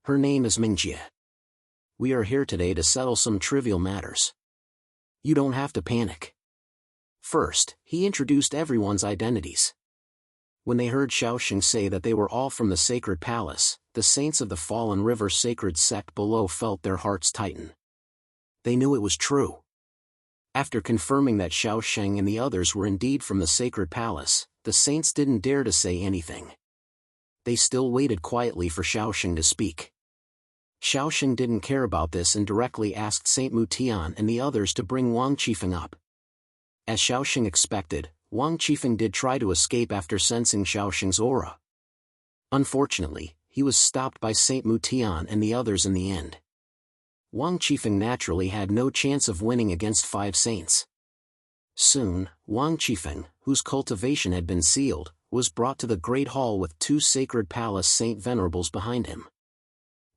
Her name is Mingjie. We are here today to settle some trivial matters. You don't have to panic." First, he introduced everyone's identities. When they heard Shaoxing say that they were all from the Sacred Palace, the saints of the Fallen River Sacred Sect below felt their hearts tighten. They knew it was true. After confirming that Shaoxing and the others were indeed from the Sacred Palace, the saints didn't dare to say anything. They still waited quietly for Shaoxing to speak. Shaoxing didn't care about this and directly asked Saint Mutian and the others to bring Wang Qifeng up. As Shaoxing expected, Wang Qifeng did try to escape after sensing Shaoxing's aura. Unfortunately, he was stopped by Saint Mutian and the others in the end. Wang Qifeng naturally had no chance of winning against 5 saints. Soon, Wang Qifeng, whose cultivation had been sealed, was brought to the Great Hall with 2 Sacred Palace Saint Venerables behind him.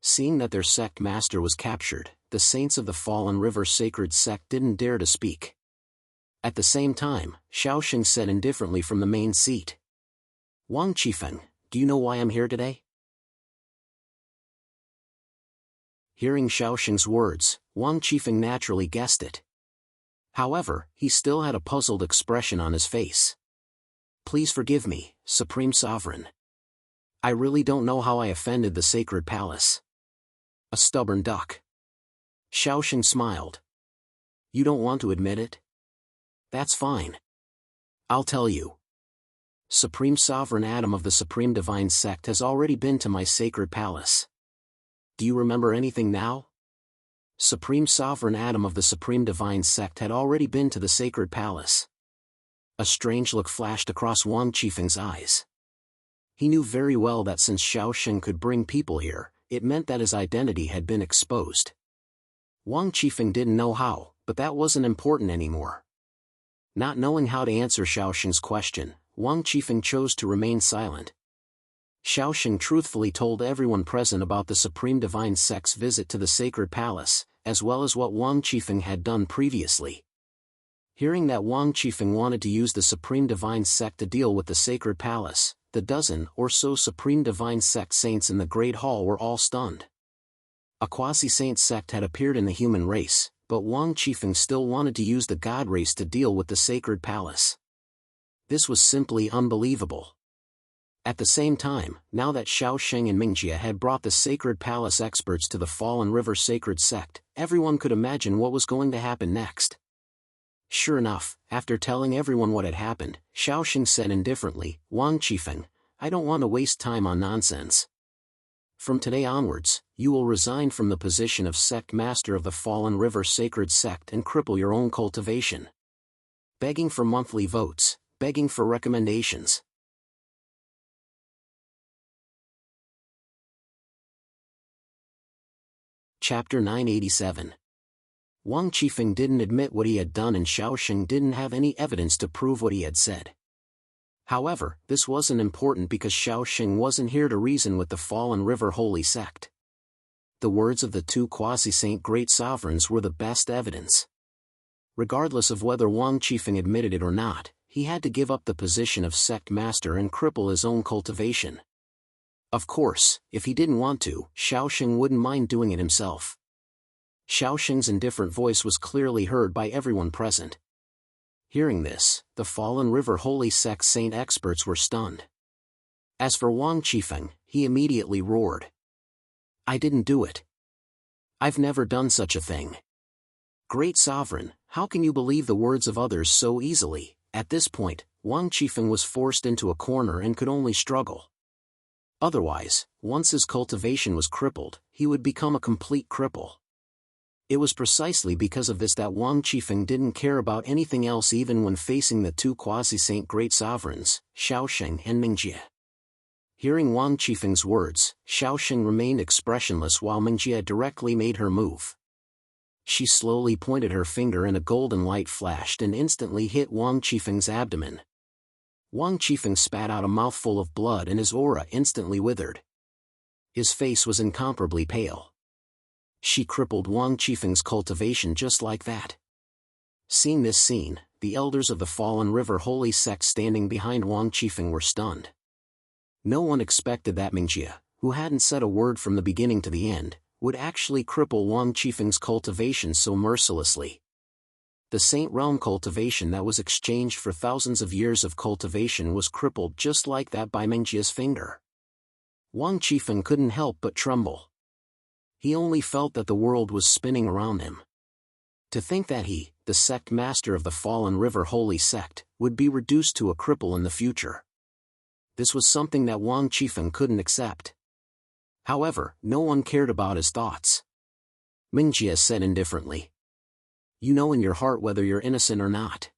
Seeing that their sect master was captured, the saints of the Fallen River Sacred Sect didn't dare to speak. At the same time, Xiaoxing said indifferently from the main seat. Wang Qifeng, do you know why I'm here today? Hearing Xiaoxing's words, Wang Qifeng naturally guessed it. However, he still had a puzzled expression on his face. Please forgive me, Supreme Sovereign. I really don't know how I offended the Sacred Palace. A stubborn duck. Xiaoxing smiled. You don't want to admit it? That's fine. I'll tell you. Supreme Sovereign Adam of the Supreme Divine Sect has already been to my Sacred Palace. Do you remember anything now? Supreme Sovereign Adam of the Supreme Divine Sect had already been to the Sacred Palace. A strange look flashed across Wang Qifeng's eyes. He knew very well that since Xiaoxing could bring people here, it meant that his identity had been exposed. Wang Qifeng didn't know how, but that wasn't important anymore. Not knowing how to answer Xiaoxing's question, Wang Qifeng chose to remain silent. Xiaoxing truthfully told everyone present about the Supreme Divine Sect's visit to the Sacred Palace, as well as what Wang Qifeng had done previously. Hearing that Wang Qifeng wanted to use the Supreme Divine Sect to deal with the Sacred Palace, the dozen or so Supreme Divine Sect saints in the Great Hall were all stunned. A quasi-saint sect had appeared in the human race, but Wang Qifeng still wanted to use the God race to deal with the Sacred Palace. This was simply unbelievable. At the same time, now that Xiaoxing and Mingjie had brought the Sacred Palace experts to the Fallen River Sacred Sect, everyone could imagine what was going to happen next. Sure enough, after telling everyone what had happened, Xiaoxing said indifferently, Wang Qifeng, I don't want to waste time on nonsense. From today onwards, you will resign from the position of Sect Master of the Fallen River Sacred Sect and cripple your own cultivation. Begging for monthly votes, begging for recommendations. Chapter 987. Wang Qifeng didn't admit what he had done and Xiaoxing didn't have any evidence to prove what he had said. However, this wasn't important because Xiaoxing wasn't here to reason with the Fallen River Holy Sect. The words of the two quasi-saint great sovereigns were the best evidence. Regardless of whether Wang Qifeng admitted it or not, he had to give up the position of sect master and cripple his own cultivation. Of course, if he didn't want to, Xiaoxing wouldn't mind doing it himself. Xiaoxing's indifferent voice was clearly heard by everyone present. Hearing this, the Fallen River Holy Sect saint experts were stunned. As for Wang Qifeng, he immediately roared. I didn't do it. I've never done such a thing. Great Sovereign, how can you believe the words of others so easily? At this point, Wang Qifeng was forced into a corner and could only struggle. Otherwise, once his cultivation was crippled, he would become a complete cripple. It was precisely because of this that Wang Qifeng didn't care about anything else even when facing the two quasi-saint great sovereigns, Xiaoxing and Mingjie. Hearing Wang Qifeng's words, Xiaoxing remained expressionless while Mingjie directly made her move. She slowly pointed her finger and a golden light flashed and instantly hit Wang Qifeng's abdomen. Wang Qifeng spat out a mouthful of blood and his aura instantly withered. His face was incomparably pale. She crippled Wang Qifeng's cultivation just like that. Seeing this scene, the elders of the Fallen River Holy Sect standing behind Wang Qifeng were stunned. No one expected that Mingjie, who hadn't said a word from the beginning to the end, would actually cripple Wang Qifeng's cultivation so mercilessly. The Saint Realm cultivation that was exchanged for thousands of years of cultivation was crippled just like that by Mingjie's finger. Wang Qifeng couldn't help but tremble. He only felt that the world was spinning around him. To think that he, the sect master of the Fallen River Holy Sect, would be reduced to a cripple in the future. This was something that Wang Qifeng couldn't accept. However, no one cared about his thoughts. Mingjie said indifferently. You know in your heart whether you're innocent or not.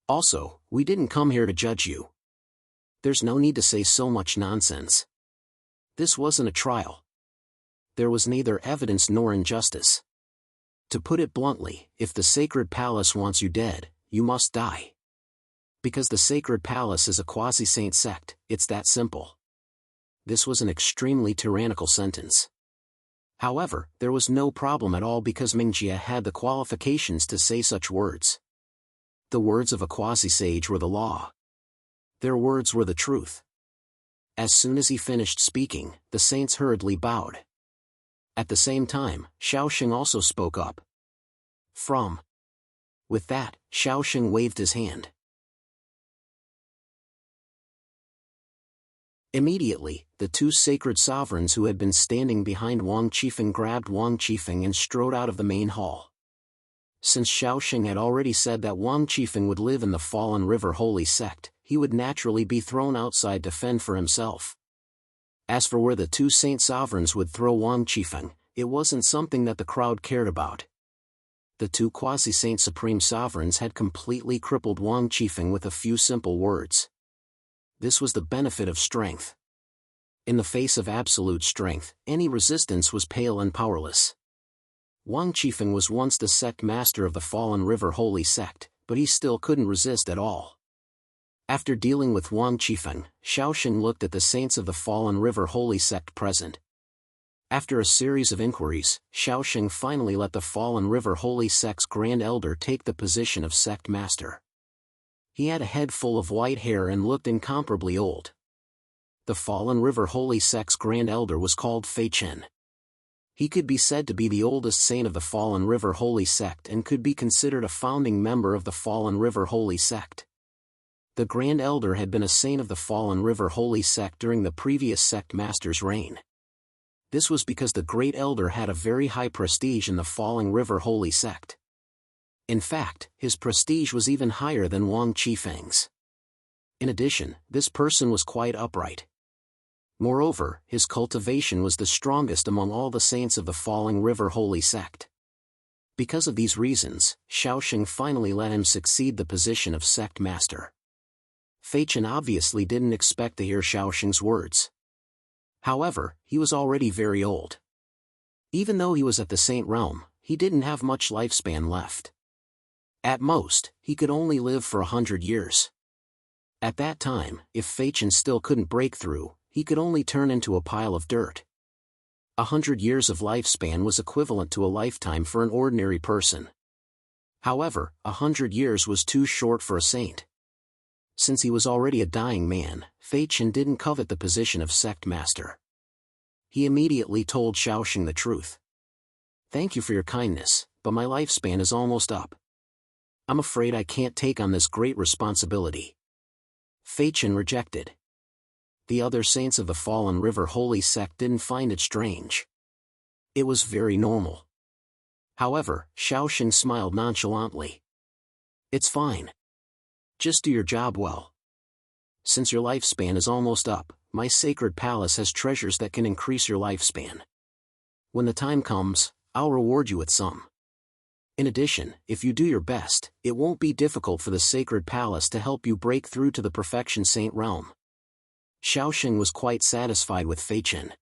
Also, we didn't come here to judge you. There's no need to say so much nonsense. This wasn't a trial. There was neither evidence nor injustice. To put it bluntly, if the Sacred Palace wants you dead, you must die. Because the Sacred Palace is a quasi-saint sect, it's that simple. This was an extremely tyrannical sentence. However, there was no problem at all because Mingjie had the qualifications to say such words. The words of a quasi-sage were the law. Their words were the truth. As soon as he finished speaking, the saints hurriedly bowed. At the same time, Shaoxing also spoke up. With that, Shaoxing waved his hand. Immediately, the two sacred sovereigns who had been standing behind Wang Qifeng grabbed Wang Qifeng and strode out of the main hall. Since Shaoxing had already said that Wang Qifeng would live in the Fallen River Holy Sect, he would naturally be thrown outside to fend for himself. As for where the two saint sovereigns would throw Wang Qifeng, it wasn't something that the crowd cared about. The two quasi-saint supreme sovereigns had completely crippled Wang Qifeng with a few simple words. This was the benefit of strength. In the face of absolute strength, any resistance was pale and powerless. Wang Qifeng was once the sect master of the Fallen River Holy Sect, but he still couldn't resist at all. After dealing with Wang Qifeng, Shaoxing looked at the saints of the Fallen River Holy Sect present. After a series of inquiries, Shaoxing finally let the Fallen River Holy Sect's Grand Elder take the position of sect master. He had a head full of white hair and looked incomparably old. The Fallen River Holy Sect's Grand Elder was called Fei Chen. He could be said to be the oldest saint of the Fallen River Holy Sect and could be considered a founding member of the Fallen River Holy Sect. The Grand Elder had been a saint of the Fallen River Holy Sect during the previous sect master's reign. This was because the Great Elder had a very high prestige in the Fallen River Holy Sect. In fact, his prestige was even higher than Wang Qifeng's. In addition, this person was quite upright. Moreover, his cultivation was the strongest among all the saints of the Falling River Holy Sect. Because of these reasons, Shaoxing finally let him succeed the position of sect master. Fei Chen obviously didn't expect to hear Shaoxing's words. However, he was already very old. Even though he was at the saint realm, he didn't have much lifespan left. At most, he could only live for 100 years. At that time, if Fei Chen still couldn't break through, he could only turn into a pile of dirt. 100 years of lifespan was equivalent to a lifetime for an ordinary person. However, 100 years was too short for a saint. Since he was already a dying man, Fei Chen didn't covet the position of sect master. He immediately told Shaoxing the truth. "Thank you for your kindness, but my lifespan is almost up. I'm afraid I can't take on this great responsibility." Fei Chen rejected. The other saints of the Fallen River Holy Sect didn't find it strange. It was very normal. However, Shaoxing smiled nonchalantly. "It's fine. Just do your job well. Since your lifespan is almost up, my sacred palace has treasures that can increase your lifespan. When the time comes, I'll reward you with some. In addition, if you do your best, it won't be difficult for the sacred palace to help you break through to the perfection saint realm." Shaoxing was quite satisfied with Fei Chen.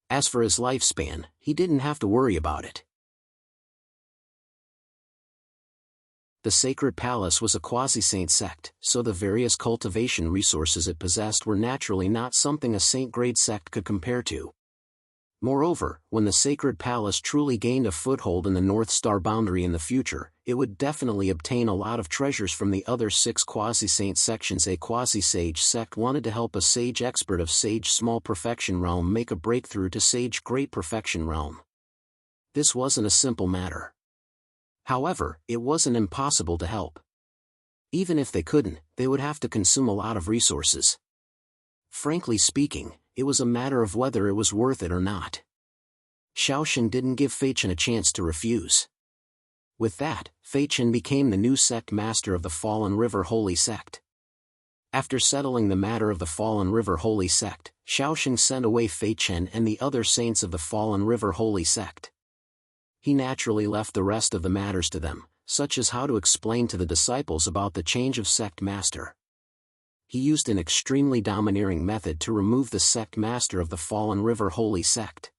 As for his lifespan, he didn't have to worry about it. The sacred palace was a quasi-saint sect, so the various cultivation resources it possessed were naturally not something a saint-grade sect could compare to. Moreover, when the sacred palace truly gained a foothold in the North Star boundary in the future, it would definitely obtain a lot of treasures from the other 6 quasi-saint sections. A quasi-sage sect wanted to help a sage expert of sage small perfection realm make a breakthrough to sage great perfection realm. This wasn't a simple matter. However, it wasn't impossible to help. Even if they couldn't, they would have to consume a lot of resources. Frankly speaking, it was a matter of whether it was worth it or not. Shaoxing didn't give Fei Chen a chance to refuse. With that, Fei Chen became the new sect master of the Fallen River Holy Sect. After settling the matter of the Fallen River Holy Sect, Shaoxing sent away Fei Chen and the other saints of the Fallen River Holy Sect. He naturally left the rest of the matters to them, such as how to explain to the disciples about the change of sect master. He used an extremely domineering method to remove the sect master of the Fallen River Holy Sect.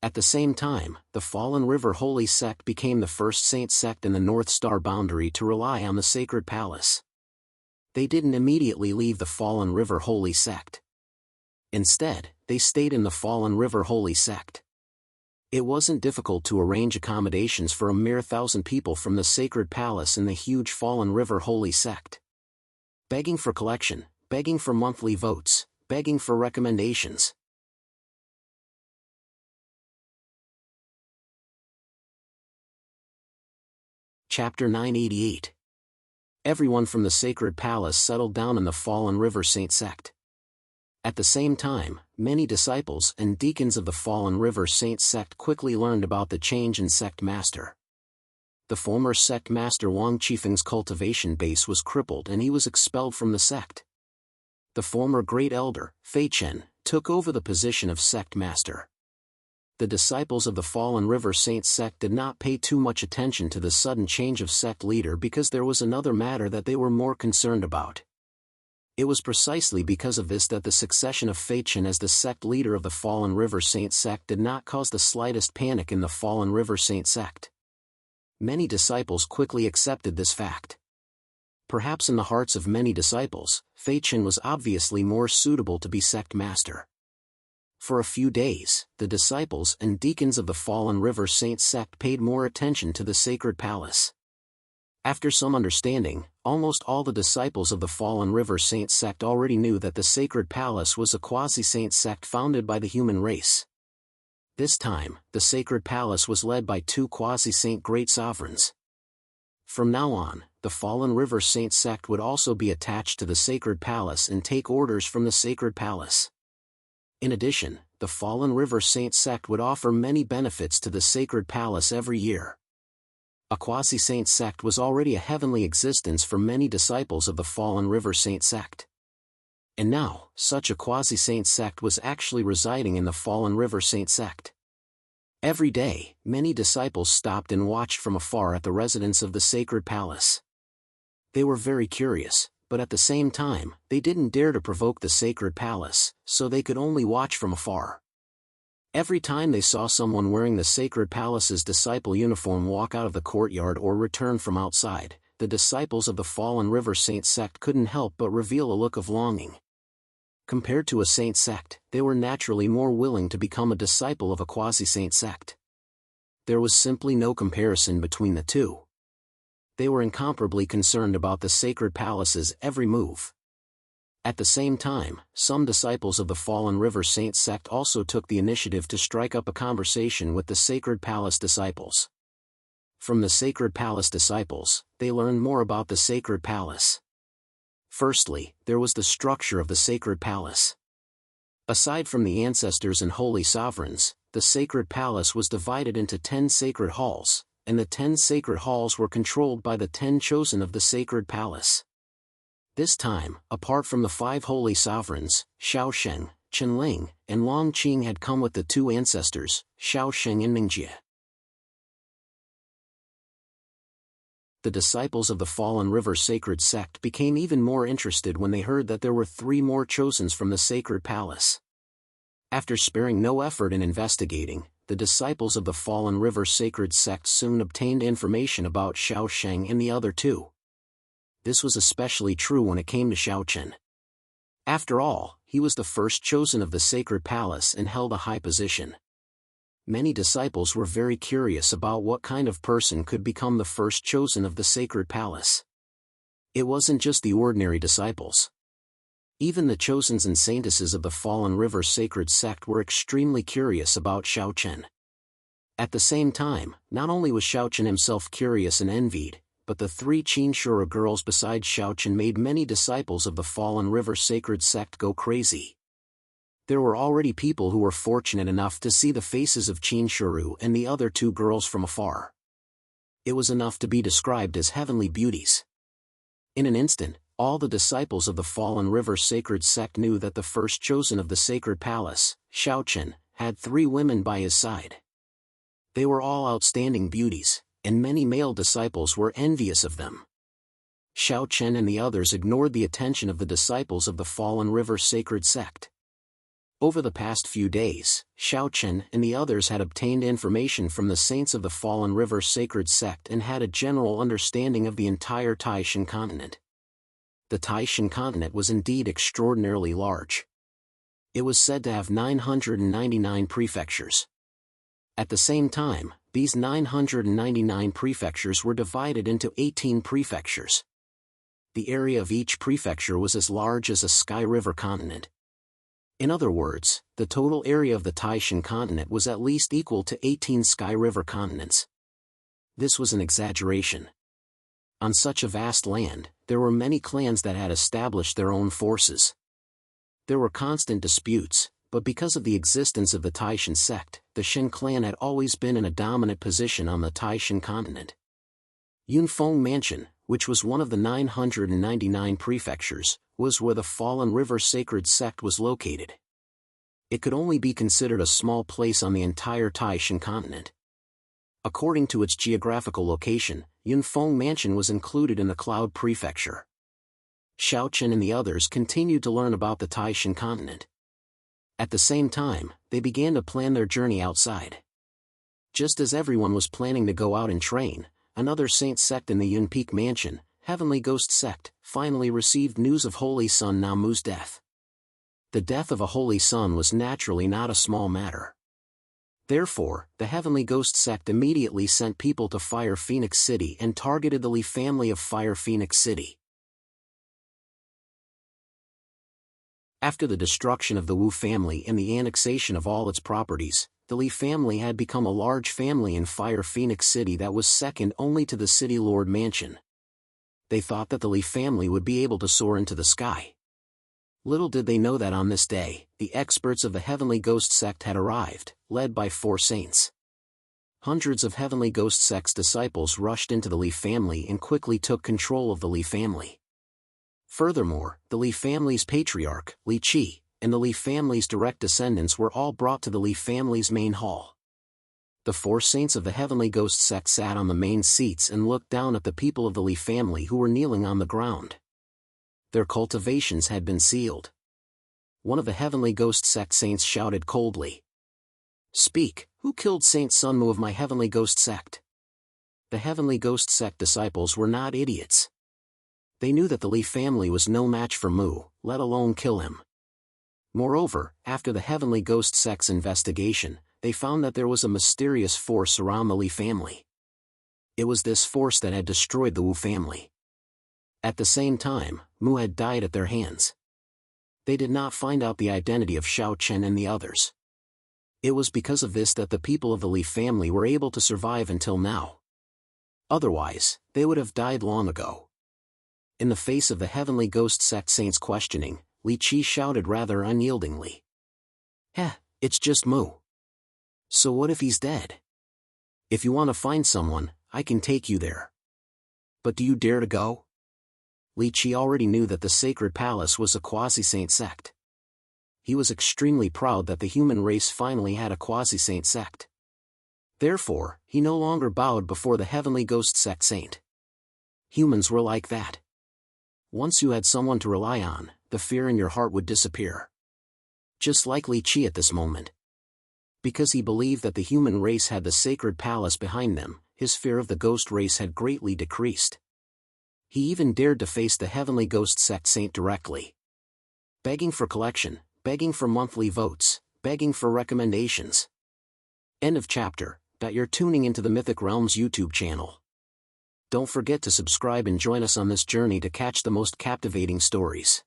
At the same time, the Fallen River Holy Sect became the first saint sect in the North Star boundary to rely on the sacred palace. They didn't immediately leave the Fallen River Holy Sect. Instead, they stayed in the Fallen River Holy Sect. It wasn't difficult to arrange accommodations for a mere 1,000 people from the sacred palace in the huge Fallen River holy sect. Begging for collection, begging for monthly votes, begging for recommendations. Chapter 988. Everyone from the sacred palace settled down in the Fallen River Saint sect. At the same time, many disciples and deacons of the Fallen River Saint sect quickly learned about the change in sect master. The former sect master Wang Qifeng's cultivation base was crippled and he was expelled from the sect. The former great elder, Fei Chen, took over the position of sect master. The disciples of the Fallen River Saint sect did not pay too much attention to the sudden change of sect leader because there was another matter that they were more concerned about. It was precisely because of this that the succession of Fei Chen as the sect leader of the Fallen River Saint sect did not cause the slightest panic in the Fallen River Saint sect. Many disciples quickly accepted this fact. Perhaps in the hearts of many disciples, Fei Chen was obviously more suitable to be sect master. For a few days, the disciples and deacons of the Fallen River Saint sect paid more attention to the sacred palace. After some understanding, almost all the disciples of the Fallen River Saint sect already knew that the sacred palace was a quasi-saint sect founded by the human race. This time, the sacred palace was led by two quasi-saint great sovereigns. From now on, the Fallen River Saint sect would also be attached to the sacred palace and take orders from the sacred palace. In addition, the Fallen River Saint sect would offer many benefits to the sacred palace every year. A quasi-saint sect was already a heavenly existence for many disciples of the Fallen River Saint sect. And now, such a quasi-saint sect was actually residing in the Fallen River Saint sect. Every day, many disciples stopped and watched from afar at the residence of the sacred palace. They were very curious, but at the same time, they didn't dare to provoke the sacred palace, so they could only watch from afar. Every time they saw someone wearing the sacred palace's disciple uniform walk out of the courtyard or return from outside, the disciples of the Fallen River Saint sect couldn't help but reveal a look of longing. Compared to a saint sect, they were naturally more willing to become a disciple of a quasi-saint sect. There was simply no comparison between the two. They were incomparably concerned about the sacred palace's every move. At the same time, some disciples of the Fallen River Saint sect also took the initiative to strike up a conversation with the Sacred Palace disciples. From the Sacred Palace disciples, they learned more about the Sacred Palace. Firstly, there was the structure of the Sacred Palace. Aside from the ancestors and holy sovereigns, the Sacred Palace was divided into 10 sacred halls, and the 10 sacred halls were controlled by the 10 chosen of the Sacred Palace. This time, apart from the 5 holy sovereigns, Shaosheng, Chenling, and Longqing had come with the 2 ancestors, Shaosheng and Ningjie. The disciples of the Fallen River Sacred Sect became even more interested when they heard that there were 3 more chosens from the Sacred Palace. After sparing no effort in investigating, the disciples of the Fallen River Sacred Sect soon obtained information about Shaosheng and the other 2. This was especially true when it came to Shaochen. After all, he was the first chosen of the Sacred Palace and held a high position. Many disciples were very curious about what kind of person could become the first chosen of the Sacred Palace. It wasn't just the ordinary disciples. Even the chosens and saintesses of the Fallen River Sacred Sect were extremely curious about Shaochen. At the same time, not only was Shaochen himself curious and envied, but the 3 Qinshura girls besides Shaochen made many disciples of the Fallen River Sacred Sect go crazy. There were already people who were fortunate enough to see the faces of Qinshuru and the other 2 girls from afar. It was enough to be described as heavenly beauties. In an instant, all the disciples of the Fallen River Sacred Sect knew that the first chosen of the Sacred Palace, Shaochen, had 3 women by his side. They were all outstanding beauties, and many male disciples were envious of them. Shaochen and the others ignored the attention of the disciples of the Fallen River Sacred Sect. Over the past few days, Shaochen and the others had obtained information from the saints of the Fallen River Sacred Sect and had a general understanding of the entire Taishan continent. The Taishan continent was indeed extraordinarily large. It was said to have 999 prefectures. At the same time, these 999 prefectures were divided into 18 prefectures. The area of each prefecture was as large as a Sky River continent. In other words, the total area of the Taishan continent was at least equal to 18 Sky River continents. This was an exaggeration. On such a vast land, there were many clans that had established their own forces. There were constant disputes, but because of the existence of the Taishan sect, the Shen clan had always been in a dominant position on the Taishan continent. Yunfeng Mansion, which was one of the 999 prefectures, was where the Fallen River Sacred Sect was located. It could only be considered a small place on the entire Taishan continent. According to its geographical location, Yunfeng Mansion was included in the Cloud Prefecture. Xiaochen and the others continued to learn about the Taishan continent. At the same time, they began to plan their journey outside. Just as everyone was planning to go out and train, another saint sect in the Yunpeak Mansion, Heavenly Ghost Sect, finally received news of Holy Son Namu's death. The death of a Holy Son was naturally not a small matter. Therefore, the Heavenly Ghost Sect immediately sent people to Fire Phoenix City and targeted the Li family of Fire Phoenix City. After the destruction of the Wu family and the annexation of all its properties, the Li family had become a large family in Fire Phoenix City that was second only to the City Lord Mansion. They thought that the Li family would be able to soar into the sky. Little did they know that on this day, the experts of the Heavenly Ghost Sect had arrived, led by 4 saints. Hundreds of Heavenly Ghost Sect's disciples rushed into the Li family and quickly took control of the Li family. Furthermore, the Li family's patriarch, Li Qi, and the Li family's direct descendants were all brought to the Li family's main hall. The 4 saints of the Heavenly Ghost Sect sat on the main seats and looked down at the people of the Li family who were kneeling on the ground. Their cultivations had been sealed. One of the Heavenly Ghost Sect saints shouted coldly, "Speak, who killed Saint Sunmu of my Heavenly Ghost Sect?" The Heavenly Ghost Sect disciples were not idiots. They knew that the Li family was no match for Mu, let alone kill him. Moreover, after the Heavenly Ghost Sect's investigation, they found that there was a mysterious force around the Li family. It was this force that had destroyed the Wu family. At the same time, Mu had died at their hands. They did not find out the identity of Xiao Chen and the others. It was because of this that the people of the Li family were able to survive until now. Otherwise, they would have died long ago. In the face of the Heavenly Ghost Sect saints' questioning, Li Qi shouted rather unyieldingly, it's just Mu. So what if he's dead? If you want to find someone, I can take you there. But do you dare to go? Li Qi already knew that the Sacred Palace was a quasi-saint sect. He was extremely proud that the human race finally had a quasi-saint sect. Therefore, he no longer bowed before the Heavenly Ghost Sect saint. Humans were like that. Once you had someone to rely on, the fear in your heart would disappear. Just like Li Qi at this moment. Because he believed that the human race had the Sacred Palace behind them, his fear of the ghost race had greatly decreased. He even dared to face the Heavenly Ghost Sect saint directly. Begging for collection, begging for monthly votes, begging for recommendations. End of chapter. You're tuning into the Mythic Realms YouTube channel. Don't forget to subscribe and join us on this journey to catch the most captivating stories.